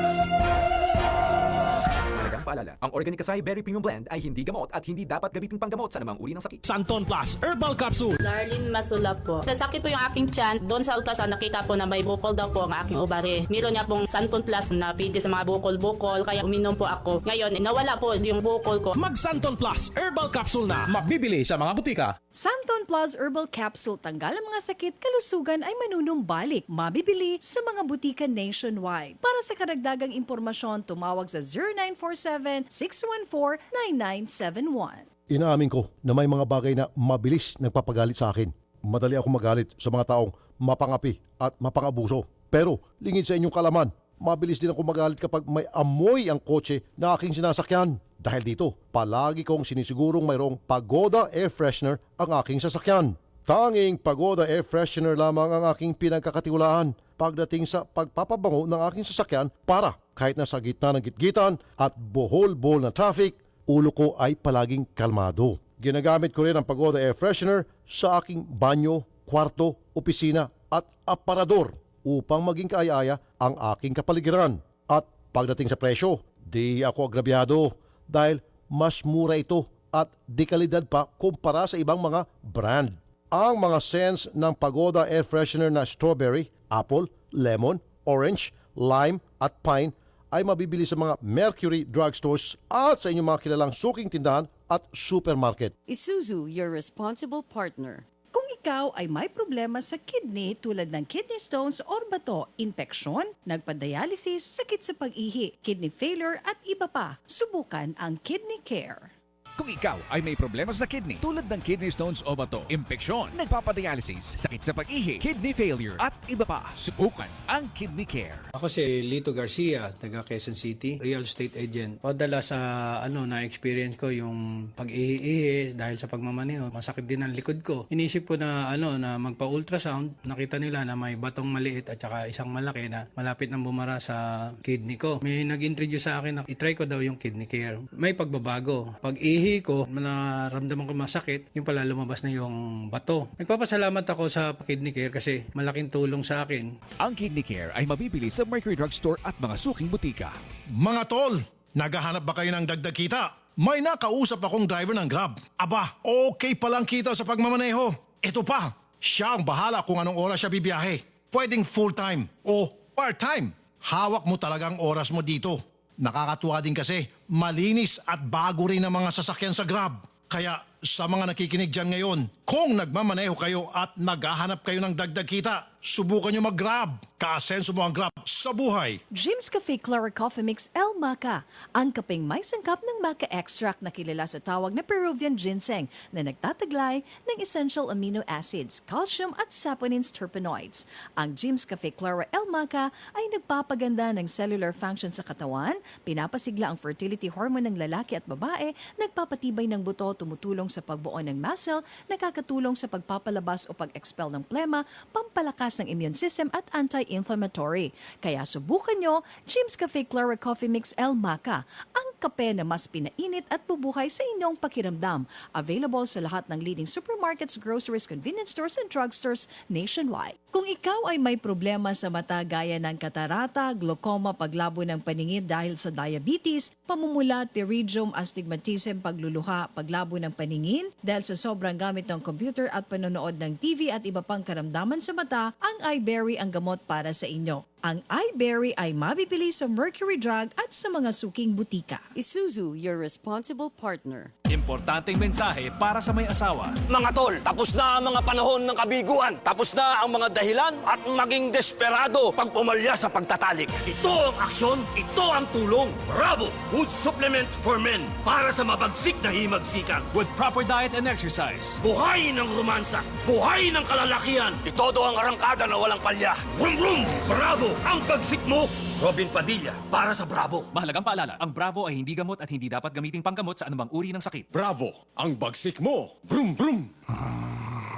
Malagang paalala, ang Organic Acai Berry Premium Blend ay hindi gamot at hindi dapat gamitin panggamot sa anumang uri ng sakit. Santon Plus Herbal Capsule. Darlene Masula po. Nasakit po yung aking tiyan. Doon sa ultrasound nakita po na may bukol daw po ang aking ovary. Meron niya pong Santon Plus na pwede sa mga bukol-bukol. Kaya uminom po ako. Ngayon, nawala po yung bukol ko. Mag Santon Plus Herbal Capsule na. Mabibili sa mga butika. Santon Plus Herbal Capsule, tanggal ang mga sakit, kalusugan ay manunumbalik. Mabibili sa mga butika nationwide. Para sa karagdagang impormasyon, tumawag sa 0947-614-9971. Inaamin ko na may mga bagay na mabilis nagpapagalit sa akin. Madali ako magalit sa mga taong mapangapi at mapangabuso. Pero lingid sa inyong kalaman, mabilis din ako magalit kapag may amoy ang kotse na aking sinasakyan. Dahil dito, palagi kong sinisigurong mayroong Pagoda Air Freshener ang aking sasakyan. Tanging Pagoda Air Freshener lamang ang aking pinagkakatiwalaan pagdating sa pagpapabango ng aking sasakyan para kahit nasa gitna ng gitgitan at bohol-bohol na traffic, ulo ko ay palaging kalmado. Ginagamit ko rin ang Pagoda Air Freshener sa aking banyo, kwarto, opisina at aparador upang maging kaaya-aya ang aking kapaligiran. At pagdating sa presyo, di ako agrabyado dahil mas mura ito at di kalidad pa kumpara sa ibang mga brand. Ang mga scents ng Pagoda Air Freshener na strawberry, apple, lemon, orange, lime at pine ay mabibili sa mga Mercury drugstores at sa inyong mga kilalang suking tindahan at supermarket. Isuzu, your responsible partner. Kung ikaw ay may problema sa kidney tulad ng kidney stones or bato, impeksyon, nagpa-dialysis, sakit sa pag-ihi, kidney failure at iba pa, subukan ang Kidney Care. Kung ikaw ay may problema sa kidney tulad ng kidney stones o bato, impeksyon, nagpapadialysis, sakit sa pag-ihi, kidney failure at iba pa, subukan ang Kidney Care. Ako si Lito Garcia, taga Quezon City, real estate agent. Padala sa na-experience ko yung pag-ihi dahil sa pagmamaneho. Masakit din ang likod ko. Inisip ko na na magpa-ultrasound. Nakita nila na may batong maliit at saka isang malaki na malapit nang bumara sa kidney ko. May nag-introduce sa akin na itry ko daw yung Kidney Care. May pagbabago. Pag-ihi ko, naramdaman ko masakit, yung pala lumabas na yung bato. Nagpapasalamat ako sa Kidney Care kasi malaking tulong sa akin. Ang Kidney Care ay mabibili sa Mercury Drugstore at mga suking butika. Mga tol, naghahanap ba kayo ng dagdag kita? May nakausap akong driver ng Grab. Aba, okay palang kita sa pagmamaneho. Ito pa, siya ang bahala kung anong oras siya bibiyahe. Pwedeng full-time o part-time. Hawak mo talagang oras mo dito. Nakakatuwa din kasi malinis at bago rin ang mga sasakyan sa Grab. Kaya sa mga nakikinig dyan ngayon, kung nagmamaneho kayo at naghahanap kayo ng dagdag kita, subukan nyo mag-Grab. Kaasenso mo ang Grab sa buhay. Jim's Cafe Clara Coffee Mix El Maca, ang kapeng may sangkap ng maca extract na kilala sa tawag na Peruvian ginseng na nagtataglay ng essential amino acids, calcium at saponins terpenoids. Ang Jim's Cafe Clara El Maca ay nagpapaganda ng cellular function sa katawan, pinapasigla ang fertility hormone ng lalaki at babae, nagpapatibay ng buto, tumutulong sa pagbuo ng muscle, nakakatulong sa pagpapalabas o pag-expel ng plema, pampalakas ng immune system at anti-inflammatory. Kaya subukan nyo Jim's Cafe Clara Coffee Mix El Maca, ang kape na mas pinainit at bubuhay sa inyong pakiramdam. Available sa lahat ng leading supermarkets, groceries, convenience stores and drugstores nationwide. Kung ikaw ay may problema sa mata gaya ng katarata, glaucoma, paglabo ng paningin dahil sa diabetes, pamumula, pterygium, astigmatism, pagluluha, paglabo ng paningin dahil sa sobrang gamit ng computer at panonood ng TV at iba pang karamdaman sa mata, ang iBerry ang gamot para sa inyo. Ang iBerry ay mabibili sa Mercury Drug at sa mga suking butika. Isuzu, your responsible partner. Importanteng mensahe para sa may asawa. Mga tol, tapos na ang mga panahon ng kabiguan. Tapos na ang mga dahilan at maging desperado pag pumalya sa pagtatalik. Ito ang aksyon, ito ang tulong. Bravo! Food supplement for men para sa mabagsik na himagsikan. With proper diet and exercise. Buhayin ng romansa, buhayin ng kalalakihan. Itodo ang arangkada na walang palya. Vroom vroom! Bravo! Ang bagsik mo! Robin Padilla, para sa Bravo. Mahalagang paalala, ang Bravo ay hindi gamot at hindi dapat gamiting panggamot sa anumang uri ng sakit. Bravo! Ang bagsik mo! Vroom vroom!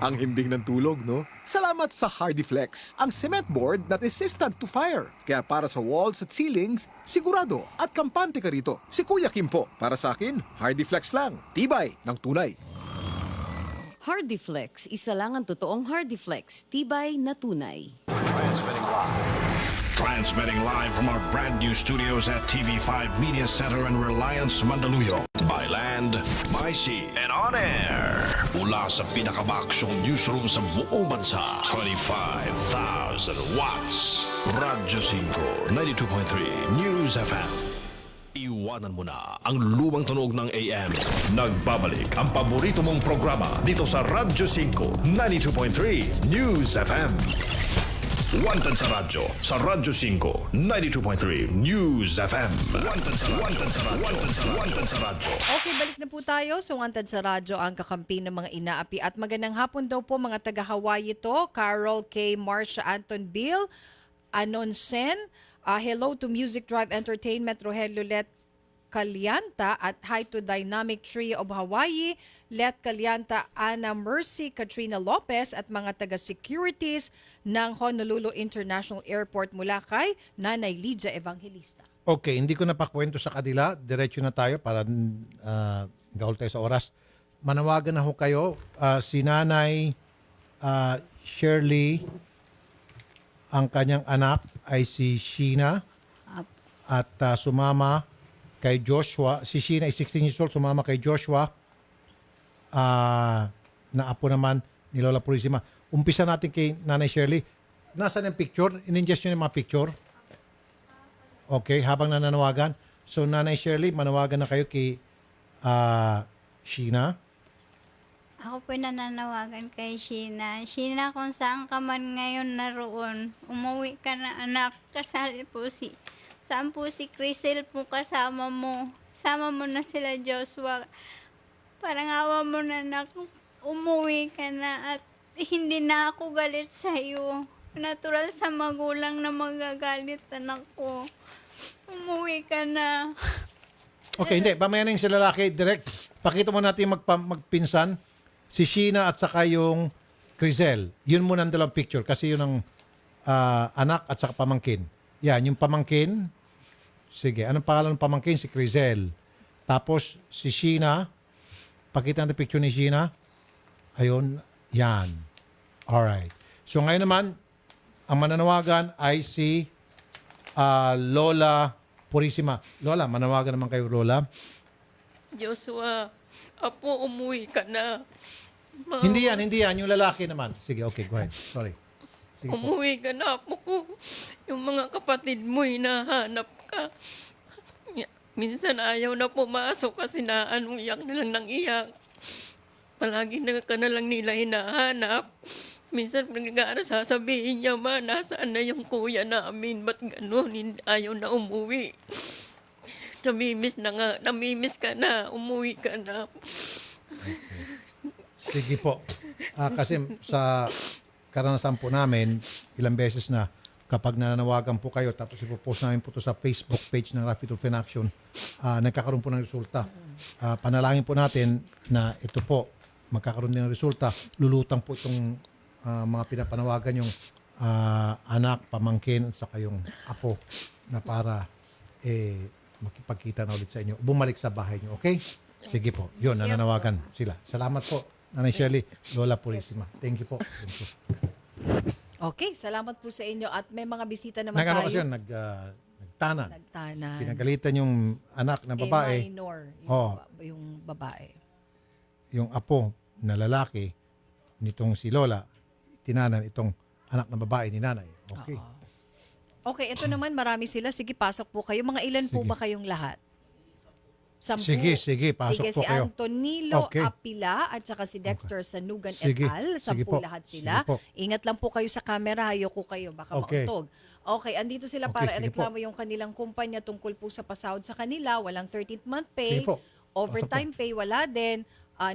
Ang himbing ng tulog, no? Salamat sa Hardy Flex, ang cement board na resistant to fire. Kaya para sa walls at ceilings, sigurado at kampante ka rito. Si Kuya Kim po. Para sa akin, Hardy Flex lang. Tibay ng tunay. Hardiflex, isa lang ang totoong Hardiflex, tibay na tunay. Transmitting live from our brand new studios at TV5 Media Center and Reliance Mandaluyong. By land, by sea, and on air. Mula sa pinakamaksyong newsroom sa buong bansa. 25,000 watts. Radyo 5, 92.3 News FM. Iwanan mo na ang lumang tunog ng AM. Nagbabalik ang paborito mong programa dito sa Radyo 5, 92.3 News FM. Wanted sa Radyo 5, 92.3 News FM. Wanted sa radyo. Okay, balik na po tayo. So, Wanted sa Radyo ang kakampi ng mga inaapi. At magandang hapon daw po mga taga-Hawaii to. Carol K. Marsha Anton Bill, Anonsen. Hello to Music Drive Entertainment, Rogelio Let Calianta, at hi to Dynamic Trio of Hawaii, Let Calianta, Ana Mercy, Katrina Lopez at mga taga-securities ng Honolulu International Airport mula kay Nanay Lydia Evangelista. Okay, hindi ko napakwento sa kanila. Diretso na tayo para gawal tayo sa oras. Manawagan na ho kayo. Si Nanay Shirley, ang kanyang anak ay si Sheena at sumama kay Joshua. Si Sheena ay 16 years old, sumama kay Joshua na apo naman ni Lola Purisima. Umpisa natin kay Nanay Shirley. Nasaan yung picture? In-ingest nyo yung mga picture? Okay, habang nananawagan. So, Nanay Shirley, manawagan na kayo kay Sheena. Ako po nananawagan kay Sheena. Sheena, kung saan ka man ngayon naroon, umuwi ka na anak. Kasali po saan po si Crisel po kasama mo. Sama mo na sila Joshua. Parang awa mo na anak. Umuwi ka na at hindi na ako galit sa iyo. Natural sa magulang na magagalit anak ko. Umuwi ka na. Okay, hindi. Mamaya na yung si lalaki. Direct. Pakita mo natin magpinsan. Si Sheena at saka yung Crisel. Yun muna ang dalawang picture. Kasi yun ang anak at saka pamangkin. Yan, yung pamangkin. Sige, anong pangalan ng pamangkin? Si Crisel. Tapos si Sheena. Pakita natin picture ni Sheena. Ayun. Yan. Alright. So ngayon naman, ang mananawagan ay si Lola Purisima. Lola, manawagan naman kayo, Lola. Joshua, apo, umuwi ka na. Hindi yan. Yung lalaki naman. Sige, okay, go ahead. Sorry. Sige po. Umuwi ka na, apo ko. Yung mga kapatid mo, hinahanap ka. Minsan ayaw na pumasok kasi iyak na lang ng iyak. Palagi na ka na lang nila hinahanap. Minsan nag-aaral, sasabihin niya, ma, nasaan na yung kuya namin? Ba't ganun? Ayaw na umuwi. Namimiss ka na. Umuwi ka na. Sige po. Kasi sa karanasan po namin, ilang beses na kapag nananawagan po kayo, tapos ipopost namin po ito sa Facebook page ng Rafi Tulfo in Action, nagkakaroon po ng resulta. Panalangin po natin na ito po, magkakaroon din ng resulta. Lulutang po itong mga pinapanawagan yung anak, pamangkin, at saka yung apo na para makipagkita na ulit sa inyo. Bumalik sa bahay nyo, okay? Sige po. Yun, nananawagan sila. Salamat po, Nanay Shirley, Lola Purisima. Thank you po. Thank you. Okay, salamat po sa inyo at may mga bisita naman Nagano tayo. kasi yun, nagtanan. Nagtanan. Pinagalitan yung anak na babae. Minor, yung babae. Yung apo na lalaki nitong si Lola, tinanan itong anak na babae ni nanay. Okay. Okay, ito naman marami sila. Sige, pasok po kayo. Mga ilan po Sige. ba kayong lahat? 10. Sige, pasok sige, po si kayo. Antonilo Okay. Apila at saka si Dexter Sanugan Sige. et al. 10 Sige po. lahat sila. Sige po. Ingat lang po kayo sa camera. Ayoko kayo. Baka Okay. mauntog. Okay, andito sila Okay, para sige ireklamo yung kanilang kumpanya tungkol po sa pasahod sa kanila. Walang 13th month pay. Sige po. Overtime pay, wala din.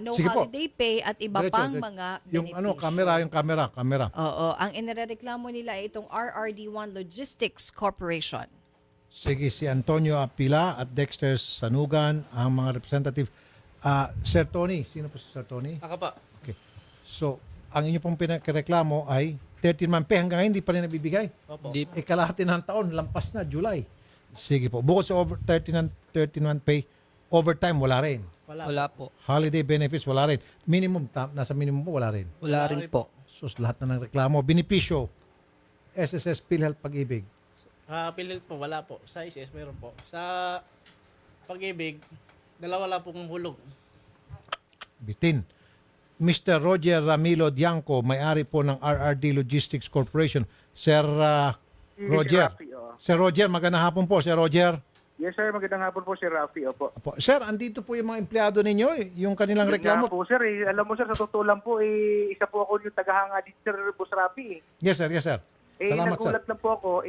No Sige po. holiday pay at iba Diretso, pang diretso. mga Yung benepisyo. camera. Oo, ang inireklamo nila ay itong RRD1 Logistics Corporation. Sige, si Antonio Apila at Dexter Sanugan, ang mga representative. Sir Tony, sino po si Sir Tony? Ako pa. Okay. So, ang inyo pong pinagreklamo ay 13-month pay. Hanggang ngayon, hindi pa rin nabibigay. Opo. Kalahati ng taon, lampas na, July. Sige po. Bukod sa 13-month pay, overtime, wala rin. Wala po. Holiday benefits, wala rin. Minimum, nasa minimum po, wala rin. Wala rin po. So, lahat na ng reklamo. Benepisyo, SSS, PhilHealth, Pag-ibig. PhilHealth po, wala po. Sa ICS, meron po. Sa Pag-ibig, dalawa lang pong hulog. Bitin. Mr. Roger Ramilo Dianco, may-ari po ng RRD Logistics Corporation. Sir Roger. Rafi, Sir Roger, magandang hapon po, Sir Roger. Yes sir, magandang hapon po si Rafi. Opo. Sir, andito po yung mga empleyado ninyo, yung kanilang reklamo. Po sir, alam mo sir, sa totoo lang po, isa po ako yung tagahanga dito sir, Boss Rafi. Yes, sir. Salamat, sir. Nagulat lang po ako,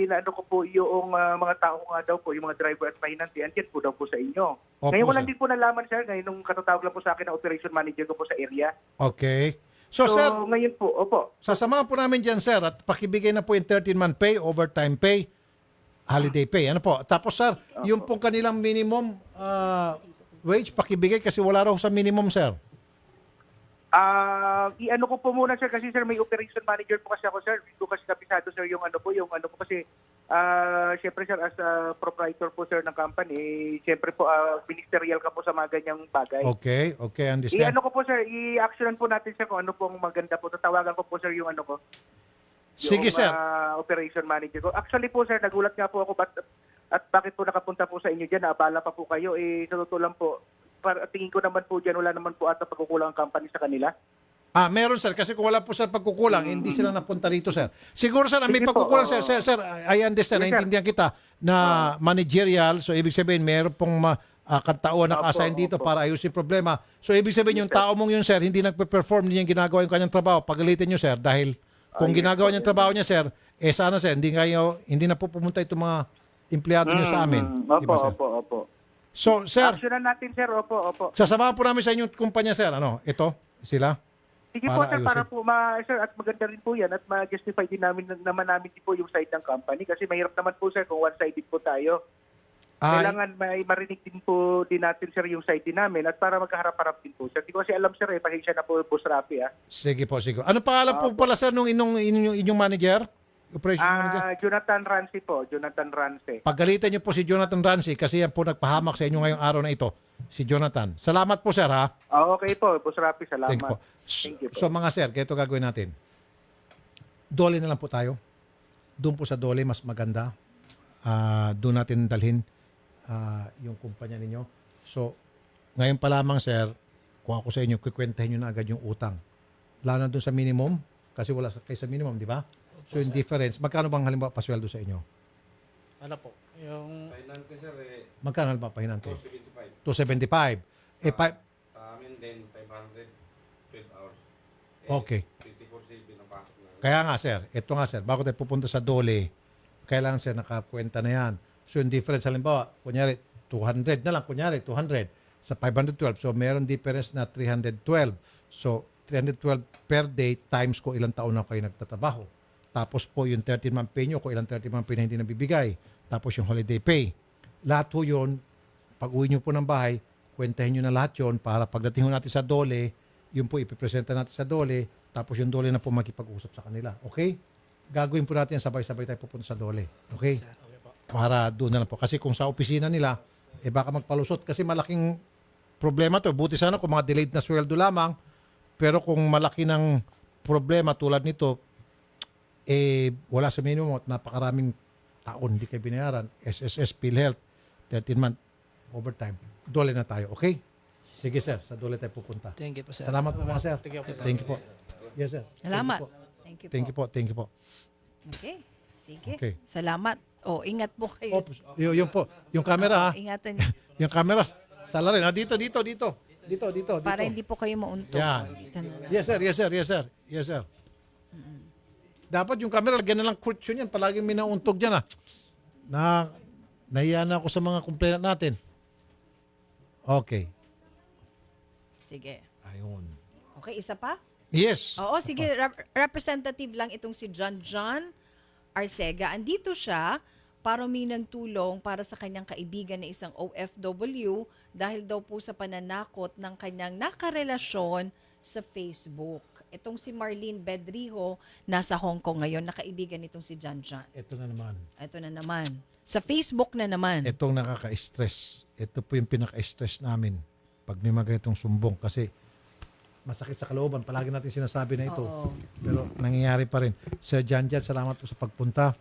naano ko po yung mga tao nga daw po, yung mga driver at pahinanti, andyan po daw po sa inyo. Opo, Ngayon ko sir. lang din po nalaman sir, ngayon nung katatawag lang po sa akin na operation manager ko po sa area. Okay. So, sir, ngayon po, opo. sasamahan po namin dyan, sir, at pakibigay na po yung 13-month pay, overtime pay, holiday pay. Ano po? Tapos, sir, yung pong kanilang minimum wage, pakibigay kasi wala raw sa minimum, sir. I-ano ko po muna, sir, kasi sir, may operation manager po kasi ako, sir. Hindi ko kasi kapisado, sir, yung ano po kasi syempre, sir, as a proprietor po, sir, ng company, syempre po, ministerial ka po sa mga ganyang bagay. Okay, understand. I-ano ko po, sir, i-actionan po natin, sir, kung ano pong maganda po. Tatawagan ko po, sir, yung ano ko. Sige, sir. Operation manager ko. Actually po, sir, nagulat nga po ako at bakit po nakapunta po sa inyo dyan, naabala pa po kayo. Sa totoo lang po, tingin ko naman po dyan, wala naman po ata pagkukulang ang company sa kanila. Meron, sir. Kasi kung wala po, sir, pagkukulang, hindi sila napunta rito, sir. Siguro, sir, may pagkukulang, sir. Sir, I understand. Yes, sir. Naintindihan kita na managerial. So, ibig sabihin, meron pong katauhan na naka-assign dito para ayusin problema. So, ibig sabihin, yung tao mong yun, sir, hindi nagpe-perform, hindi niya ginagawa yung kanyang trabaho. Pagalitin nyo, sir, dahil kung ginagawa niya trabaho niya, sir, sana, sir, hindi na po pumunta itong mga empleyado niyo sa amin. Diba, sir? Opo. So, sir, Actionan natin, sir. Opo. sasamahan po namin sa inyong kumpanya, sir. Ito, sila. Sige po, sir, ayusin. para po, sir, at maganda rin po yan at ma-justify din namin din po yung side ng company kasi mahirap naman po, sir, kung one-sided po tayo. Kailangan may marinig din po din natin, sir, yung side din namin at para magkaharap-harap din po, sir. Hindi ko kasi alam, sir, pasensya na po, Boss Rafi, Sige po. Ano pangalan po pala, sir, nung inyong manager? Operation manager? Jonathan Rancy po, Jonathan Rancy. Pagalitan niyo po si Jonathan Rancy kasi yan po nagpahamak sa inyo ngayong araw na ito. Si Jonathan. Salamat po, sir, ha? Okay po, Boss Rafi, salamat. Thank you po. Thank you po. So, mga sir, ganito gagawin natin. Dole na lang po tayo. Doon po sa Dole, mas maganda. Doon natin dalhin yung kumpanya ninyo. So, ngayon pa lamang, sir, kung ako sa inyo, kikwentahin nyo na agad yung utang. Lalo na doon sa minimum, kasi wala kayo sa minimum, di ba? So, yung difference, magkano bang halimbawa pasweldo sa inyo? Ano po? Yung... Magkano halimbawa pahinante? 275. Sa amin din, 512 hours. Okay. 24/7 ang pasok na. Kaya nga, sir, ito nga, sir, bago tayo pupunta sa Dole, kailangan, sir, nakakwenta na yan. So, yung difference, halimbawa, kunyari, 200 na lang, kunyari, 200 sa 512. So, meron difference na 312. So, 312 per day times kung ilang taon na kayo nagtatrabaho. Tapos po yung 13-month pay nyo, kung ilang 13-month pay na hindi nabibigay. Tapos yung holiday pay. Lahat po yun, pag uwi nyo po ng bahay, kwentahin nyo na lahat yun para pagdating natin sa Dole, yun po ipipresenta natin sa Dole, tapos yung Dole na po makipag-usap sa kanila. Okay? Gagawin po natin sabay-sabay tayo pupunta sa Dole. Okay? Para doon na lang po. Kasi kung sa opisina nila, baka magpalusot. Kasi malaking problema to. Buti sana kung mga delayed na sweldo lamang, pero kung malaki ng problema tulad nito, wala sa minimum at napakaraming taon hindi kayo binayaran. SSS, PhilHealth, 13-month overtime. Dole na tayo, okay? Sige, sir. Sa Dole tayo pupunta. Thank you po, sir. Salamat po, mga sir. Thank you po. Yes, sir. Salamat. Thank you po. Thank you po. Okay. Sige. Okay. Salamat. Ingat po kayo. Yung po. Yung camera, ha? Ingatan niyo. Yung camera. Sala rin. Dito. Para hindi po kayo mauntog. Yan. Yes, sir. Dapat yung camera, lagyan na lang cushion yan. Palaging minauntog dyan, ha? Nahiya na ako sa mga complainant natin. Okay. Sige. Ayun. Okay, isa pa? Yes. Oo, sige. Representative lang itong si John Arcega. Andito siya para humingi ng tulong para sa kanyang kaibigan na isang OFW dahil daw po sa pananakot ng kanyang nakarelasyon sa Facebook. Itong si Marlene Bedrijo, nasa Hong Kong ngayon, nakaibigan nitong si John. Ito na naman. Sa Facebook na naman. Itong nakaka-stress. Ito po yung pinaka-stress namin pag may mga ganitong sumbong. Kasi masakit sa kalooban. Palagi natin sinasabi na ito. Oo. Pero nangyayari pa rin. Sir John, salamat po sa pagpunta.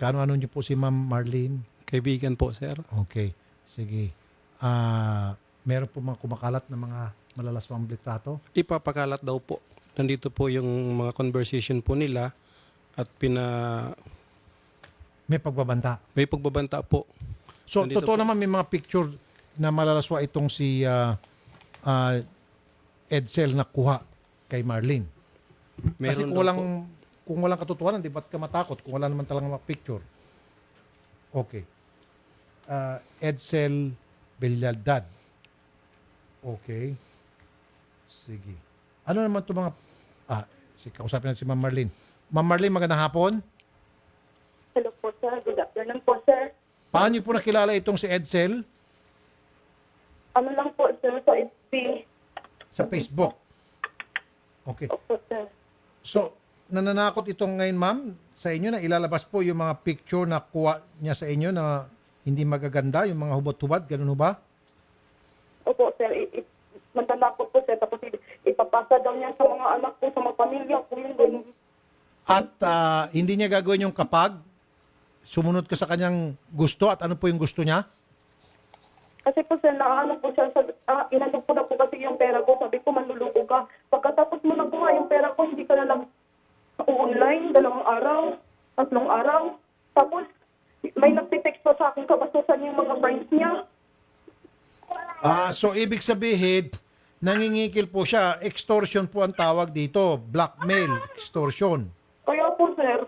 Ano niyo po si Ma'am Marlene? Kaibigan po, sir. Okay. Sige. Meron po mga kumakalat na mga malalaswang litrato? Ipapakalat daw po. Nandito po yung mga conversation po nila at May pagbabanta? May pagbabanta po. So, Nandito totoo po. naman may mga picture na malalaswa itong si Edsel na kuha kay Marlene. Kasi Meron kung walang katotohanan, di ba't ka matakot kung wala naman talagang mga picture? Okay. Edsel Belialdad. Okay. Sige. Ano naman ito mga... kausapin natin si Ma'am Marlene. Ma'am Marlene, magandang hapon. Hello po, sir. Good afternoon po, sir. Paano niyo po nakilala itong si Edsel? Ano lang po, sir, sa FB. Sa Facebook. Okay. Opo, sir. So, nananakot itong ngayon, ma'am, sa inyo na ilalabas po yung mga picture na kuha niya sa inyo na hindi magaganda, yung mga hubot-hubad, ganun ho ba? Opo, sir. Mananakot po, sir. Tapos ipapasa daw niya sa mga anak ko, sa mga pamilya ko, yung ganun. At hindi niya gagawin yung kapag sumunod ka sa kanyang gusto at ano po yung gusto niya? Kasi po, sir, naano po siya, inanong ko na po kasi yung pera ko. Sabi ko, manluloko ka. Pagkatapos mo nakuha yung pera ko, hindi ka na lang online, 2 araw, 3 araw. Tapos, may nagtitext pa sa akin, kabastusan yung mga friends niya. So, ibig sabihin, nangingikil po siya. Extortion po ang tawag dito. Blackmail, extortion. Kaya po, sir.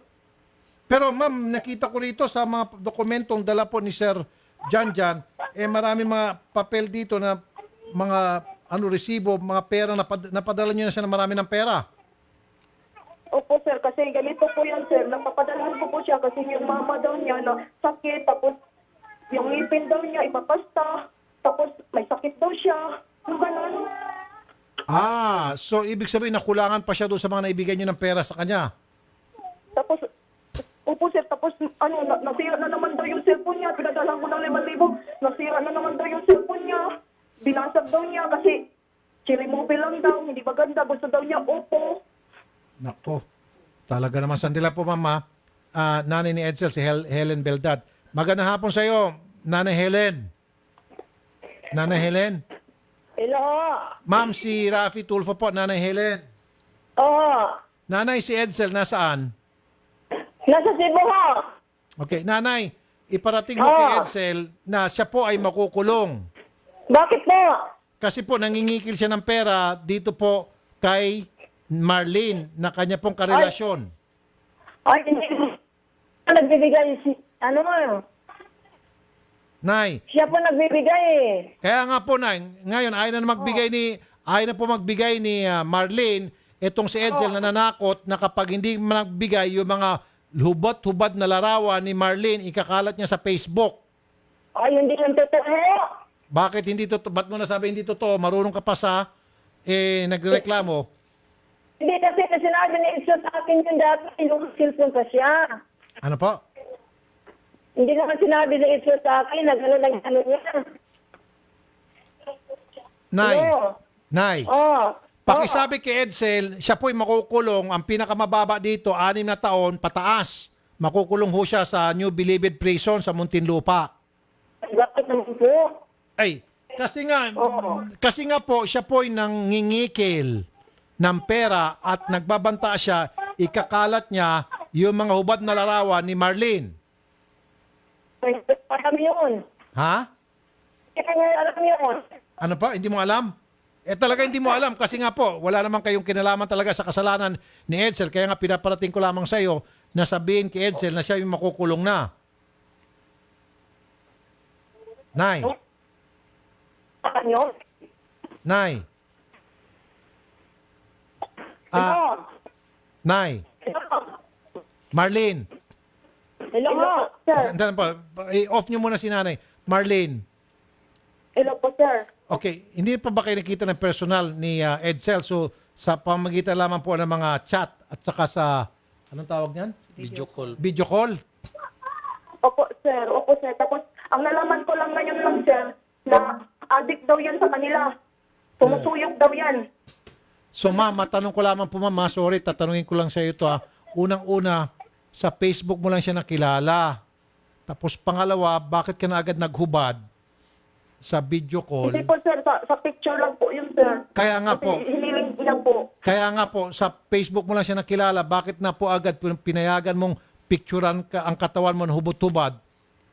Pero ma'am, nakita ko rito sa mga dokumentong dala po ni Sir Janjan, marami mga papel dito na mga resibo, mga pera, napadala niyo na siya ng marami ng pera. Opo, sir, kasi ganito po yan, sir. Napapadalahan ko po siya kasi yung mama daw niya na sakit, tapos yung ngipin daw niya ipapasta, tapos may sakit daw siya. Yung ganun. So ibig sabihin nakulangan pa siya doon sa mga naibigay niyo ng pera sa kanya. Tapos, opo, sir, tapos nasira na naman daw yung cellphone niya. Pinadala ko ng 5,000. Nasira na naman daw yung cellphone niya. Binasag daw niya kasi cherry movie lang daw. Hindi maganda. Gusto daw niya, opo. Nako, talaga naman. Sandila po, mama. Nanay ni Edsel, si Helen Beldad. Magandang hapon sa iyo, Nanay Helen. Nanay Helen? Hello? Ma'am, si Rafi Tulfo po, Nanay Helen. Oo. Nanay, si Edsel, nasaan? Nasa Cebu ho. Okay, Nanay, iparating mo kay Edsel na siya po ay makukulong. Bakit po? Kasi po, nangingikil siya ng pera dito po kay Marlene na kanya pong karelasyon. Ay, hindi. Nagbibigay si, Nay. Siya po nagbibigay eh. Kaya nga po, Nay, ngayon ayaw na po magbigay ni Marlene itong si Edsel na nanakot na kapag hindi magbigay yung mga hubad-hubad na larawan ni Marlene, ikakalat niya sa Facebook. Ay, hindi yung totoo. Bakit hindi totoo? Ba't mo nasabi hindi totoo? Marunong ka pa sa nagreklamo. Hindi kasi na sinabi ni Itso sa akin yung dati, yung cellphone pa siya. Ano po? Hindi naman sinabi ni Itso sa akin na gano'n lang niya. Nay. Hello? Nay. Pakisabi kay Edsel, siya po'y makukulong. Ang pinakamababa dito, 6 na taon, pataas. Makukulong ho siya sa New Bilibid Prison sa Muntinlupa. Bakit naman po? Ay, kasi nga po, siya po'y nangingikil ng pera at nagbabanta siya, ikakalat niya yung mga hubad na larawan ni Marlene. Alam yun. Ha? Alam yun. Ano pa? Hindi mo alam? Talaga hindi mo alam kasi nga po, wala naman kayong kinalaman talaga sa kasalanan ni Edsel. Kaya nga pinaparating ko lamang sa iyo na sabihin kay Edsel na siya yung makukulong na. Nay. Ano? Nay. Nay. Marlene. Hello sir. Sandali po. Off niyo muna si nanay. Marlene. Hello po, sir. Okay, hindi pa ba kayo nakita ng personal ni Edsel? So, sa pamagitan lamang po ng mga chat at saka sa, anong tawag niyan? Video call. Video call? Opo, sir. Opo, sir. Tapos, ang nalaman ko lang ngayon lang, sir, na addict daw yan sa kanila. Sumusuyog daw yan. So, ma'am, matanong ko lamang po, ma'am. Sorry, tatanungin ko lang sa iyo ito. Unang-una, sa Facebook mo lang siya nakilala. Tapos, pangalawa, bakit ka na agad naghubad sa video call? Hindi po, sir. Sa picture lang po yun, sir. Kaya nga Kasi po. hiniling niya po. Kaya nga po, sa Facebook mo lang siya nakilala, bakit na po agad pinayagan mong picturean ka, ang katawan mo na hubot-hubad?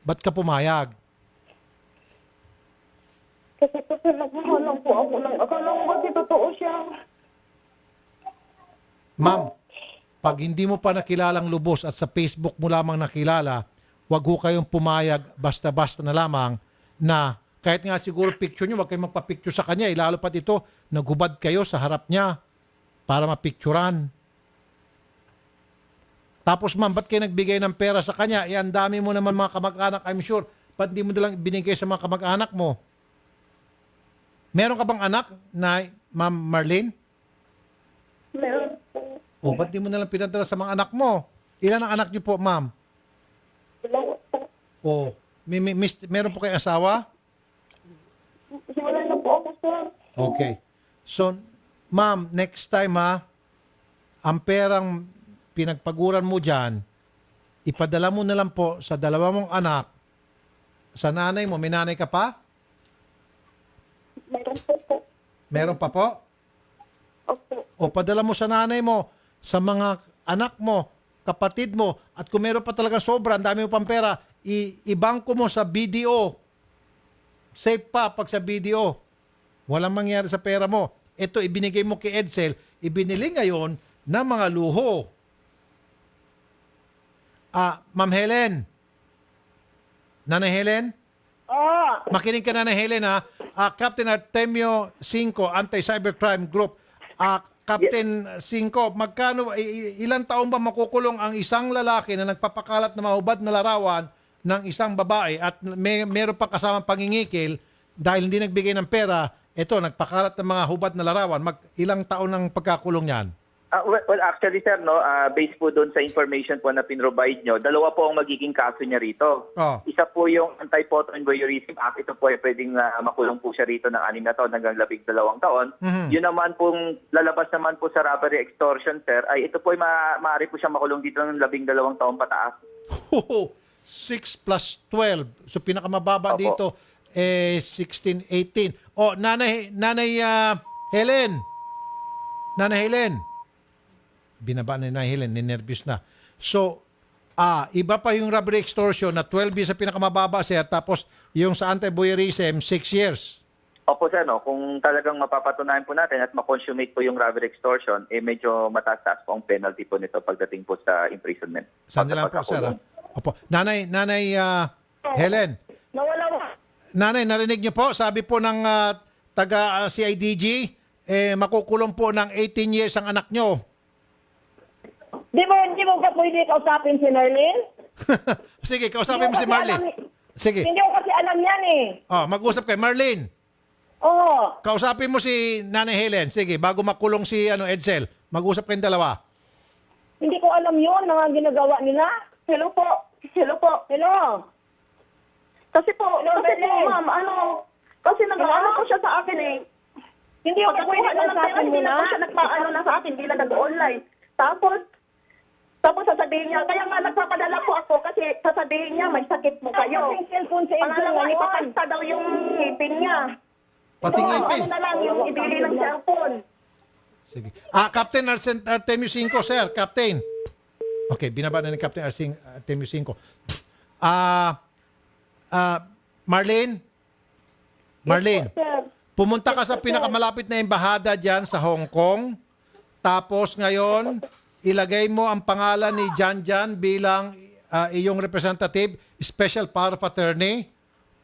Ba't ka pumayag? Kasi po, sir, nagmahalang po ako ng akala ko kasi totoo siya. Ma'am, pag hindi mo pa nakilalang lubos at sa Facebook mo lamang nakilala, wag ho kayong pumayag basta-basta na lamang na kahit nga siguro picture nyo, wag kayong magpa-picture sa kanya. Lalo pat ito, naghubad kayo sa harap niya para mapicturan. Tapos ma'am, ba't kayo nagbigay ng pera sa kanya? Ang dami mo naman mga kamag-anak, I'm sure. Ba't di mo nalang binigay sa mga kamag-anak mo? Meron ka bang anak na Ma'am Marlene? Meron po. O, ba't di mo nalang pinadala sa mga anak mo? Ilan ang anak niyo po, ma'am? Dalawa po. O, meron po kayong asawa? Wala na po ako, sir. Okay. So, ma'am, next time ha, ang perang pinagpaguran mo dyan, ipadala mo na lang po sa dalawa mong anak, sa nanay mo. May nanay ka pa? Meron po po. Meron pa po? Opo. O padala mo sa nanay mo, sa mga anak mo, kapatid mo, at kung meron pa talaga sobra, ang dami mo pang pera, ibangko mo sa BDO. Safe pa pag sa BDO. Walang mangyari sa pera mo. Ito, ibinigay mo kay Edsel, ibinili ngayon ng mga luho. Ma'am Helen. Nanay Helen? Makinig ka, Nanay Helen, ha? Captain Artemio 5, Anti-Cybercrime Group. Captain 5, magkano, ilang taon ba makukulong ang isang lalaki na nagpapakalat ng mahubad na larawan ng isang babae at meron pa kasamang pangingikil dahil hindi nagbigay ng pera, ito, nagpakalat ng mga hubad na larawan, ilang taon ang pagkakulong yan? Well, actually, sir, no, based po doon sa information po na pinrovide nyo, dalawa po ang magiging kaso niya rito. Isa po yung Anti-Photo and Voyeurism Act. Ito po ay pwedeng makulong po siya rito ng 6 na taon hanggang 12 taon. Yun naman pong lalabas naman po sa robbery extortion, sir, ay ito po ay maaari po siya makulong dito ng 12 taon pataas. 6 plus 12. So pinakamababa dito 16, 18. O, Nanay Helen. Nanay Helen. Binaba na Helen, ninervous na. So, iba pa yung robbery extortion na 12 years sa pinakamababa, sir, tapos yung sa anti-voyeurism, 6 years. Opo, sir, no, kung talagang mapapatunayan po natin at makonsummate po yung robbery extortion, medyo mataas po ang penalty po nito pagdating po sa imprisonment. Saan lang po, sir? Opo. Nanay Helen. Nanay, narinig niyo po, sabi po ng taga CIDG, makukulong po ng 18 years ang anak niyo. Di mo ka pwede kausapin si Marlene? Sige, kausapin mo si Marlene. Sige. Hindi ko kasi alam yan eh. Mag-usap kay Marlene. Oo. Kausapin mo si Nanay Helen. Sige, bago makulong si Edsel. Mag-usap kayong dalawa. Hindi ko alam yun, mga ginagawa nila. Hello po. Hello. Kasi po, ma'am, kasi nag-ano po siya sa akin eh. Hindi ako pwede kausapin mo hindi na. na po siya nagpaano na sa akin, hindi lang nag-online. Tapos sasabihin niya, kaya nga nagpapadala po ako kasi sasabihin niya, may sakit mo kayo. Yung cellphone sa Edsel Pangalawa, ngayon. ipapagta daw yung ngipin niya. Pati ngipin? Ano na lang, yung ibili ng cellphone. Sige. Captain Artemio 5, sir. Captain. Okay, binaba na ni Captain Artemio 5. Marlene? Pumunta ka sa pinakamalapit na embahada dyan sa Hong Kong. Tapos ngayon, ilagay mo ang pangalan ni Jan bilang iyong representative, special power of attorney,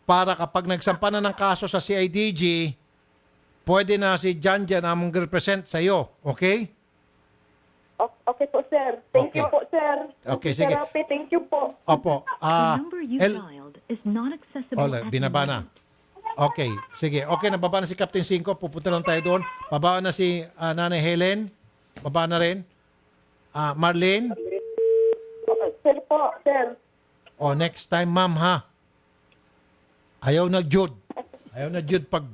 para kapag nagsampa na ng kaso sa CIDG, pwede na si Jan ang mag-represent sa iyo. Okay? Okay po, sir. Thank you po, sir. Okay, sige. Thank you po. Opo. Binaba na. Okay, sige. Okay, nababa na si Captain 5. Pupunta lang tayo doon. Bababa na si Nanay Helen. Baba na rin. Marlene. Sir po, sir. Next time, ma'am, ha? Ayaw na Jude pag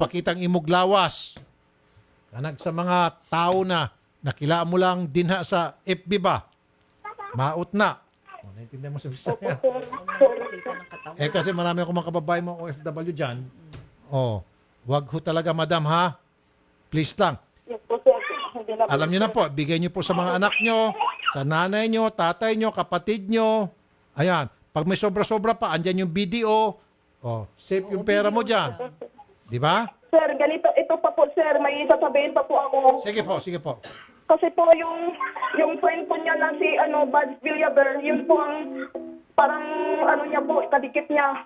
pakitang imuglawas. Kanag sa mga tao na nakilala mo lang din sa FB ba? Maot na. Naintindihan mo sa Bisaya. Kasi marami akong mga kababae mga OFW dyan. Wag ho talaga, madam, ha? Please lang. Alam niyo na po, bigay niyo po sa mga anak niyo, sa nanay niyo, tatay niyo, kapatid niyo. Ayan. Pag may sobra-sobra pa, andyan yung BDO. Safe yung pera mo dyan. Di ba? Sir, ito pa po, sir. May sasabihin pa po ako. Sige po. Kasi po yung friend po niya na si Buds Villaber, yun po ang parang niya po, kadikit niya.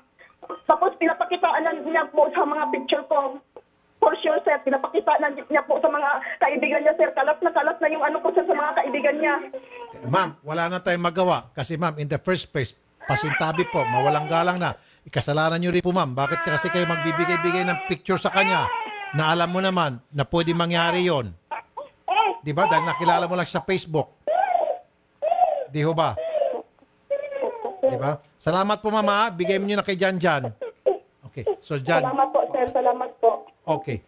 Tapos pinapakitaan niya po sa mga picture ko. For sure, sir, pinapakitaan niya po sa mga kaibigan niya, sir. Kalat na yung ko sa mga kaibigan niya. Ma'am, wala na tayong magawa. Kasi ma'am, in the first place, pasintabi po, mawalang galang na. Ikasalanan nyo rin po, ma'am. Bakit kasi kayo magbibigay-bigay ng picture sa kanya na alam mo naman na pwede mangyari yon? Di ba? Dahil nakilala mo lang siya sa Facebook. Di ho ba? Di ba? Salamat po, mama. Bigay mo nyo na kay Jan. Okay. So, Jan. Salamat po, sir. Salamat po. Okay.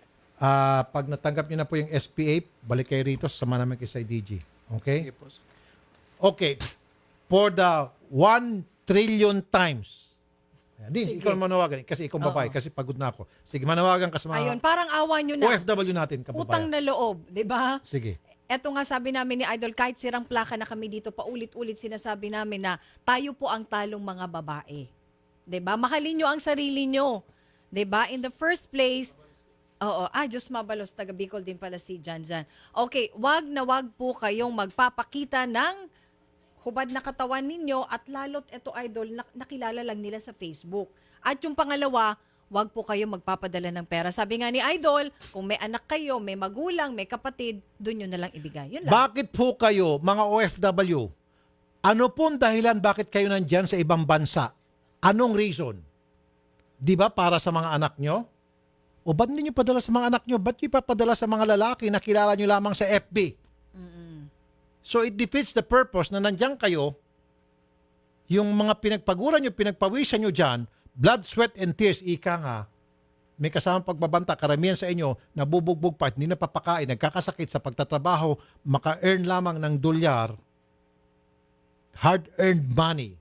Pag natanggap nyo na po yung SPA, balik kayo rito. Sama namin kay DG. Okay? Okay. For the 1 trillion times. Di, ikaw manawagan. Kasi ikaw babae. Kasi pagod na ako. Sige, manawagan ka sa mga Ayun, parang awa nyo na. OFW natin, kababayan. Utang na loob, di ba? Sige. Eto nga sabi namin ni Idol, kahit sirang plaka na kami dito, paulit-ulit sinasabi namin na tayo po ang talong mga babae. 'Di ba? Mahalin nyo ang sarili nyo. 'Di ba? In the first place, Diyos mabalos, taga Bicol din pala si Jan. Okay, wag na wag po kayong magpapakita ng hubad na katawan ninyo at lalot eto Idol, nakilala lang nila sa Facebook. At yung pangalawa, wag po kayo magpapadala ng pera. Sabi nga ni Idol, kung may anak kayo, may magulang, may kapatid, doon nyo na lang ibigay. Yun lang. Bakit po kayo, mga OFW, ano pong dahilan bakit kayo nandyan sa ibang bansa? Anong reason? Di ba para sa mga anak nyo? O ba't hindi nyo padala sa mga anak nyo? Ba't nyo ipapadala sa mga lalaki na kilala nyo lamang sa FB? So it defeats the purpose na nandyan kayo, yung mga pinagpaguran nyo, pinagpawisan nyo dyan, blood, sweat, and tears, ika nga, may kasamang pagbabanta, karamihan sa inyo, nabubugbog pa, hindi napapakain, nagkakasakit sa pagtatrabaho, maka-earn lamang ng dolyar, hard-earned money.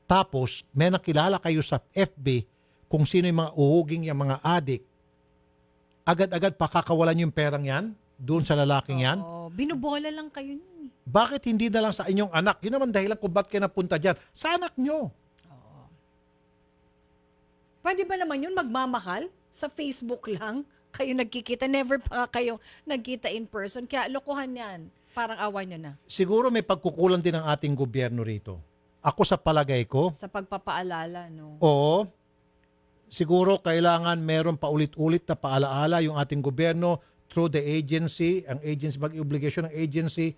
Tapos, may nakilala kayo sa FB kung sino yung mga uhuging, yung mga adik, agad-agad pakakawalan yung perang yan, doon sa lalaking yan. Binubola lang kayo niyan. Bakit hindi na lang sa inyong anak? Yun naman dahilan kung ba't kayo napunta dyan. Sa anak nyo. Pwede ba naman yun magmamahal? Sa Facebook lang kayo nagkikita. Never pa kayo nagkita in person. Kaya lokohan yan. Parang awa nyo na. Siguro may pagkukulang din ng ating gobyerno rito. Ako sa palagay ko. Sa pagpapaalala, no? Oo. Siguro kailangan meron paulit-ulit na paalaala yung ating gobyerno through the agency, ang agency, mag-obligation ng agency,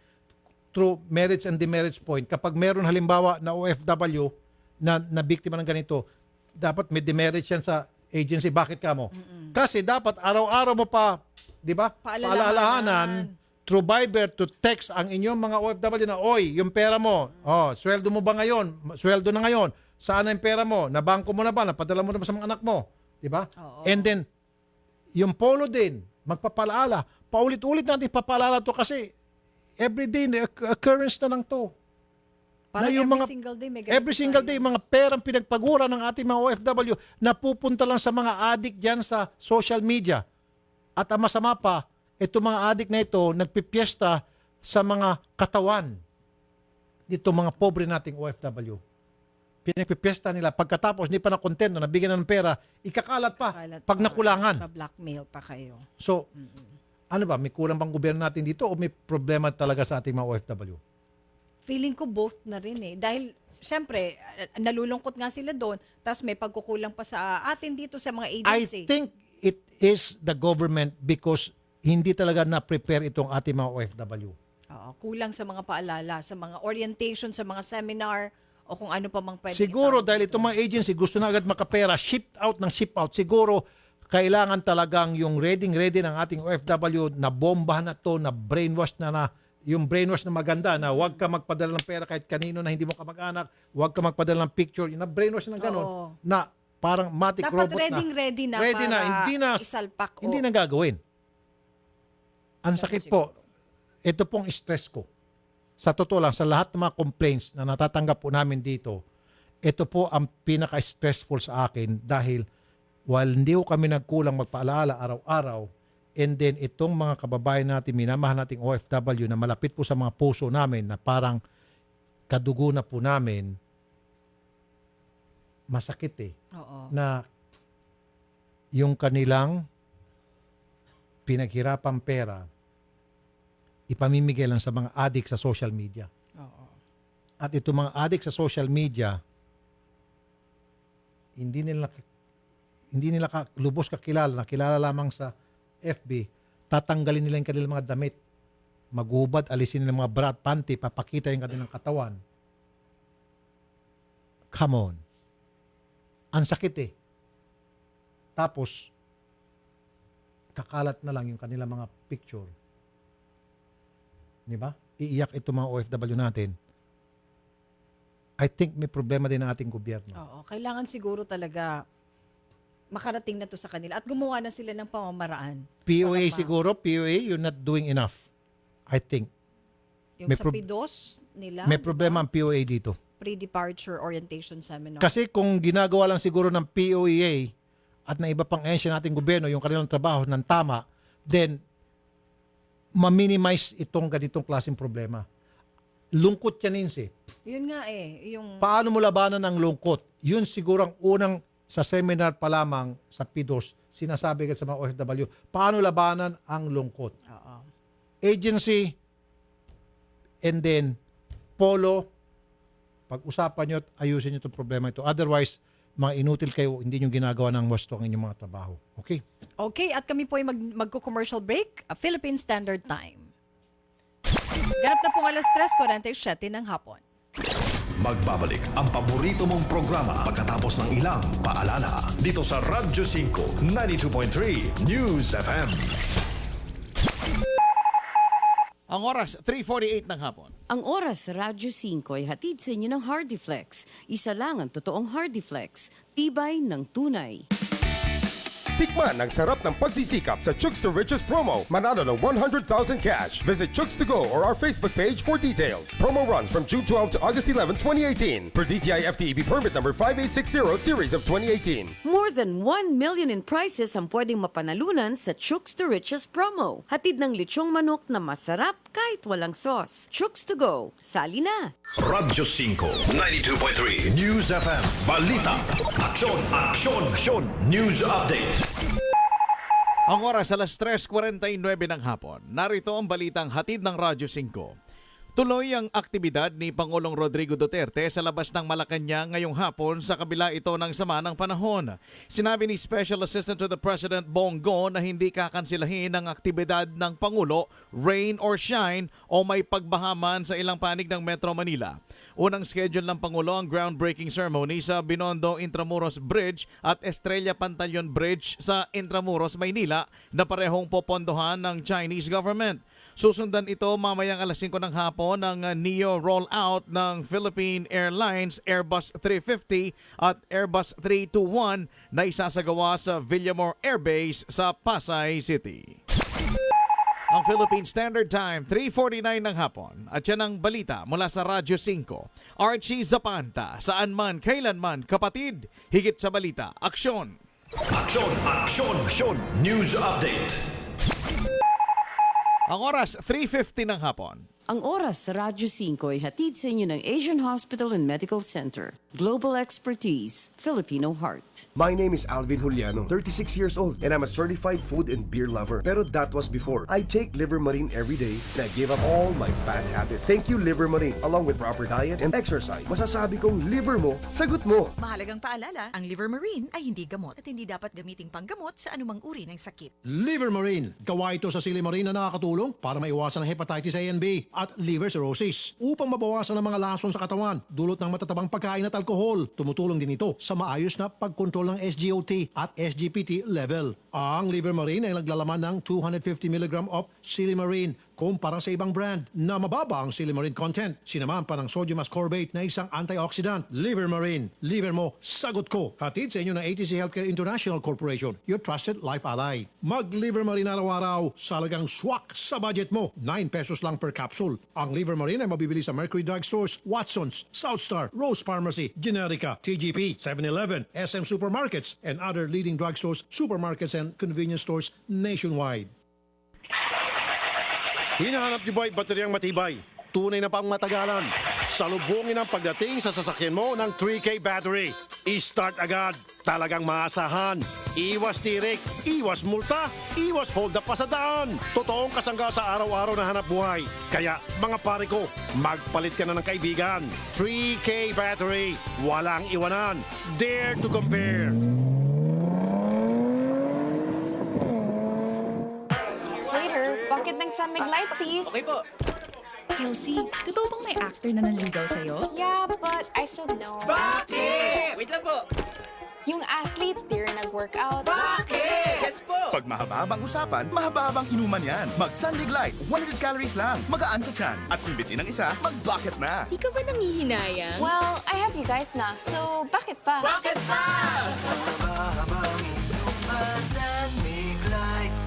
through merits and demerits point. Kapag meron halimbawa na OFW na biktima ng ganito, dapat may demerits yan sa agency. Bakit ka mo? Kasi dapat araw-araw mo pa, di ba? Paalalahanan through Viber to text ang inyong mga OFW na, oy, yung pera mo, sweldo mo ba ngayon? Sweldo na ngayon. Saan na yung pera mo? Nabangko mo na ba? Napadala mo na ba sa mga anak mo? Di ba? And then, yung polo din, magpapalaala. Paulit-ulit natin papaalala to kasi everyday occurrence na lang to. Parang na yung every single day, mga perang pinagpagura ng ating mga OFW na pupunta lang sa mga adik dyan sa social media. At ang masama pa, itong mga adik na ito, nagpipiesta sa mga katawan. Dito mga pobre nating OFW. Pinagpipiesta nila. Pagkatapos, hindi pa na-contento, nabigyan na ng pera, ikakalat pa pag nakulangan. Pa-blackmail pa kayo. So, ano ba, may kulang bang gobyerno natin dito o may problema talaga sa ating mga OFW? Feeling ko both na rin eh. Dahil, syempre, nalulungkot nga sila doon, tapos may pagkukulang pa sa atin dito sa mga agency. I think it is the government because hindi talaga na-prepare itong ating mga OFW. Kulang sa mga paalala, sa mga orientation, sa mga seminar, o kung ano pa mang pwede. Siguro dahil itong mga agency gusto na agad makapera, ship out ng ship out. Siguro kailangan talagang yung ready ng ating OFW na bombahan na to, na brainwash na yung brainwash na maganda na huwag ka magpadala ng pera kahit kanino na hindi mo kamag-anak, huwag ka magpadala ng picture, yung na brainwash na gano'n, na parang matic dapat robot ready na para isalpak. Hindi na gagawin. Ang sakit po, ito pong stress ko. Sa totoo lang, sa lahat ng mga complaints na natatanggap po namin dito, ito po ang pinaka-stressful sa akin dahil while hindi ko kami nagkulang magpaalala araw-araw, and then itong mga kababayan natin, minamahal nating OFW na malapit po sa mga puso namin na parang kadugo na po namin, masakit eh. Na yung kanilang pinaghirapang pera, ipamimigay lang sa mga adik sa social media. At itong mga adik sa social media, hindi nila lubos kakilala, nakilala lamang sa FB, tatanggalin nila yung kanilang mga damit, maghubad, alisin nila mga bra at panty, papakita yung kanilang katawan. Come on. Ang sakit eh. Tapos, kakalat na lang yung kanilang mga picture. Di ba? Iiyak ito mga OFW natin. I think may problema din ang ating gobyerno. Oo, kailangan siguro talaga makarating na to sa kanila at gumawa na sila ng pamamaraan. POA siguro, POA, you're not doing enough. I think. Yung sa PIDOS nila, may problema ang POA dito. Pre-departure orientation seminar. Kasi kung ginagawa lang siguro ng POEA at ng iba pang ahensya nating gobyerno yung kanilang trabaho ng tama, then ma-minimize itong ganitong klaseng problema. Lungkot yan, Nancy. Yun nga eh. Yung... Paano mo labanan ang lungkot? Yun siguro ang unang sa seminar pa lamang sa PIDOS, sinasabi ka sa mga OFW, paano labanan ang lungkot? Agency, and then polo, pag-usapan nyo at ayusin nyo itong problema ito. Otherwise, mga inutil kayo, hindi nyo ginagawa ng wasto ang inyong mga trabaho. Okay? Okay, at kami po ay magko-commercial break, Philippine Standard Time. Ganap na pong 3:47 ng hapon. Magbabalik ang paborito mong programa pagkatapos ng ilang paalala dito sa Radyo 5 92.3 News FM. Ang oras, 3:48 ng hapon. Ang oras sa Radyo 5 ay hatid sa inyo ng Hardiflex. Isa lang ang totoong Hardiflex. Tibay ng tunay. Tikman ang sarap ng pagsisikap sa Chooks to Riches promo. Manalo ng 100,000 cash. Visit Chooks to Go or our Facebook page for details. Promo runs from June 12 to August 11, 2018. Per DTI FTEB permit number 5860 series of 2018. More than 1 million in prizes ang pwedeng mapanalunan sa Chooks to Riches promo. Hatid ng lechong manok na masarap kahit walang sauce. Chooks to Go. Sali na! Radyo 5 92.3 News FM. Balita. Aksyon, aksyon, aksyon. News update. Ang oras, 3:49 ng hapon. Narito ang balitang hatid ng Radyo 5. Tuloy ang aktibidad ni Pangulong Rodrigo Duterte sa labas ng Malacanang ngayong hapon sa kabila ito ng sama ng panahon. Sinabi ni Special Assistant to the President Bongo na hindi kakansilahin ang aktibidad ng Pangulo, rain or shine o may pagbahaman sa ilang panig ng Metro Manila. Unang schedule ng Pangulo ang groundbreaking ceremony sa Binondo Intramuros Bridge at Estrella Pantaleon Bridge sa Intramuros, Maynila na parehong popondohan ng Chinese government. Susundan ito mamayang 5:00 ng hapon ng NEO rollout ng Philippine Airlines Airbus 350 at Airbus 321 na isasagawa sa Villamor Air Base sa Pasay City. Ang Philippine Standard Time, 3:49 ng hapon. At yan ang balita mula sa Radyo 5. Archie Zapanta, saan man, kailanman, kapatid, higit sa balita, aksyon! Aksyon, aksyon, aksyon. News update. Ang oras, 3:50 ng hapon. Ang oras sa Radyo 5 ay hatid sa inyo ng Asian Hospital and Medical Center. Global expertise, Filipino heart. My name is Alvin Juliano, 36 years old, and I'm a certified food and beer lover. Pero that was before. I take Liver Marine every day, and I give up all my bad habits. Thank you, Liver Marine. Along with proper diet and exercise, masasabi kong liver mo, sagot mo. Mahalagang paalala, ang Liver Marine ay hindi gamot at hindi dapat gamiting panggamot sa anumang uri ng sakit. Liver Marine. Gawa ito sa Silimarine na nakakatulong para maiwasan ang hepatitis A and B at liver cirrhosis. Upang mabawasan ang mga lason sa katawan, dulot ng matatabang pagkain at alkohol. Tumutulong din ito sa maayos na pagkontrol ng SGOT at SGPT level. Ang Liver Marine ay naglalaman ng 250 mg of Silimarine kumpara sa ibang brand na mababa ang Silimarine content. Sinamahan pa ng sodium ascorbate na isang antioxidant. Liver Marine. Liver mo, sagot ko. Hatid sa inyo ng ATC Healthcare International Corporation, your trusted life ally. Mag-Liver Marine araw-araw sa halagang swak sa budget mo. 9 pesos lang per capsule. Ang Liver Marine ay mabibili sa Mercury Drugstores, Watsons, Southstar, Rose Pharmacy, Generica, TGP, 7-Eleven, SM Supermarkets, and other leading drugstores, supermarkets, and convenience stores nationwide. Hinahanap niyo ba bateryang matibay? Tunay na pang matagalan. Salubungin ang pagdating sa sasakyan mo ng 3K battery. I-start agad. Talagang maasahan. Iwas tirik, iwas multa, iwas hold up pa sa daan. Totoong kasangga sa araw-araw na hanap buhay. Kaya mga pare ko, magpalit ka na ng kaibigan. 3K battery. Walang iwanan. Dare to compare. Waiter, bucket ng San Mig Light, please. Okay po. Kelsey, totoo bang may actor na nanligaw sa'yo? Yeah, but I said no. Bakit? Wait lang po. Yung athlete, di rin nag-workout. Yes po! Pag mahaba-habang usapan, mahaba-habang inuman yan. Mag-Sunbig Light, 100 calories lang. Magaan sa tiyan. At kung bitin ng isa, mag-bucket na. Di ka ba nangihinayang? Well, I have you guys na. So, bakit pa? Bakit pa?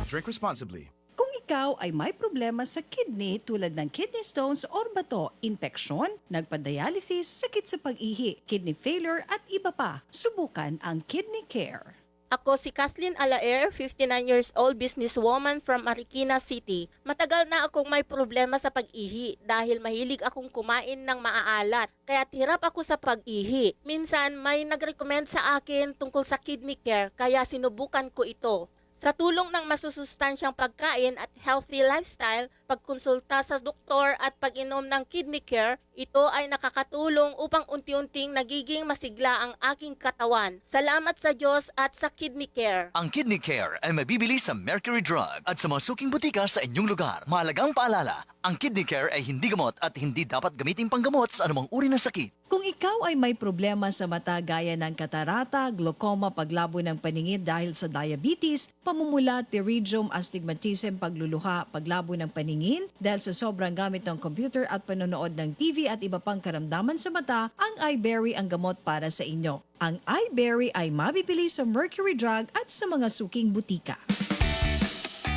Drink responsibly. Kung ikaw ay may problema sa kidney tulad ng kidney stones or bato, infeksyon, nagpa-dialysis, sakit sa pag-ihi, kidney failure at iba pa, subukan ang Kidney Care. Ako si Kathleen Alaer, 59 years old businesswoman from Marikina City. Matagal na akong may problema sa pag-ihi dahil mahilig akong kumain ng maaalat. Kaya hirap ako sa pag-ihi. Minsan may nag-recommend sa akin tungkol sa Kidney Care kaya sinubukan ko ito. Sa tulong ng masusustansyang pagkain at healthy lifestyle, pagkonsulta sa doktor at pag-inom ng Kidney Care, ito ay nakakatulong upang unti-unting nagiging masigla ang aking katawan. Salamat sa Diyos at sa Kidney Care. Ang Kidney Care ay mabibili sa Mercury Drug at sa mga suking butika sa inyong lugar. Mahalagang paalala, ang Kidney Care ay hindi gamot at hindi dapat gamitin panggamot sa anumang uri ng sakit. Kung ikaw ay may problema sa mata gaya ng katarata, glaucoma, paglabo ng paningin dahil sa diabetes, pamumula, pterygium, astigmatism, pagluluha, paglabo ng paningin dahil sa sobrang gamit ng computer at panonood ng TV at iba pang karamdaman sa mata, ang iBerry ang gamot para sa inyo. Ang iBerry ay mabibili sa Mercury Drug at sa mga suking butika.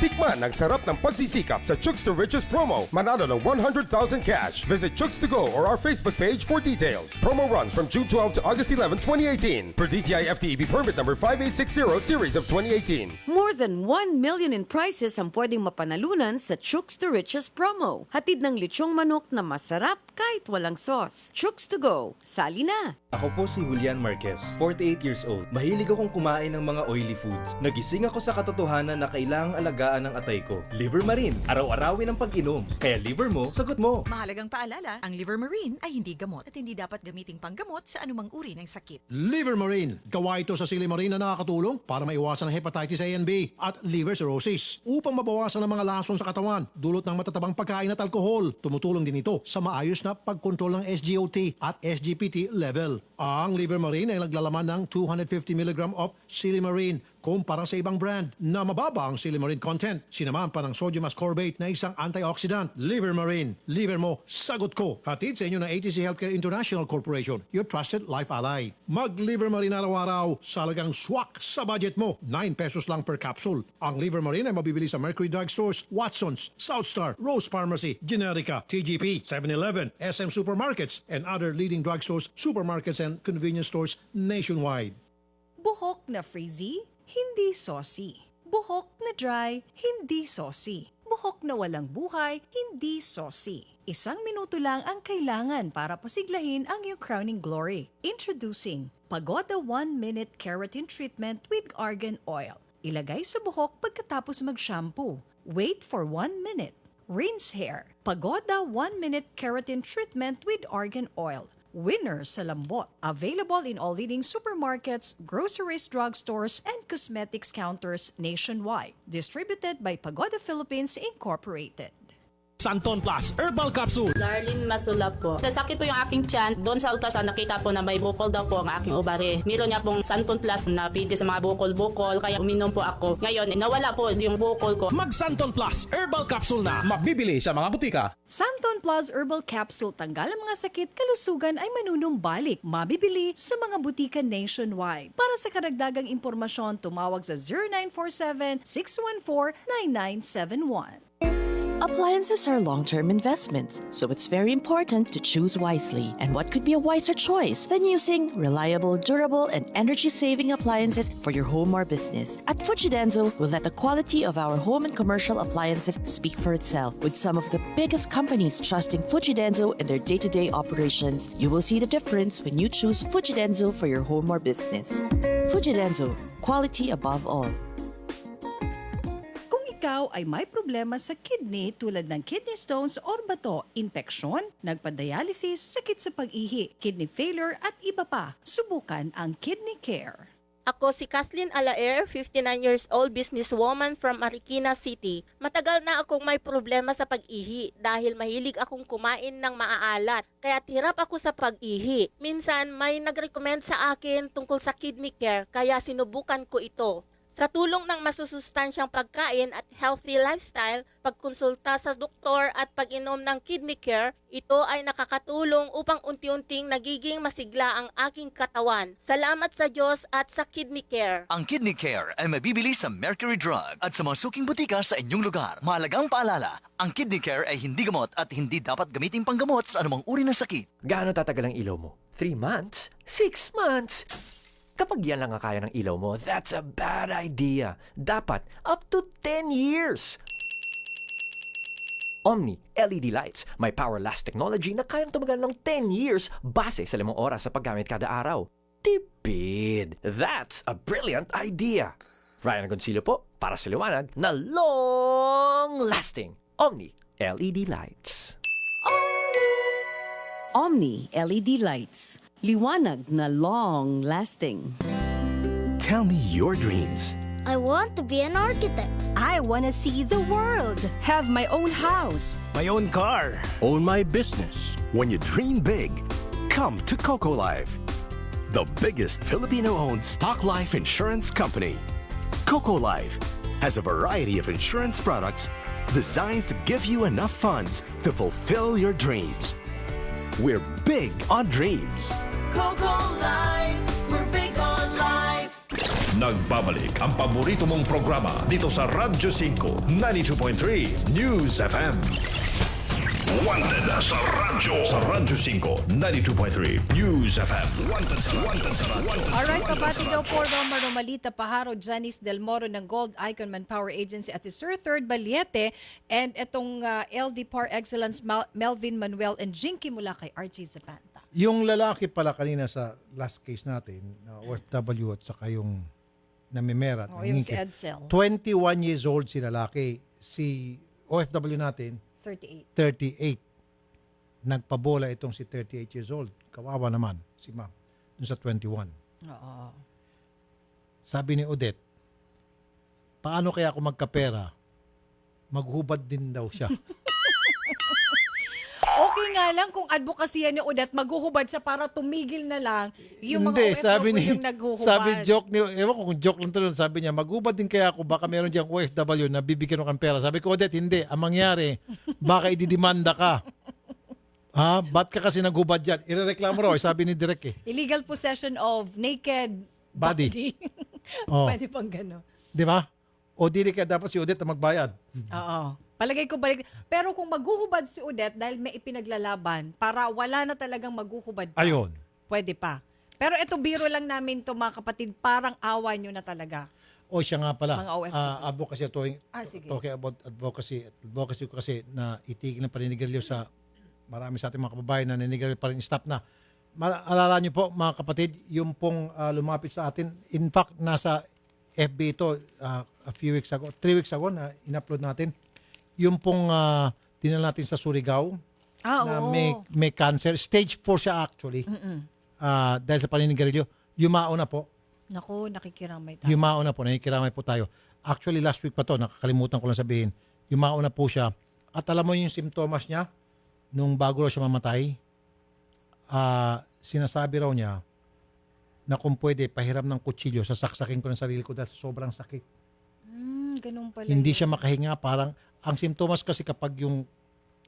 Tikman ang sarap ng pagsisikap sa Chooks to Riches promo. Manalo ng 100,000 cash. Visit Chooks to Go or our Facebook page for details. Promo runs from June 12 to August 11, 2018. Per DTI FTEB permit number 5860 series of 2018. More than 1 million in prizes ang pwedeng mapanalunan sa Chooks to Riches promo. Hatid ng lechong manok na masarap kahit walang sauce. Chooks to Go. Sali na! Ako po si Julian Marquez, 48 years old. Mahilig akong kumain ng mga oily foods. Nagising ako sa katotohanan na kailangang alagaan ng atay ko. Liver Marine, araw-arawin ang pag-inom. Kaya liver mo, sagot mo. Mahalagang paalala, ang Liver Marine ay hindi gamot at hindi dapat gamiting panggamot sa anumang uri ng sakit. Liver Marine. Gawa ito sa Silimarine na nakakatulong para maiwasan ang hepatitis A and B at liver cirrhosis. Upang mabawasan ang mga lason sa katawan, dulot ng matatabang pagkain at alkohol. Tumutulong din ito sa maayos na pagkontrol ng SGOT at SGPT level. Ang Liver Marine ay naglalaman ng 250 mg of Silimarine kumpara sa ibang brand na mababa ang Silimarine content. Sinamahan pa ng sodium ascorbate na isang antioxidant. Liver Marine. Liver mo, sagot ko. Hatid sa inyo ng ATC Healthcare International Corporation, your trusted life ally. Mag-Liver Marine araw-araw sa halagang swak sa budget mo. 9 pesos lang per capsule. Ang Liver Marine ay mabibili sa Mercury Drug Stores, Watson's, Southstar, Rose Pharmacy, Generica, TGP, 7-Eleven, SM Supermarkets, and other leading drugstores, supermarkets, and convenience stores nationwide. Buhok na frizzy, hindi saucy. Buhok na dry, hindi saucy. Buhok na walang buhay, hindi saucy. 1 minuto lang ang kailangan para pasiglahin ang iyong crowning glory. Introducing Pagoda 1-Minute Keratin Treatment with Argan Oil. Ilagay sa buhok pagkatapos mag-shampoo. Wait for 1 minute. Rinse hair. Pagoda 1-Minute Keratin Treatment with Argan Oil. Winner sa lambot. Available in all leading supermarkets, groceries, drugstores, and cosmetics counters nationwide. Distributed by Pagoda Philippines Incorporated. Santon Plus Herbal Capsule. Darlene Masulap po. Nasakit po yung aking tiyan. Doon sa ultrasound nakita po na may bukol daw po ang aking ovary. Meron niya pong Santon Plus na pwede sa mga bukol-bukol. Kaya uminom po ako. Ngayon, nawala po yung bukol ko. Mag Santon Plus Herbal Capsule na. Mabibili sa mga butika. Santon Plus Herbal Capsule. Tanggal ang mga sakit, kalusugan ay manunumbalik. Mabibili sa mga butika nationwide. Para sa karagdagang impormasyon, tumawag sa 0947-614-9971. Appliances are long-term investments, so it's very important to choose wisely. And what could be a wiser choice than using reliable, durable, and energy-saving appliances for your home or business? At Fujidenzo, we'll let the quality of our home and commercial appliances speak for itself. With some of the biggest companies trusting Fujidenzo in their day-to-day operations, you will see the difference when you choose Fujidenzo for your home or business. Fujidenzo, quality above all. Ikaw ay may problema sa kidney tulad ng kidney stones or bato, infeksyon, nagpa-dialysis, sakit sa pag-ihi, kidney failure at iba pa, subukan ang Kidney Care. Ako si Kathleen Alaer, 59 years old, businesswoman from Marikina City. Matagal na akong may problema sa pag-ihi dahil mahilig akong kumain ng maaalat. Kaya hirap ako sa pag-ihi. Minsan may nag-recommend sa akin tungkol sa kidney care kaya sinubukan ko ito. Sa tulong ng masusustansyang pagkain at healthy lifestyle, pagkonsulta sa doktor at pag-inom ng kidney care, ito ay nakakatulong upang unti-unting nagiging masigla ang aking katawan. Salamat sa Diyos at sa kidney care. Ang Kidney Care ay mabibili sa Mercury Drug at sa mga suking butika sa inyong lugar. Mahalagang paalala, ang Kidney Care ay hindi gamot at hindi dapat gamiting panggamot sa anumang uri ng sakit. Gaano tatagal ang ilaw mo? 3 months? 6 months? Kapag yan lang ang kaya ng ilaw mo, that's a bad idea. Dapat up to 10 years. Omni LED lights, may power last technology na kayang tumagal ng 10 years base sa 5 oras sa paggamit kada araw. Tipid! That's a brilliant idea. Ryan Agoncillo po, para sa liwanag na long-lasting Omni LED lights. Omni LED lights. Liwanag na long-lasting. Tell me your dreams. I want to be an architect. I want to see the world. Have my own house. My own car. Own my business. When you dream big, come to Coco Life, the biggest Filipino-owned stock life insurance company. Coco Life has a variety of insurance products designed to give you enough funds to fulfill your dreams. We're big on dreams. Coco Life, we're big on life. Nagbabalik ang paborito mong programa dito sa Radyo 5, 92.3 News FM. Wanted sa radyo. Sa Radyo 5, 92.3 News FM. Wanted sa radyo. Alright, kabati daw po Roma Romalita Pajaro, Janice Del Moro ng Gold Icon Manpower Agency at si Sir Third Baliete and itong LD Par Excellence Melvin Manuel and Jinky mula kay Archie Zapanta. Yung lalaki pala kanina sa last case natin, OFW at saka yung namimerat. Yung si Edsel. 21 years old si lalaki. Si OFW natin, 38. Nagpabola itong si 38 years old. Kawawa naman si ma'am. Dun sa 21. Oo. Sabi ni Odette, paano kaya ako magkapera? Maghubad din daw siya. Okay nga lang kung advokasya ni Odette, maghuhubad siya para tumigil na lang yung mga OFW yung naghuhubad. Sabi joke ni, ewan ko kung joke lang to, sabi niya, maghubad din kaya ako, baka meron diyang OFW na bibigyan ng pera. Sabi ko, Odette, hindi. Ang mangyari, baka ididimanda ka. Ha? Ba't ka kasi naghubad dyan? Irereklamo raw, sabi ni Direk eh. Illegal possession of naked body. Oh. Pwede pang gano'n. Di ba? O dili kaya dapat si Odette na magbayad. Oo. Palagay ko balik. Pero kung maghuhubad si Odette dahil may ipinaglalaban para wala na talagang maghuhubad pa. Ayun. Pwede pa. Pero ito biro lang namin to mga kapatid, parang awa nyo na talaga. O siya nga pala. Mga OFW. Advocacy, talking about advocacy. Advocacy ko kasi na itigil ng paninigarilyo sa marami sa ating mga kababayan na naninigarilyo pa rin stop na. Maalala nyo po mga kapatid, yung pong lumapit sa atin, in fact, nasa FB ito a few weeks ago, 3 weeks ago na in-upload natin. Yung pong dinala natin sa Surigao na may cancer. Stage 4 siya actually. Dahil sa paninigarilyo. Yumao na po. Naku, nakikiramay tayo. Yumao na po. Nakikiramay po tayo. Actually, last week pa to. Nakakalimutan ko lang sabihin. Yumao na po siya. At alam mo yung simptomas niya nung bago raw siya mamatay? Sinasabi raw niya na kung pwede, pahiram ng kutsilyo, sasaksakin ko ng sarili ko dahil sa sobrang sakit. Ganun pala. Hindi siya makahinga. Parang, ang simptomas kasi kapag yung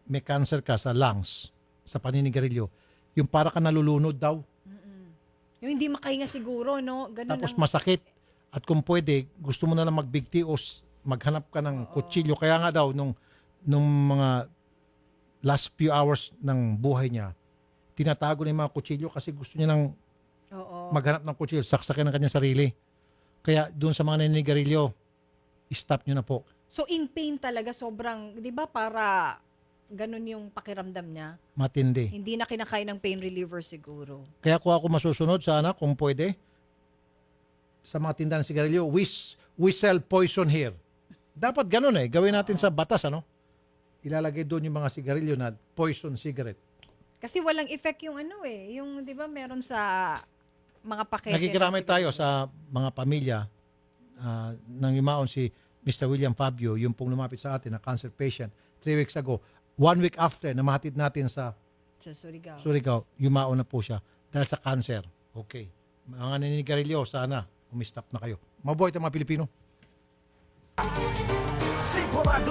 may cancer ka sa lungs, sa paninigarilyo, yung para ka nalulunod daw. Yung hindi makahinga siguro, no? Ganun Tapos ang... masakit. At kung pwede, gusto mo na lang magbigti o maghanap ka ng kutsilyo. Kaya nga daw, nung mga last few hours ng buhay niya, tinatago na yung mga kutsilyo kasi gusto niya nang maghanap ng kutsilyo, saksakin ng kanyang sarili. Kaya doon sa mga naninigarilyo, stop nyo na po. So in pain talaga, sobrang, di ba para ganun yung pakiramdam niya? Matindi. Hindi na kinakain ng pain reliever siguro. Kaya kung ako masusunod, sana kung pwede, sa mga tindahan ng sigarilyo, we sell poison here. Dapat ganun eh. Gawin natin sa batas, ano? Ilalagay doon yung mga sigarilyo na poison cigarette. Kasi walang effect yung yung di ba meron sa mga pakete. Nakikiramay tayo sa mga pamilya nang yumaon si Mr. William Fabio, yung pong lumapit sa atin na cancer patient 3 weeks ago. 1 week after, na mahatid natin sa Surigao, yumaon na po siya dahil sa cancer. Okay. Mga naninigarilyo, sana umistop na kayo. Mabuhay tayo mga Pilipino. Sigurado